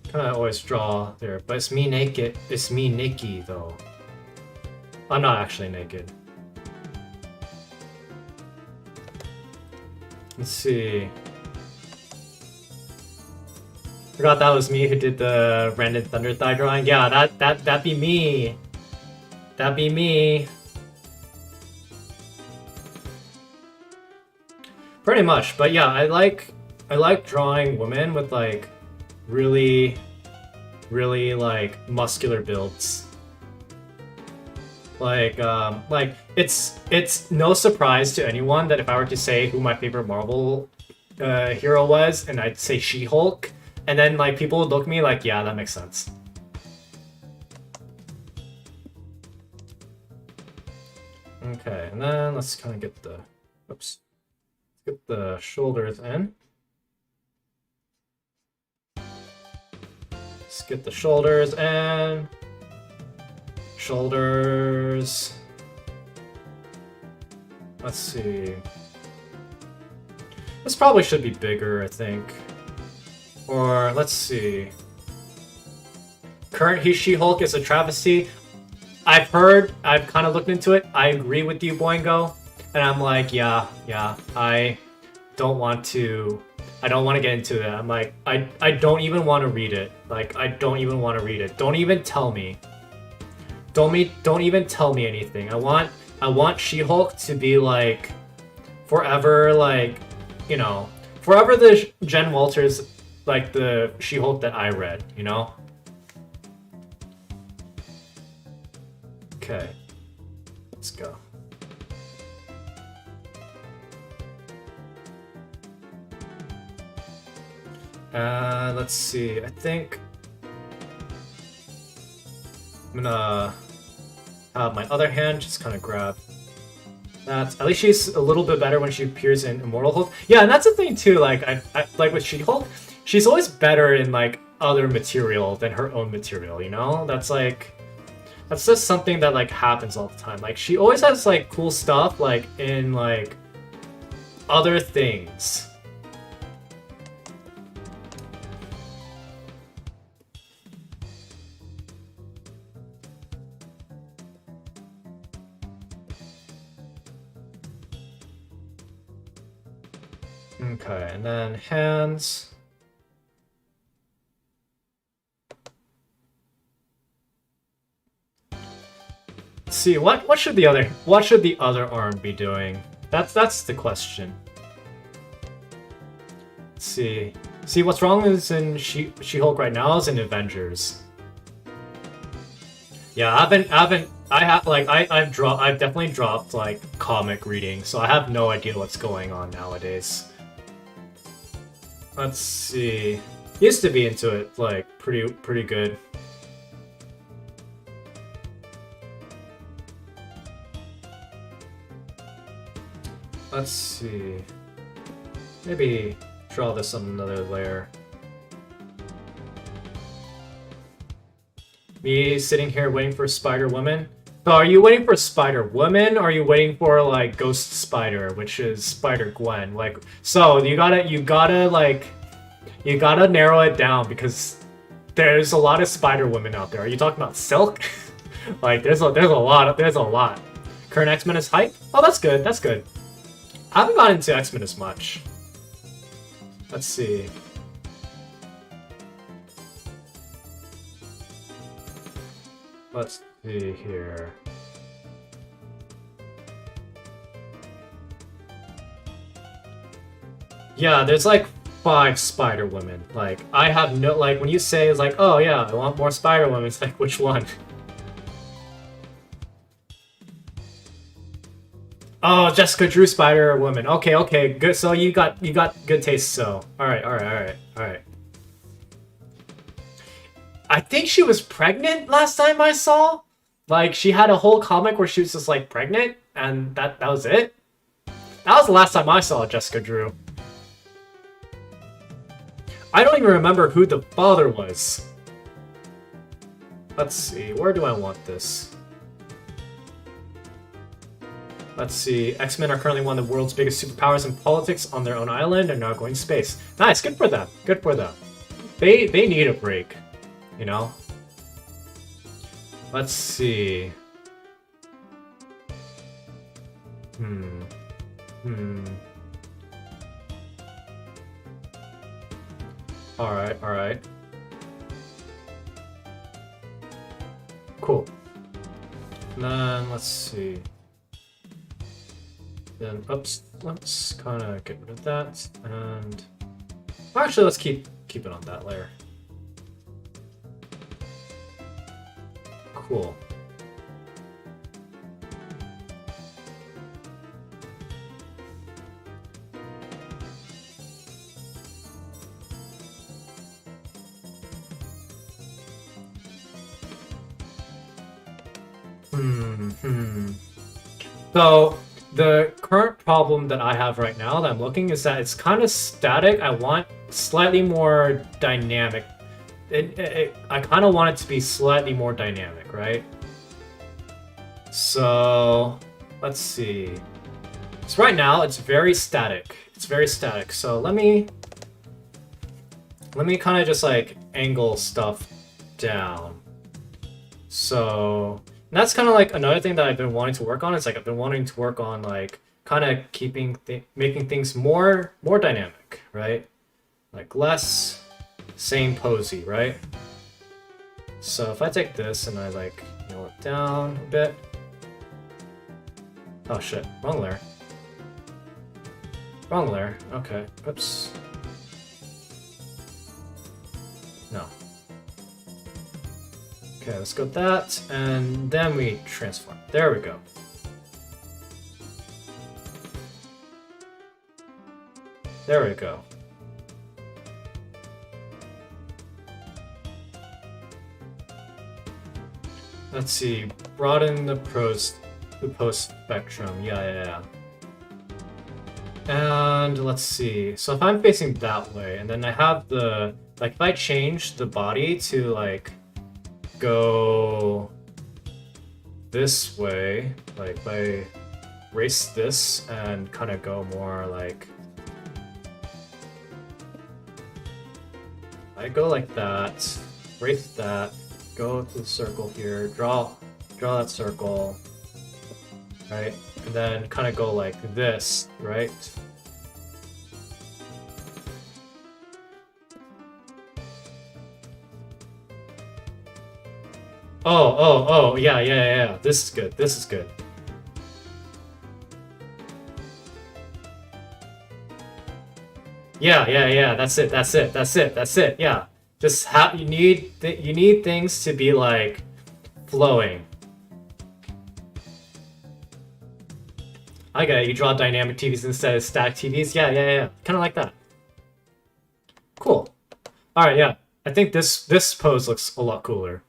Kind of always draw there, but it's me naked. It's me Nikki, though. I'm not actually naked. Let's see. Forgot that was me who did the Brandon Thunder Thigh drawing. Yeah, that'd be me. That'd be me. Pretty much, but yeah, I like drawing women with like really like muscular builds. Like it's no surprise to anyone that if I were to say who my favorite Marvel hero was, and I'd say She-Hulk, and then like people would look at me like, yeah, that makes sense. Okay, and then let's kind of get the get the shoulders in. Let's get the shoulders in. Shoulders. Let's see. This probably should be bigger, I think. Or let's see. Current She-Hulk is a travesty. I've heard, I've kind of looked into it. I agree with you, Boingo. And I'm like, yeah, I don't want to get into that. I'm like, I don't even want to read it. Like, I don't even want to read it. Don't even tell me. Don't even tell me anything. I want She-Hulk to be like forever, like, you know, forever the Jen Walters, like the She-Hulk that I read, you know? Okay, let's go. Let's see. I think I'm gonna have my other hand just kind of grab that. At least she's a little bit better when she appears in Immortal Hulk. Yeah, and that's the thing too. Like I like with She-Hulk, she's always better in like other material than her own material. You know, that's just something that like happens all the time. Like she always has like cool stuff like in like other things. Okay, and then hands. Let's see, what should the other arm be doing? That's the question. Let's see. See, what's wrong is in She-Hulk right now is in Avengers. Yeah, I've definitely dropped like comic reading, so I have no idea what's going on nowadays. Let's see. Used to be into it like pretty good. Let's see. Maybe draw this on another layer. Me sitting here waiting for Spider-Woman. So are you waiting for Spider-Woman, or are you waiting for like Ghost Spider, which is Spider-Gwen? Like, so you gotta narrow it down because there's a lot of Spider-Women out there. Are you talking about Silk? Like, there's a lot. Current X-Men is hype? Oh, that's good. That's good. I haven't gotten into X-Men as much. Let's see. Let's see here. Yeah, there's like 5 Spider-Women. Like, I have no, like, when you say it's like, oh yeah, I want more Spider-Women, it's like, which one? Oh, Jessica Drew Spider-Woman. Okay, good. So you got good taste. So, all right. I think she was pregnant last time I saw. Like, she had a whole comic where she was just like pregnant, and that was it. That was the last time I saw Jessica Drew. I don't even remember who the father was. Let's see. Where do I want this? Let's see. X-Men are currently one of the world's biggest superpowers in politics on their own island and now going to space. Nice. Good for them. Good for them. They need a break. You know? Let's see. Alright. Cool. And then, let's see. Then, oops, let's kind of get rid of that, and actually, let's keep it on that layer. Cool. So, the current problem that I have right now that I'm looking is that it's kind of static. I want slightly more dynamic. I kind of want it to be slightly more dynamic, right? So, let's see. So right now, it's very static. So let me kind of just like angle stuff down. So that's kind of like another thing that I've been wanting to work on. It's like I've been wanting to work on like kind of making things more dynamic, right? Like less same posy, right? So if I take this and I like nail it down a bit. Oh shit, wrong layer. Wrong layer. Okay, oops. No. Okay, let's go with that, and then we transform. There we go. There we go. Let's see, broaden the post spectrum. Yeah. And let's see. So if I'm facing that way, and then I have the like, if I change the body to like go this way, like if I race this and kind of go more like, I go like that, race that. Go to the circle here, draw that circle, right? And then kind of go like this, right? Oh, yeah. This is good, this is good. Yeah, that's it, yeah. Just you need things to be like flowing. I get it. You draw dynamic TVs instead of static TVs. Yeah. Kind of like that. Cool. All right, yeah. I think this pose looks a lot cooler.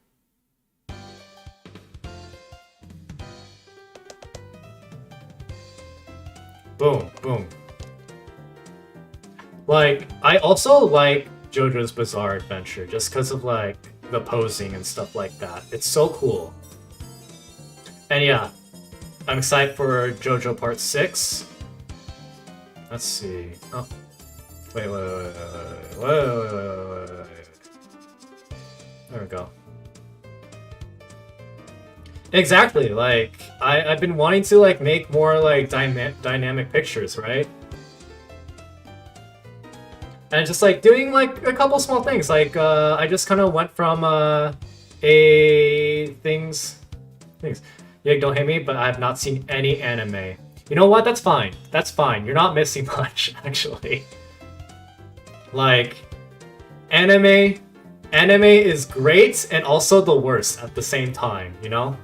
Boom. Like, I also like JoJo's Bizarre Adventure, just because of like the posing and stuff like that. It's so cool. And yeah, I'm excited for JoJo Part 6. Let's see. Oh, wait. There we go. Exactly. Like I've been wanting to like make more like dynamic pictures, right? And just like doing like a couple small things, like I just kind of went from things. Yeah, don't hate me, but I have not seen any anime. You know what? That's fine. That's fine. You're not missing much, actually. Like, anime is great and also the worst at the same time. You know.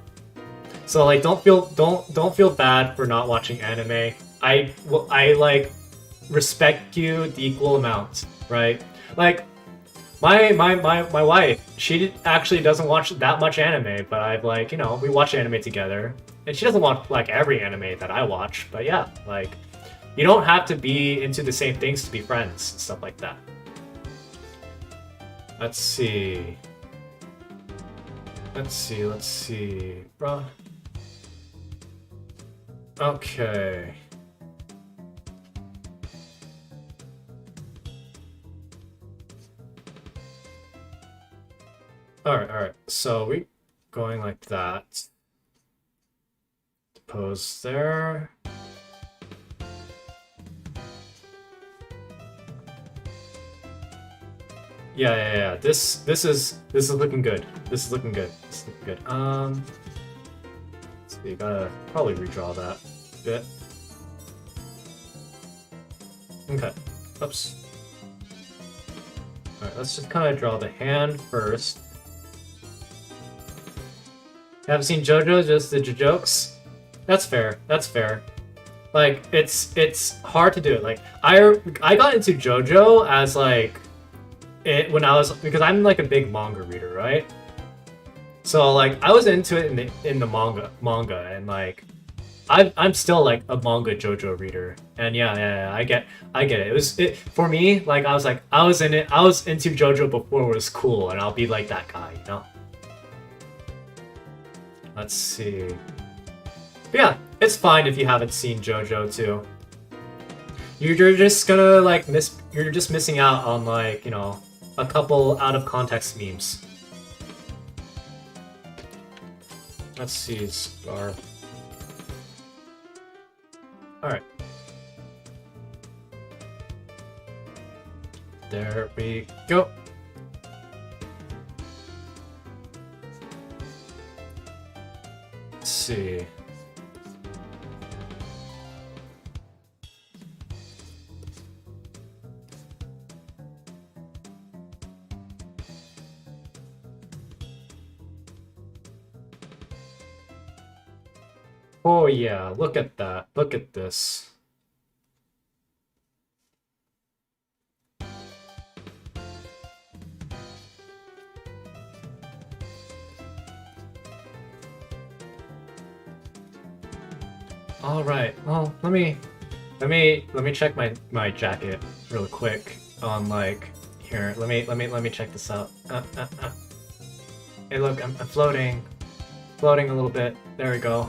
So like, don't feel bad for not watching anime. I like respect you the equal amount, right? Like my wife, she actually doesn't watch that much anime, but I've like, you know, we watch anime together, and she doesn't watch like every anime that I watch, but yeah, like you don't have to be into the same things to be friends and stuff like that. Let's see, bro. Okay. Alright. So we going like that. Pose there. Yeah. This is looking good. This is looking good. Let's see, gotta probably redraw that a bit. Okay. Oops. Alright, let's just kind of draw the hand first. Haven't seen JoJo, just the jokes? That's fair. Like, it's hard to do it. Like, I got into JoJo as like when I was, because I'm like a big manga reader, right? So like I was into it in the manga, and like I'm still like a manga JoJo reader, and yeah, I get it. For me, like I was into JoJo before it was cool, and I'll be like that guy, you know. Let's see. But yeah, it's fine if you haven't seen JoJo too. You're just gonna like you're just missing out on like, you know, a couple out of context memes. Let's see, Scar. Alright. There we go. Let's see. Oh yeah, look at that. Look at this. All right. Well, let me check my jacket real quick on like here. Let me check this out. Hey, look, I'm floating, floating a little bit. There we go.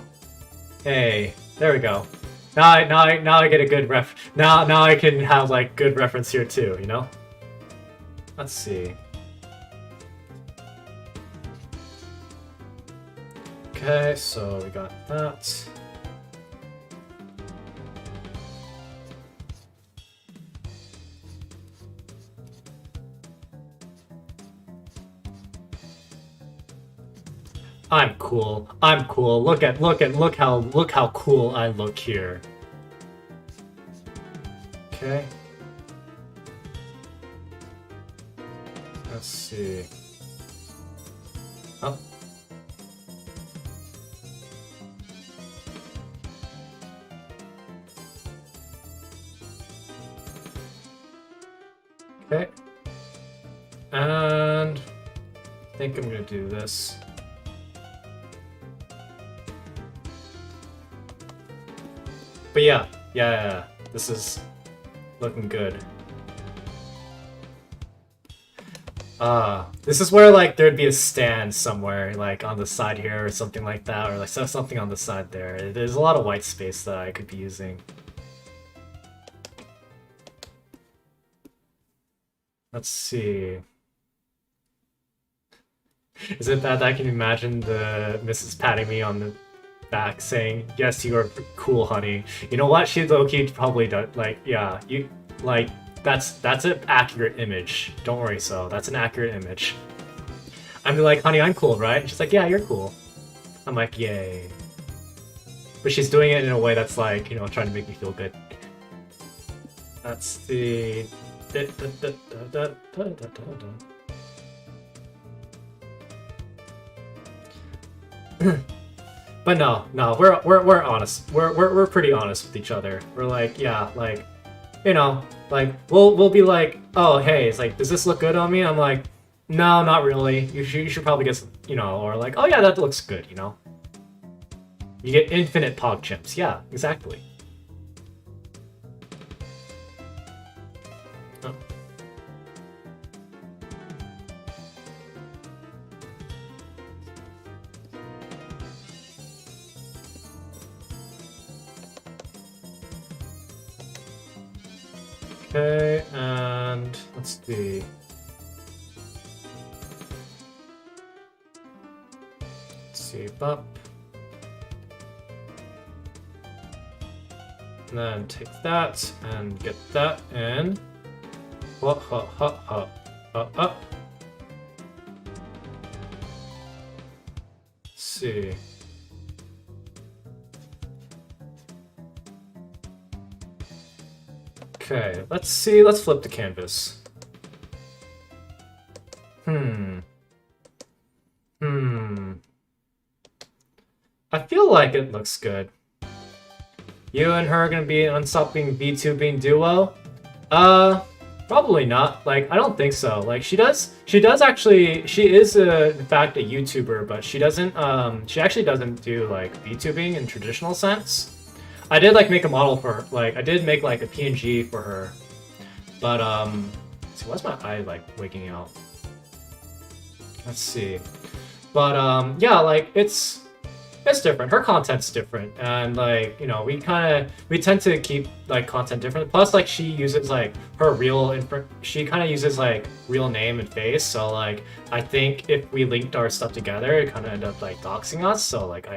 Hey, there we go. Now I get a good ref. Now I can have like good reference here too. You know. Let's see. Okay, so we got that. I'm cool. I'm cool. Look how cool I look here. Okay. Let's see. Oh. Okay. And I think I'm gonna do this. But yeah, this is looking good. This is where like there'd be a stand somewhere, like on the side here or something like that, or like something on the side there. There's a lot of white space that I could be using. Let's see. Is it that I can imagine the Mrs. patting me on the back saying, "Yes, you are cool, honey." You know what? She low-key probably does. Like, yeah, you like that's an accurate image. Don't worry, so that's an accurate image. I'm like, "Honey, I'm cool, right?" She's like, "Yeah, you're cool." I'm like, "Yay!" But she's doing it in a way that's like, you know, trying to make me feel good. That's the. But no, we're honest. We're pretty honest with each other. We're like, yeah, like, you know, like we'll be like, oh hey, it's like, does this look good on me? I'm like, no, not really. You should probably get some, you know, or like, oh yeah, that looks good, you know. You get infinite pog chimps. Yeah, exactly. Oh. Okay, and let's see. Save up. And then take that and get that in. Let's see. Okay, let's see. Let's flip the canvas. I feel like it looks good. You and her are gonna be an unstopping VTubing duo? Probably not. Like, I don't think so. Like, she is in fact a YouTuber, but she actually doesn't do like VTubing in traditional sense. I did like make a model for her. Like, I did make like a PNG for her. But, let's see, why's my eye like waking out? Let's see. But, yeah, like, it's different. Her content's different, and like, you know, we tend to keep like content different. Plus, like, she uses like her she kind of uses like real name and face. So like, I think if we linked our stuff together, it kind of end up like doxing us. So like,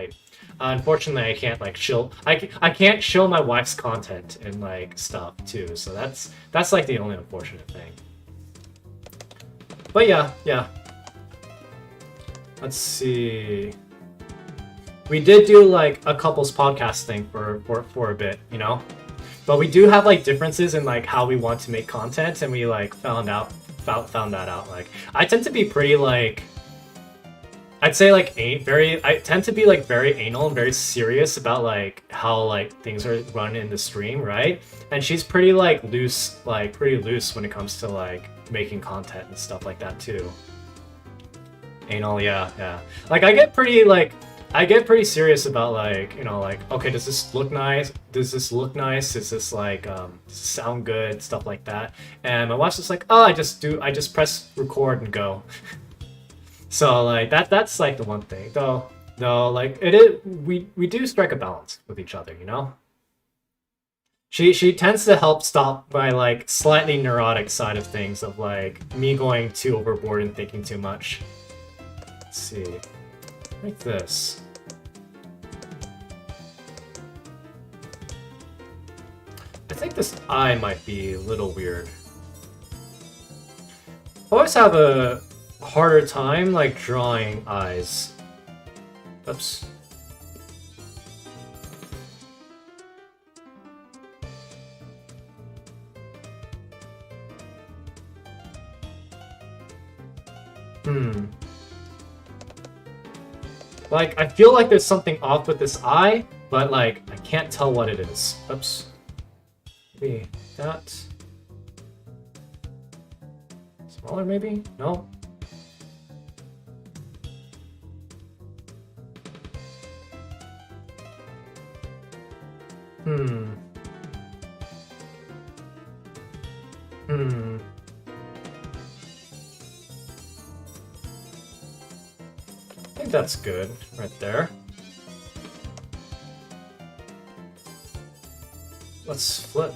unfortunately, I can't like I can't show my wife's content and like stuff too. So that's like the only unfortunate thing. But yeah. Let's see. We did do like a couples podcast thing for a bit, you know, but we do have like differences in like how we want to make content, and we like found that out. Like, I tend to be pretty like, I'd say like I tend to be like very anal and very serious about like how like things are run in the stream, right? And she's pretty like loose, pretty loose when it comes to like making content and stuff like that too. Anal, yeah. Like I get pretty serious about like, you know, like, okay, does this look nice? Does this look nice? Is this like does this sound good? Stuff like that. And my wife's just like, oh, I just press record and go. So like that's like the one thing. Though like we do strike a balance with each other, you know? She tends to help stop my like slightly neurotic side of things of like me going too overboard and thinking too much. Let's see. Like this. I think this eye might be a little weird. I always have a harder time like drawing eyes. Oops. Like, I feel like there's something off with this eye, but like, I can't tell what it is. Oops. Maybe that. Smaller, maybe? No? I think that's good, right there. Let's flip.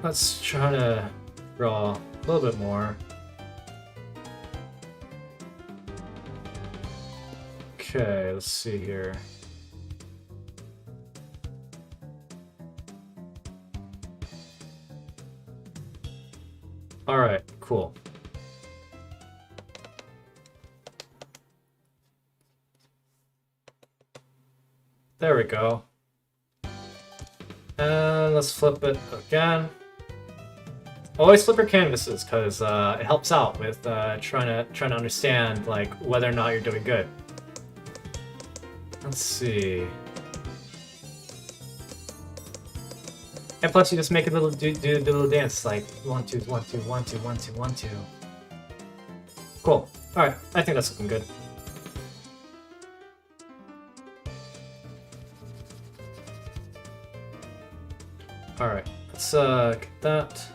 Let's try to draw a little bit more. Okay, let's see here. Alright, cool. There we go. And let's flip it again. Always flip your canvases, because it helps out with trying to understand like whether or not you're doing good. Let's see. And plus, you just make a little do the little dance like 1 2 1 2 1 2 1 2 1 2. Cool. All right, I think that's looking good. All right, let's get that.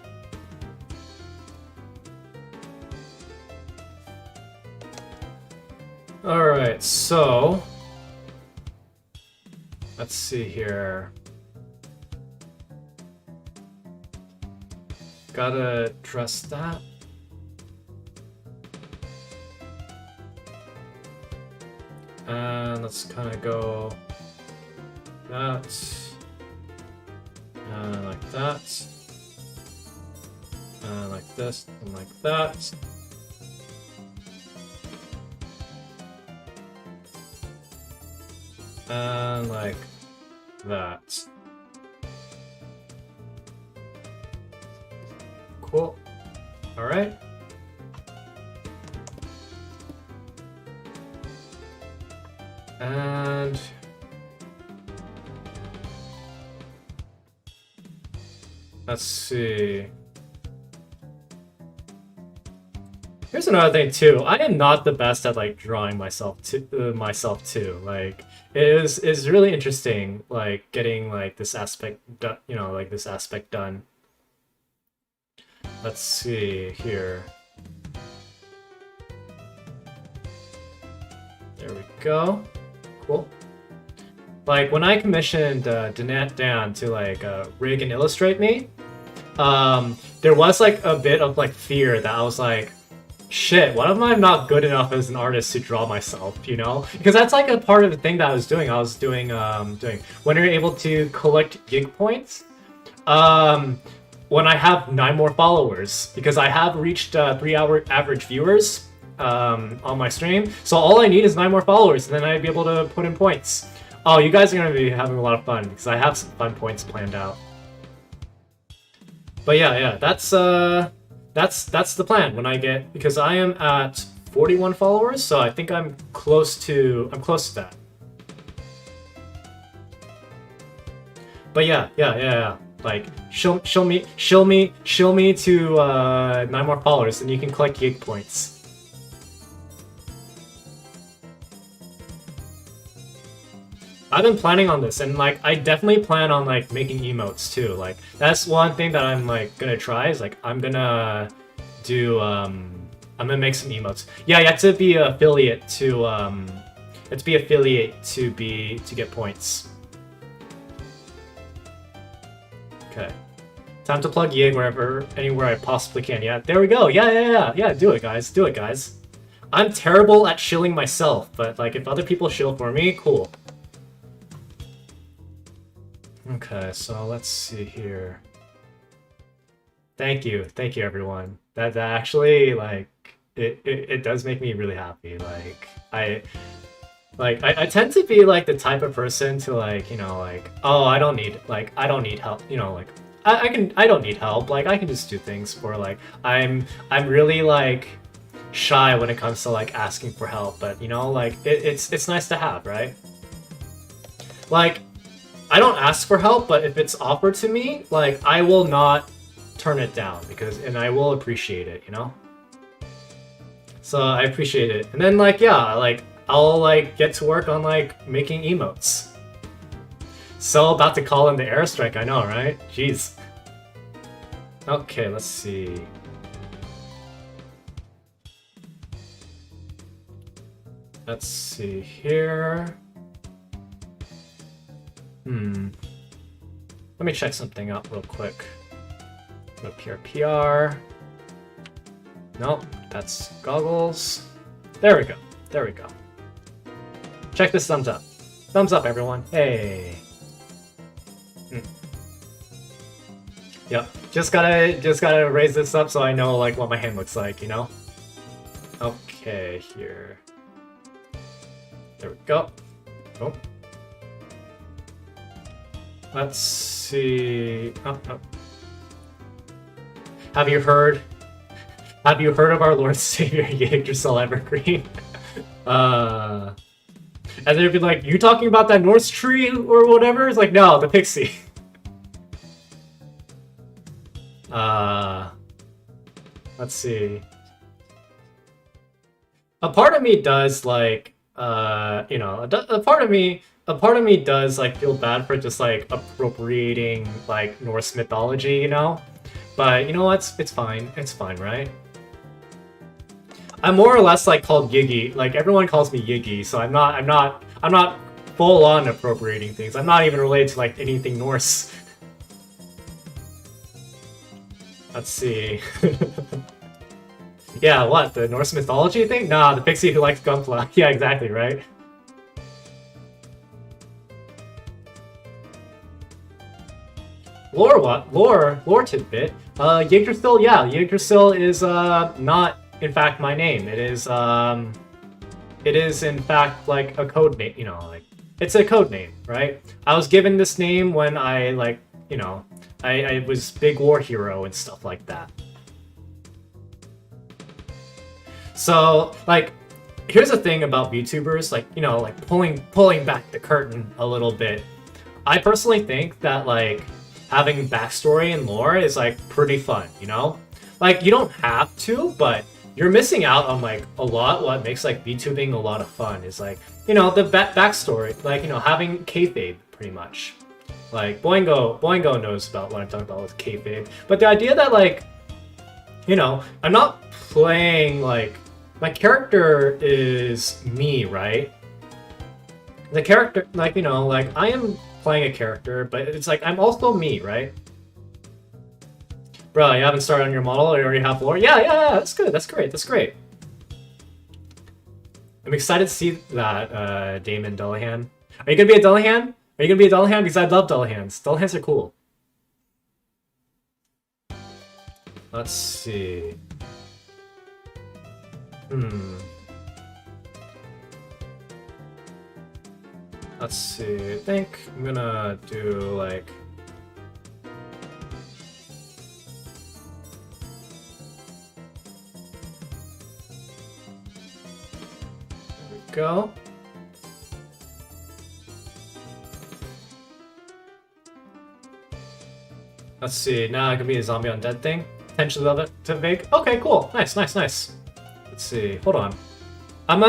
All right, so let's see here. Gotta dress that. And let's kind of go that. And like that. And like this, and like that. And like that. Cool. All right. And let's see. Here's another thing too. I am not the best at like drawing myself too. Like it is really interesting like getting like this aspect done, you know, like this aspect done. Let's see here. There we go. Cool. Like when I commissioned Danette Dan to like rig and illustrate me, there was like a bit of like fear that I was like, shit, what if I'm not good enough as an artist to draw myself, you know? Because that's like a part of the thing that I was doing. I was doing when you're able to collect gig points, when I have 9 more followers, because I have reached 3-hour average viewers on my stream. So all I need is 9 more followers, and then I'd be able to put in points. Oh, you guys are going to be having a lot of fun, because I have some fun points planned out. But yeah, that's the plan when I get, because I am at 41 followers, so I think I'm close to that. But yeah. Like show me to 9 more followers, and you can collect gig points. I've been planning on this, and like I definitely plan on like making emotes too. Like that's one thing that I'm like gonna try is like I'm gonna do I'm gonna make some emotes. Yeah, you have to be affiliate to to get points. Okay. Time to plug Yig anywhere I possibly can. Yeah, there we go. Yeah, do it guys. I'm terrible at shilling myself, but like if other people shill for me, cool. Okay, so let's see here. Thank you everyone. That actually like it does make me really happy. Like I tend to be like the type of person to like, you know, like, oh, I don't need help, you know, like I don't need help. Like I can just do things for like I'm really like shy when it comes to like asking for help, but you know, like it's nice to have, right? Like I don't ask for help, but if it's offered to me, like I will not turn it down and I will appreciate it, you know? So I appreciate it. And then like yeah, like I'll like get to work on like making emotes. So about to call in the airstrike, I know, right? Jeez. Okay, let's see. Let's see here. Let me check something out real quick. Go PR. Nope, that's goggles. There we go. Check this thumbs up. Thumbs up, everyone. Hey. Yep. Just gotta raise this up so I know like what my hand looks like, you know? Okay, here. There we go. Oh. Let's see. Oh. Have you heard of our Lord Savior Yggdrasil Evergreen? And they'd be like, you talking about that Norse tree or whatever? It's like, no, the pixie. Let's see. A part of me does like, you know, a part of me does like feel bad for just like appropriating like Norse mythology, you know? But you know what? It's fine, right? I'm more or less like called Yiggy. Like everyone calls me Yiggy, so I'm not full on appropriating things. I'm not even related to like anything Norse. Let's see. Yeah, what? The Norse mythology thing? Nah, the pixie who likes Gunpla. Yeah, exactly, right? Lore what? Lore tidbit. Yggdrasil, yeah, Yggdrasil is not in fact my name. It is in fact like a code name, you know, like it's a code name, right? I was given this name when I like, you know, I was big war hero and stuff like that. So like here's the thing about VTubers, like, you know, like pulling back the curtain a little bit. I personally think that like having backstory and lore is like pretty fun, you know? Like you don't have to, but you're missing out on like a lot. What makes like VTubing a lot of fun is like, you know, the backstory, like, you know, having kayfabe pretty much. Like Boingo knows about what I'm talking about with kayfabe. But the idea that like, you know, I'm not playing like, my character is me, right? The character, like, you know, like I am playing a character, but it's like I'm also me, right? Bro, you haven't started on your model, you already have lore? Yeah, that's good, that's great. I'm excited to see that, Damon Dullahan. Are you gonna be a Dullahan? Because I love Dullahans. Dullahans are cool. Let's see. Let's see, I think I'm gonna do like... go. Let's see, now I can be a zombie undead thing. Potentially love it to make. Okay, cool. Nice, nice, nice. Let's see, hold on. I'm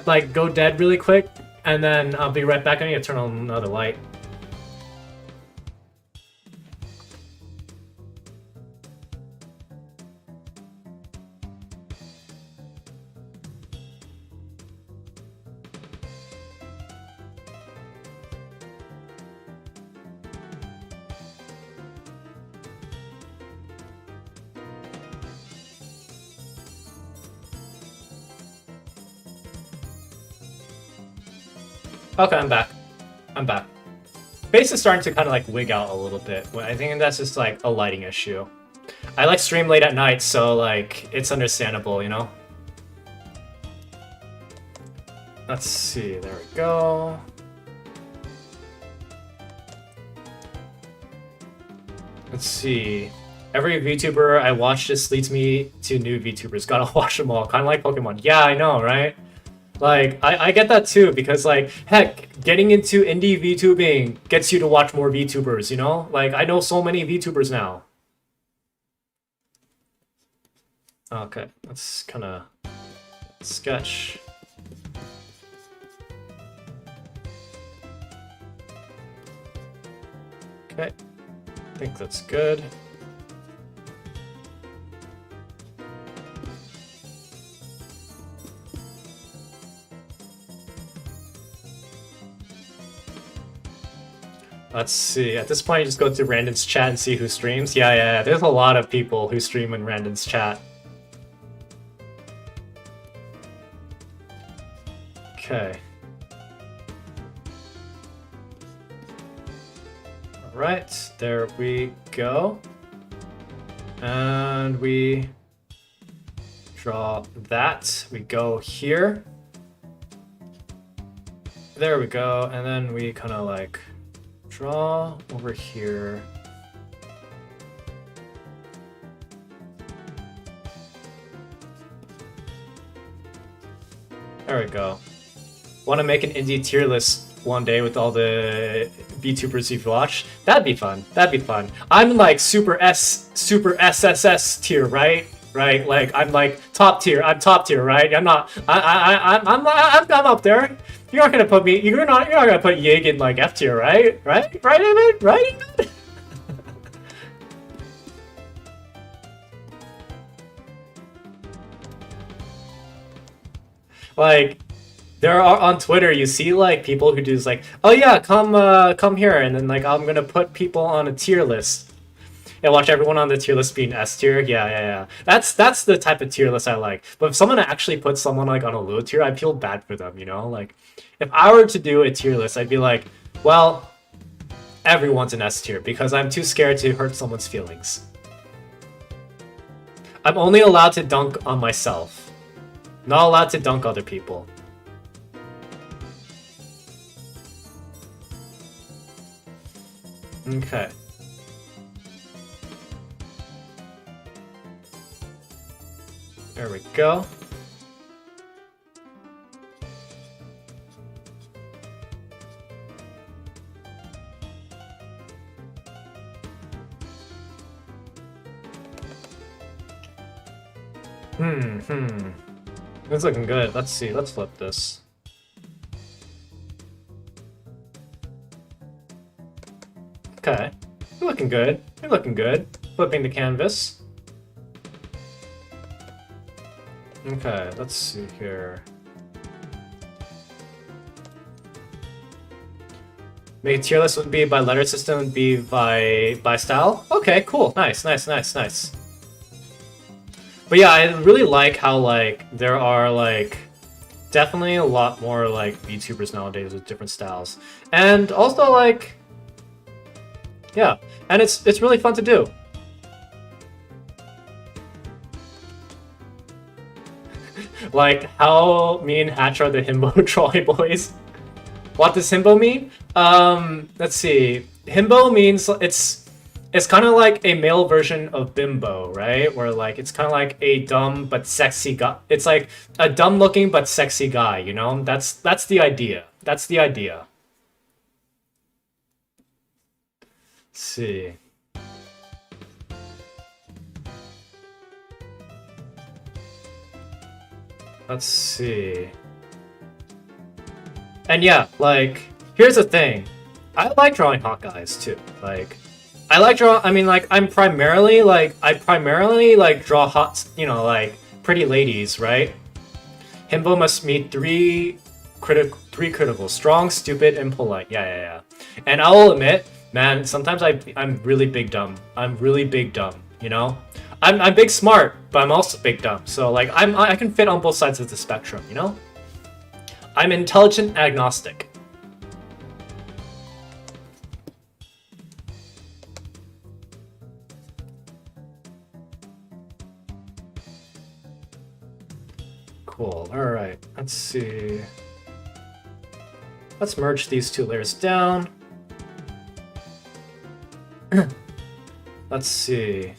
like go dead really quick, and then I'll be right back. I need to turn on another light. Okay, I'm back. I'm back. Base is starting to kind of like wig out a little bit. I think that's just like a lighting issue. I like stream late at night, so like it's understandable, you know? Let's see, there we go. Let's see. Every VTuber I watch just leads me to new VTubers. Gotta watch them all. Kind of like Pokemon. Yeah, I know, right? Like, I get that too, because like, heck, getting into indie VTubing gets you to watch more VTubers, you know? Like, I know so many VTubers now. Okay, let's kind of sketch. Okay, I think that's good. Let's see, at this point you just go to Randon's chat and see who streams. Yeah, there's a lot of people who stream in Randon's chat. Okay. Alright, there we go. And we draw that. We go here. There we go, and then we kind of like draw over here. There we go. Want to make an indie tier list one day with all the VTubers you've watched? That'd be fun. That'd be fun. I'm like super SSS tier, right? Right? Like I'm like top tier. I'm top tier, right? I'm not. I'm up there. You're not gonna put me. You're not gonna put Yig in like F tier, right? Right? Right, Evan? Right? Like, there are on Twitter, you see like people who do this, like, oh yeah, come here, and then like I'm gonna put people on a tier list. And watch everyone on the tier list being S tier. Yeah. That's the type of tier list I like. But if someone actually puts someone like on a low tier, I feel bad for them, you know? Like, if I were to do a tier list, I'd be like, well, everyone's an S tier because I'm too scared to hurt someone's feelings. I'm only allowed to dunk on myself. Not allowed to dunk other people. Okay. There we go. It's looking good. Let's see. Let's flip this. Okay. You're looking good. You're looking good. Flipping the canvas. Okay, let's see here. Make a tier list would be by letter system, would be by style. Okay, cool. Nice. But yeah, I really like how like there are like definitely a lot more like VTubers nowadays with different styles. And also like yeah, and it's really fun to do. Like how me and Hatch are the himbo trolley boys. What does himbo mean? Let's see. Himbo means It's kind of like a male version of bimbo, right? Where like it's kind of like a dumb but sexy guy. It's like a dumb looking but sexy guy, you know? That's the idea. That's the idea. Let's see. Let's see. And yeah, like, here's the thing. I like drawing hot guys too. Like, I like draw. I mean, like, I primarily like draw hot, you know, like pretty ladies, right? Himbo must meet three critical: strong, stupid, and polite. Yeah. And I will admit, man, sometimes I'm really big dumb. I'm really big dumb. You know, I'm big smart, but I'm also big dumb. So like, I can fit on both sides of the spectrum. You know, I'm intelligent agnostic. Cool. All right. Let's see. Let's merge these two layers down. Let's see.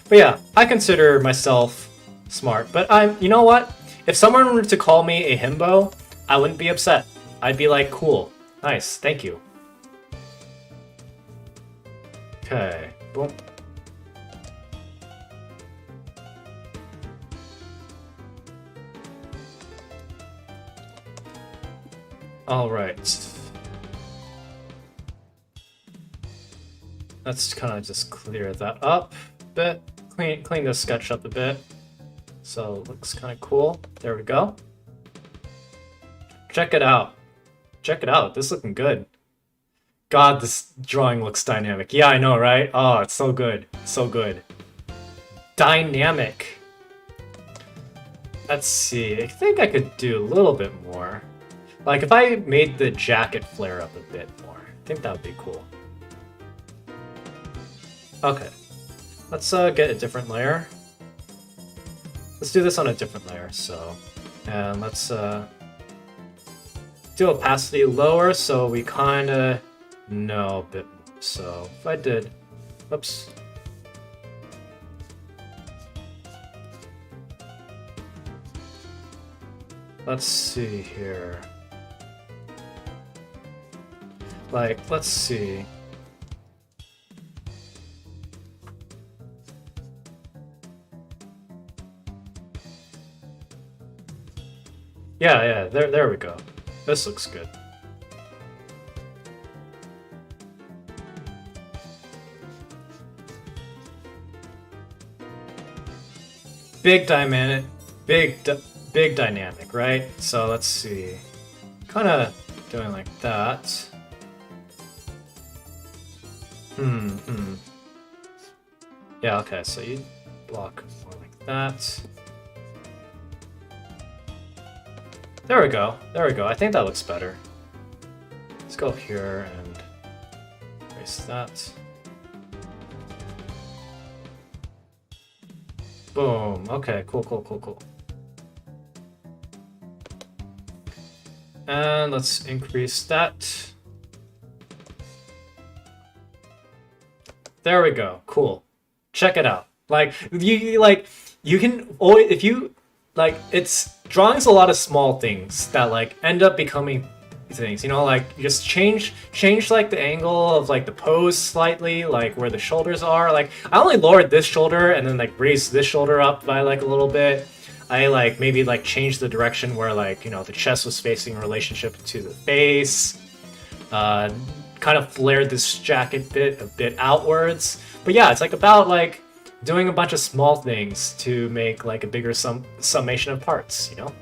But yeah, I consider myself smart. But you know what? If someone were to call me a himbo, I wouldn't be upset. I'd be like, cool, nice, thank you. Okay, boom. All right. Let's kind of just clear that up a bit. Clean this sketch up a bit. So it looks kind of cool. There we go. Check it out. Check it out. This is looking good. God, this drawing looks dynamic. Yeah, I know, right? Oh, it's so good. So good. Dynamic. Let's see. I think I could do a little bit more. Like, if I made the jacket flare up a bit more, I think that would be cool. Okay. Let's get a different layer. Let's do this on a different layer, so... And let's do opacity lower so we kinda know a bit more. So, if I did... Oops. Let's see here. Like, let's see. Yeah, there we go. This looks good. Big dynamic, right? So let's see. Kind of doing like that. Yeah, okay, so you block more like that. There we go. There we go. I think that looks better. Let's go here and erase that. Boom. Okay, cool. And let's increase that. There we go. Cool. Check it out. Like you can always, if you like, it's drawing's a lot of small things that like end up becoming things, you know, like you just change like the angle of like the pose slightly, like where the shoulders are. Like I only lowered this shoulder and then like raised this shoulder up by like a little bit. I like maybe like changed the direction where like, you know, the chest was facing in relationship to the face. Kind of flared this jacket a bit outwards. But yeah, it's like about like doing a bunch of small things to make like a bigger summation of parts, you know?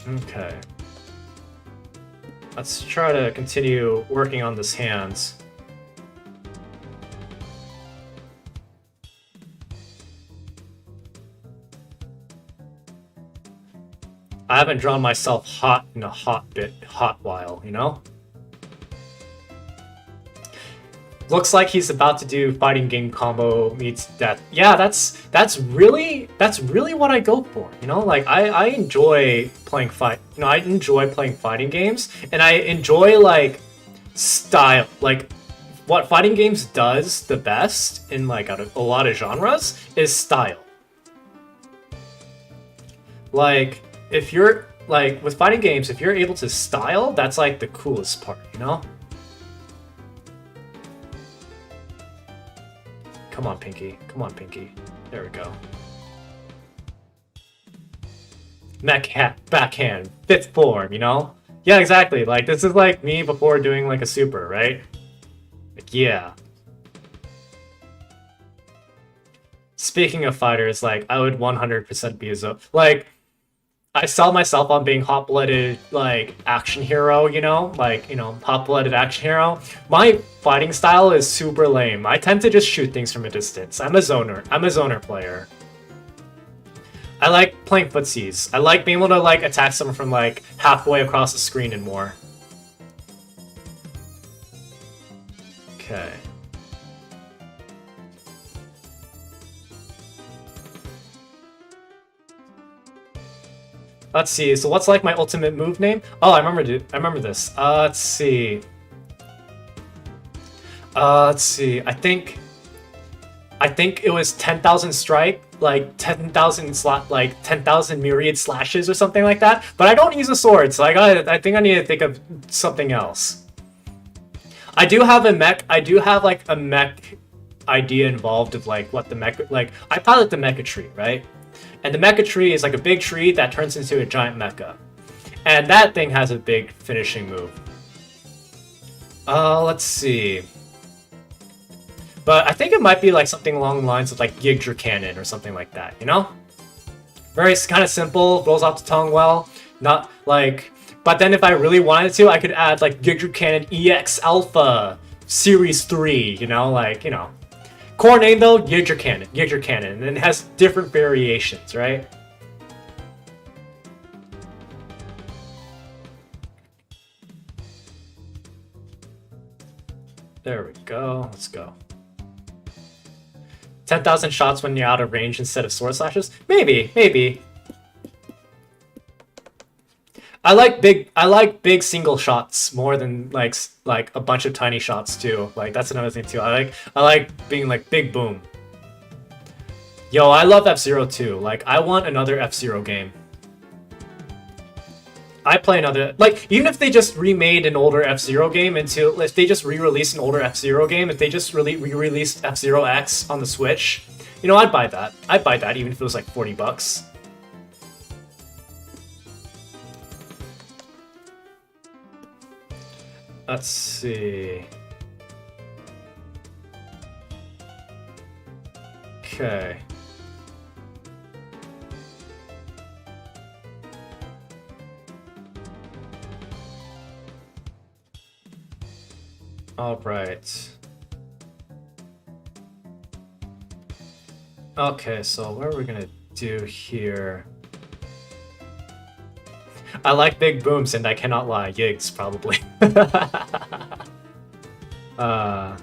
Okay. Let's try to continue working on this hands. I haven't drawn myself hot in a hot while, you know? Looks like he's about to do fighting game combo meets death. Yeah, that's really what I go for. You know, like I enjoy playing I enjoy playing fighting games, and I enjoy like style. Like what fighting games does the best in like out of a lot of genres is style. Like if you're like with fighting games, if you're able to style, that's like the coolest part. You know. Come on, Pinky. Come on, Pinky. There we go. Mech hat, backhand, fifth form, you know? Yeah, exactly. Like, this is like me before doing like a super, right? Like, yeah. Speaking of fighters, like, I would 100% be a like, I sell myself on being hot-blooded, like, action hero, you know? Like, you know, hot-blooded action hero. My fighting style is super lame. I tend to just shoot things from a distance. I'm a zoner. I'm a zoner player. I like playing footsies. I like being able to, like, attack someone from, like, halfway across the screen and more. Okay. Let's see. So what's like my ultimate move name? Oh, I remember, dude. I remember this. Let's see. Let's see. I think it was 10,000 strike, like 10,000 slot, like 10,000 myriad slashes or something like that. But I don't use a sword, so I think I need to think of something else. I do have a mech. I do have like a mech idea involved of like what the mech like. I pilot the mecha tree, right? And the mecha tree is like a big tree that turns into a giant mecha. And that thing has a big finishing move. Let's see. But I think it might be like something along the lines of like Yggdra Cannon or something like that, you know? Very kind of simple, rolls off the tongue well. Not like... But then if I really wanted to, I could add like Yggdra Cannon EX Alpha Series 3, you know? Like, you know. Core name though, Yggdra Cannon, and it has different variations, right? There we go, let's go. 10,000 shots when you're out of range instead of sword slashes? Maybe. I like big single shots more than like a bunch of tiny shots too. Like that's another thing too. I like being like big boom. Yo, I love F-Zero too. Like I want another F-Zero game. I play another like even if they just remade an older F-Zero game into if they just re-released an older F-Zero game, if they just really re-released F-Zero X on the Switch, you know, I'd buy that. I'd buy that even if it was like $40. Let's see. Okay. All right. Okay, so what are we gonna do here? I like big booms, and I cannot lie. Yigs, probably. I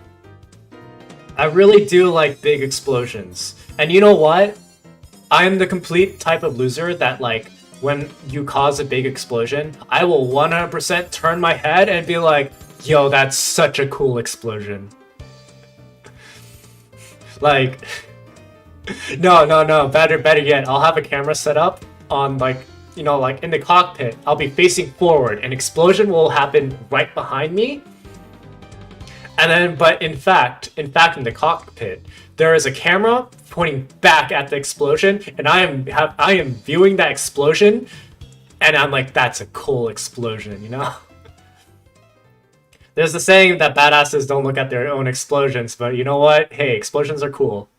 really do like big explosions. And you know what? I am the complete type of loser that, like, when you cause a big explosion, I will 100% turn my head and be like, yo, that's such a cool explosion. Like, no, better yet, I'll have a camera set up on, like, you know, like in the cockpit, I'll be facing forward, an explosion will happen right behind me. And then, but in fact, in the cockpit, there is a camera pointing back at the explosion, and I am viewing that explosion, and I'm like, that's a cool explosion, you know? There's the saying that badasses don't look at their own explosions, but you know what? Hey, explosions are cool.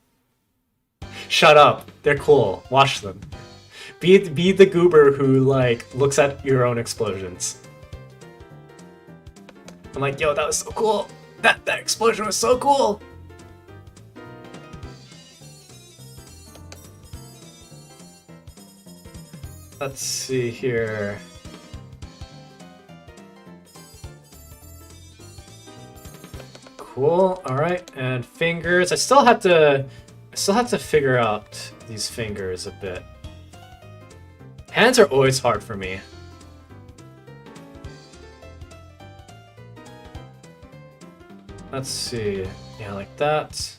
Shut up. They're cool. Watch them. Be the goober who, like, looks at your own explosions. I'm like, yo, that was so cool. That explosion was so cool. Let's see here. Cool. All right, and fingers. I still have to figure out these fingers a bit. Hands are always hard for me. Let's see. Yeah, like that.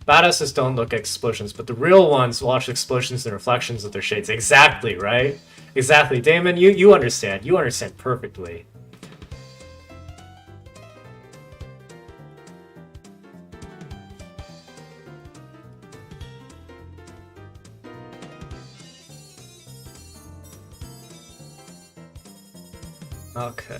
Badasses don't look at explosions, but the real ones watch explosions and reflections of their shades. Exactly, right? Exactly. Damon, you understand. You understand perfectly. Okay.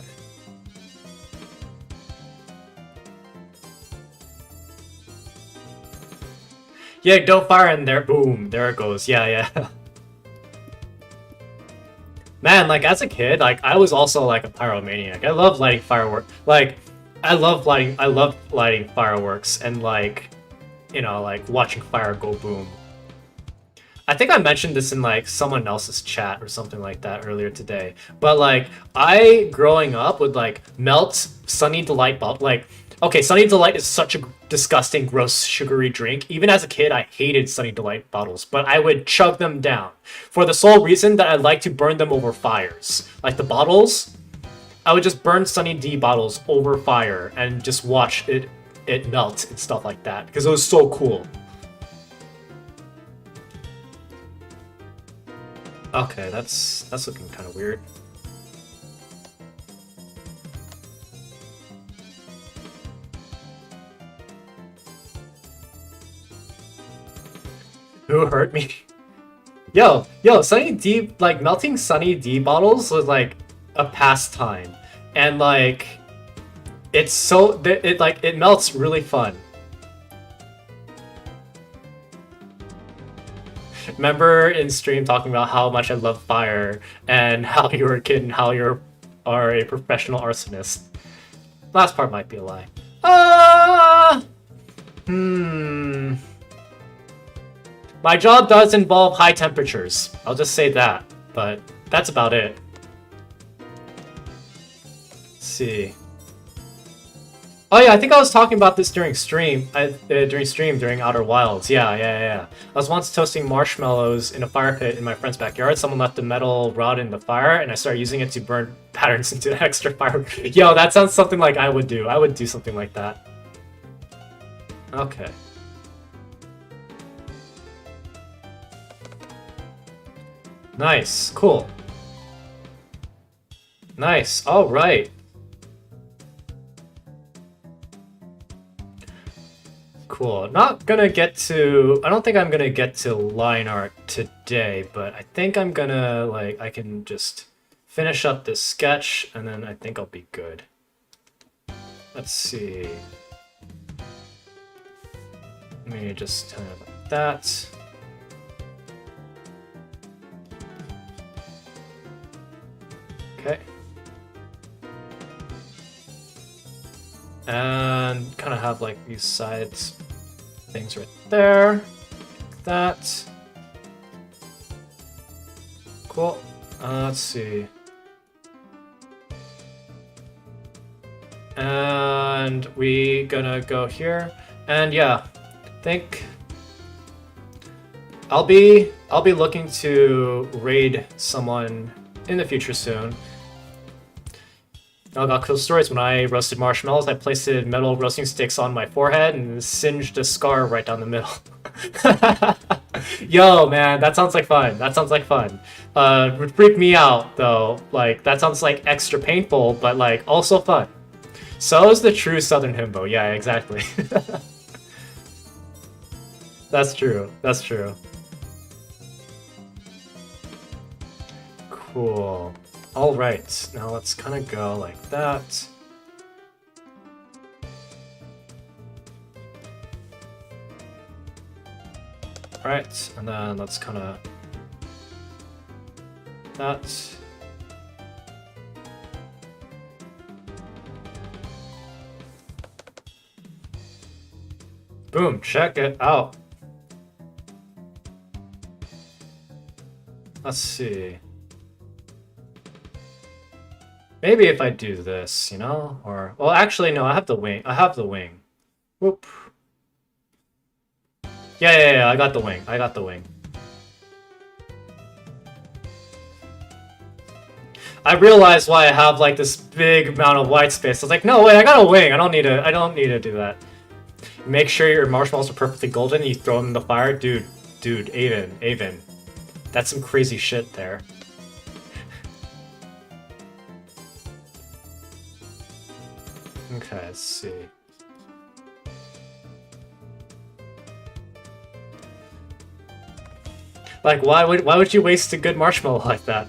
Yeah, don't fire in there. Boom. There it goes. Yeah, yeah. Man, like as a kid, like I was also like a pyromaniac. I love lighting fireworks. Like I love lighting fireworks and like like watching fire go boom. I think I mentioned this in like someone else's chat or something like that earlier today. But like I growing up would like melt Sunny Delight bulb. Like okay, Sunny Delight is such a disgusting, gross, sugary drink. Even as a kid, I hated Sunny Delight bottles, but I would chug them down for the sole reason that I like to burn them over fires. Like the bottles, I would just burn Sunny D bottles over fire and just watch it melt and stuff like that because it was so cool. Okay, that's looking kind of weird. Who hurt me? Yo, Sunny D, like melting Sunny D bottles was like a pastime, and like it's so it melts really fun. Remember in stream talking about how much I love fire and how you were a kid and how are a professional arsonist. Last part might be a lie. My job does involve high temperatures. I'll just say that, but that's about it. Let's see. Oh yeah, I think I was talking about this during stream. During Outer Wilds. Yeah. I was once toasting marshmallows in a fire pit in my friend's backyard. Someone left the metal rod in the fire, and I started using it to burn patterns into extra fire. Yo, that sounds something like I would do. I would do something like that. Okay. Nice. Cool. Nice. All right. Cool. Not gonna get to... I don't think I'm gonna get to line art today, but I think I'm gonna, like, I can just finish up this sketch, and then I think I'll be good. Let's see. Let me just kind of like that. Okay. And kind of have, like, these sides things right there, like that. Cool. Let's see. And we gonna go here, and yeah, think I'll be looking to raid someone in the future soon. I got cool stories. When I roasted marshmallows, I placed metal roasting sticks on my forehead and singed a scar right down the middle. Yo, man, that sounds like fun. That sounds like fun. Would freak me out, though. Like, that sounds like extra painful, but like also fun. So is the true Southern himbo. Yeah, exactly. That's true. That's true. Cool. All right, now let's kind of go like that. All right, and then let's kind of that. Boom, check it out. Let's see. Maybe if I do this, you know? Or, well, actually, no, I have the wing. I have the wing. Whoop. Yeah, I got the wing. I got the wing. I realized why I have like this big amount of white space. I was like, no, wait, I got a wing. I don't need to do that. Make sure your marshmallows are perfectly golden and you throw them in the fire. Dude, Avon. That's some crazy shit there. Okay, let's see. Like, why would you waste a good marshmallow like that?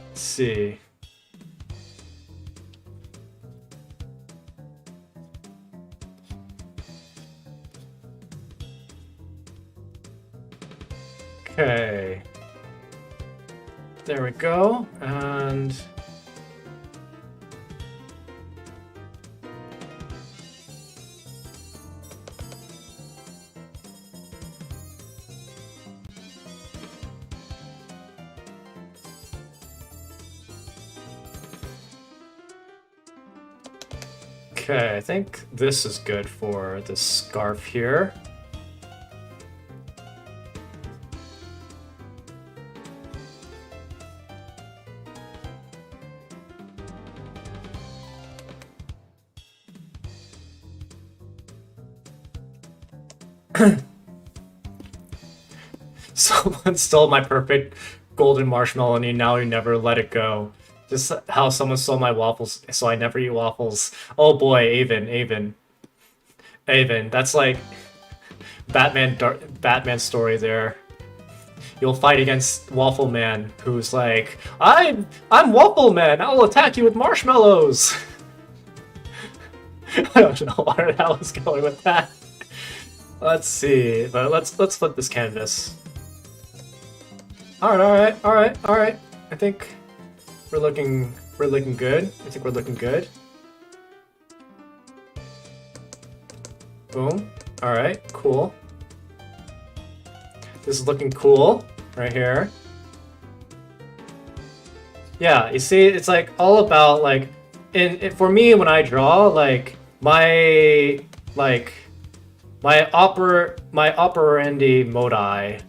Let's see. Okay. There we go, and... Okay, I think this is good for this scarf here. Someone stole my perfect golden marshmallow and now you never let it go. Just how someone stole my waffles, so I never eat waffles. Oh boy, Avon. That's like Batman story there. You'll fight against Waffle Man, who's like, I'm Waffle Man. I will attack you with marshmallows. I don't know where the hell I was going with that. Let's see, but let's flip this canvas. All right. I think we're looking good. I think we're looking good. Boom. All right, cool. This is looking cool right here. Yeah, you see, it's like all about like, for me when I draw, like my operandi modi,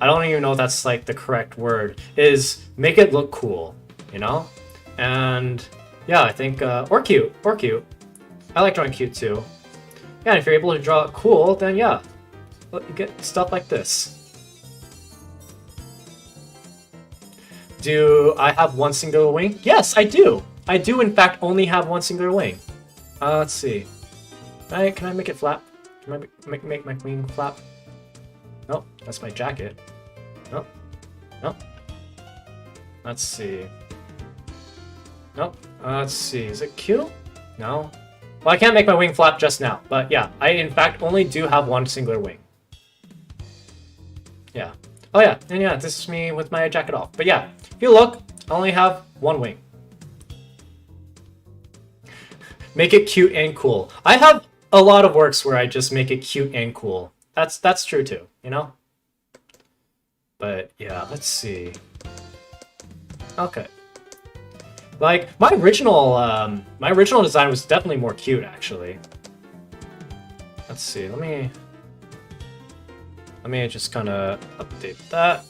I don't even know if that's like the correct word, is make it look cool, you know? And yeah, I think, or cute. I like drawing cute too. Yeah, and if you're able to draw it cool, then yeah, you get stuff like this. Do I have one singular wing? Yes, I do! I do in fact only have one singular wing. Let's see. Can I make it flap? Can I make my wing flap? Nope, that's my jacket. Nope. Let's see. Nope. Let's see. Is it cute? No. Well, I can't make my wing flap just now, but yeah, I in fact only do have one singular wing. Yeah. Oh yeah, and yeah, this is me with my jacket off. But yeah, if you look, I only have one wing. Make it cute and cool. I have a lot of works where I just make it cute and cool. That's true too, you know? But yeah, let's see. Okay. Like my original design was definitely more cute actually. Let's see. Let me just kind of update that.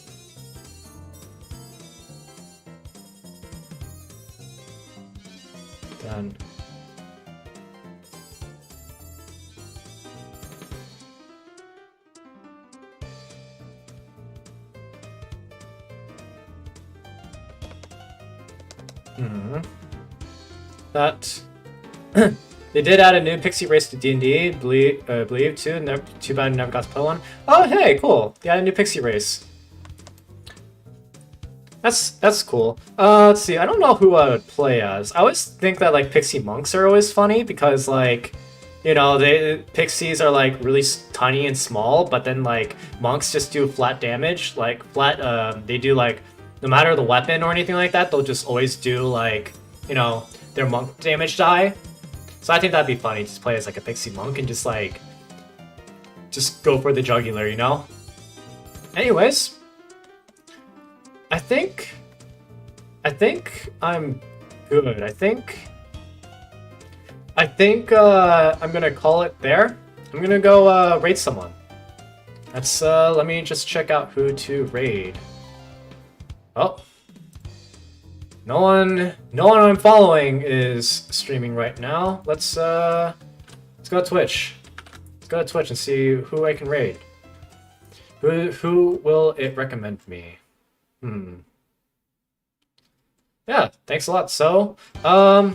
Then that they did add a new pixie race to D&D, believe too. Too bad I never got to play one. Oh hey, cool! They added a new pixie race. That's cool. Let's see. I don't know who I would play as. I always think that like pixie monks are always funny because like, you know, pixies are like really tiny and small, but then like monks just do flat damage. Like flat. They do like no matter the weapon or anything like that, they'll just always do like, you know, their monk damage die. So I think that'd be funny, just play as like a pixie monk and just go for the jugular, you know? Anyways, I think I think I'm good. I think I'm gonna call it there. I'm gonna go raid someone. Let me just check out who to raid. Oh. No one I'm following is streaming right now. Let's go to Twitch. Let's go to Twitch and see who I can raid. Who will it recommend me? Yeah, thanks a lot. So, I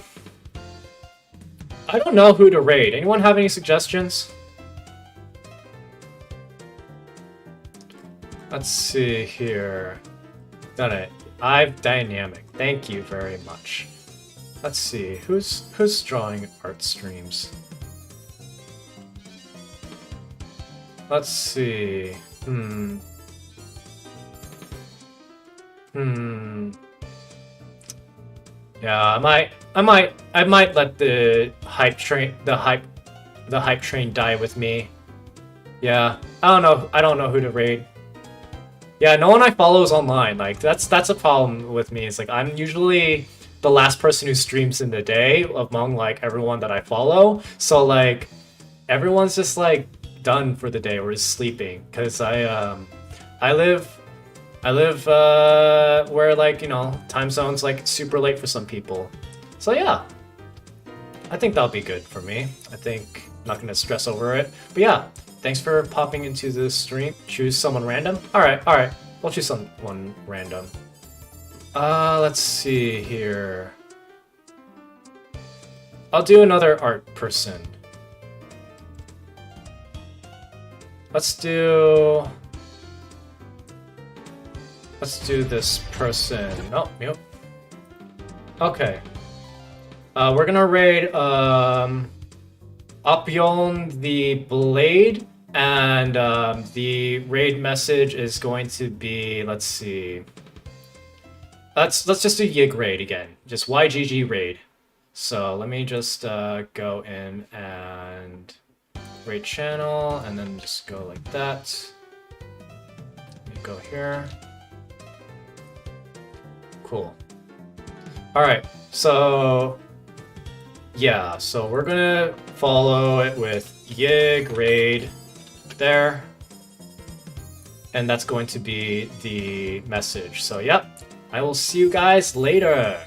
don't know who to raid. Anyone have any suggestions? Let's see here. Done it. I've dynamic. Thank you very much. Let's see. Who's drawing art streams? Let's see. Yeah, I might let the hype train die with me. Yeah, I don't know who to raid. Yeah, no one I follow is online. Like that's a problem with me. It's like I'm usually the last person who streams in the day among like everyone that I follow. So like everyone's just like done for the day or is sleeping because I live where like, you know, time zone's like super late for some people. So yeah, I think that'll be good for me. I think I'm not gonna stress over it. But yeah, thanks for popping into the stream. Choose someone random. All right. We'll choose someone random. Let's see here. I'll do another art person. Let's do this person. Oh, yep. Okay. We're gonna raid Opyon the Blade, and the raid message is going to be, let's see. Let's just do Yig raid again. Just YGG raid. So let me just go in and raid channel, and then just go like that. Let me go here. Cool. Alright, so yeah, so we're gonna follow it with Yig raid there. And that's going to be the message. So yep, I will see you guys later.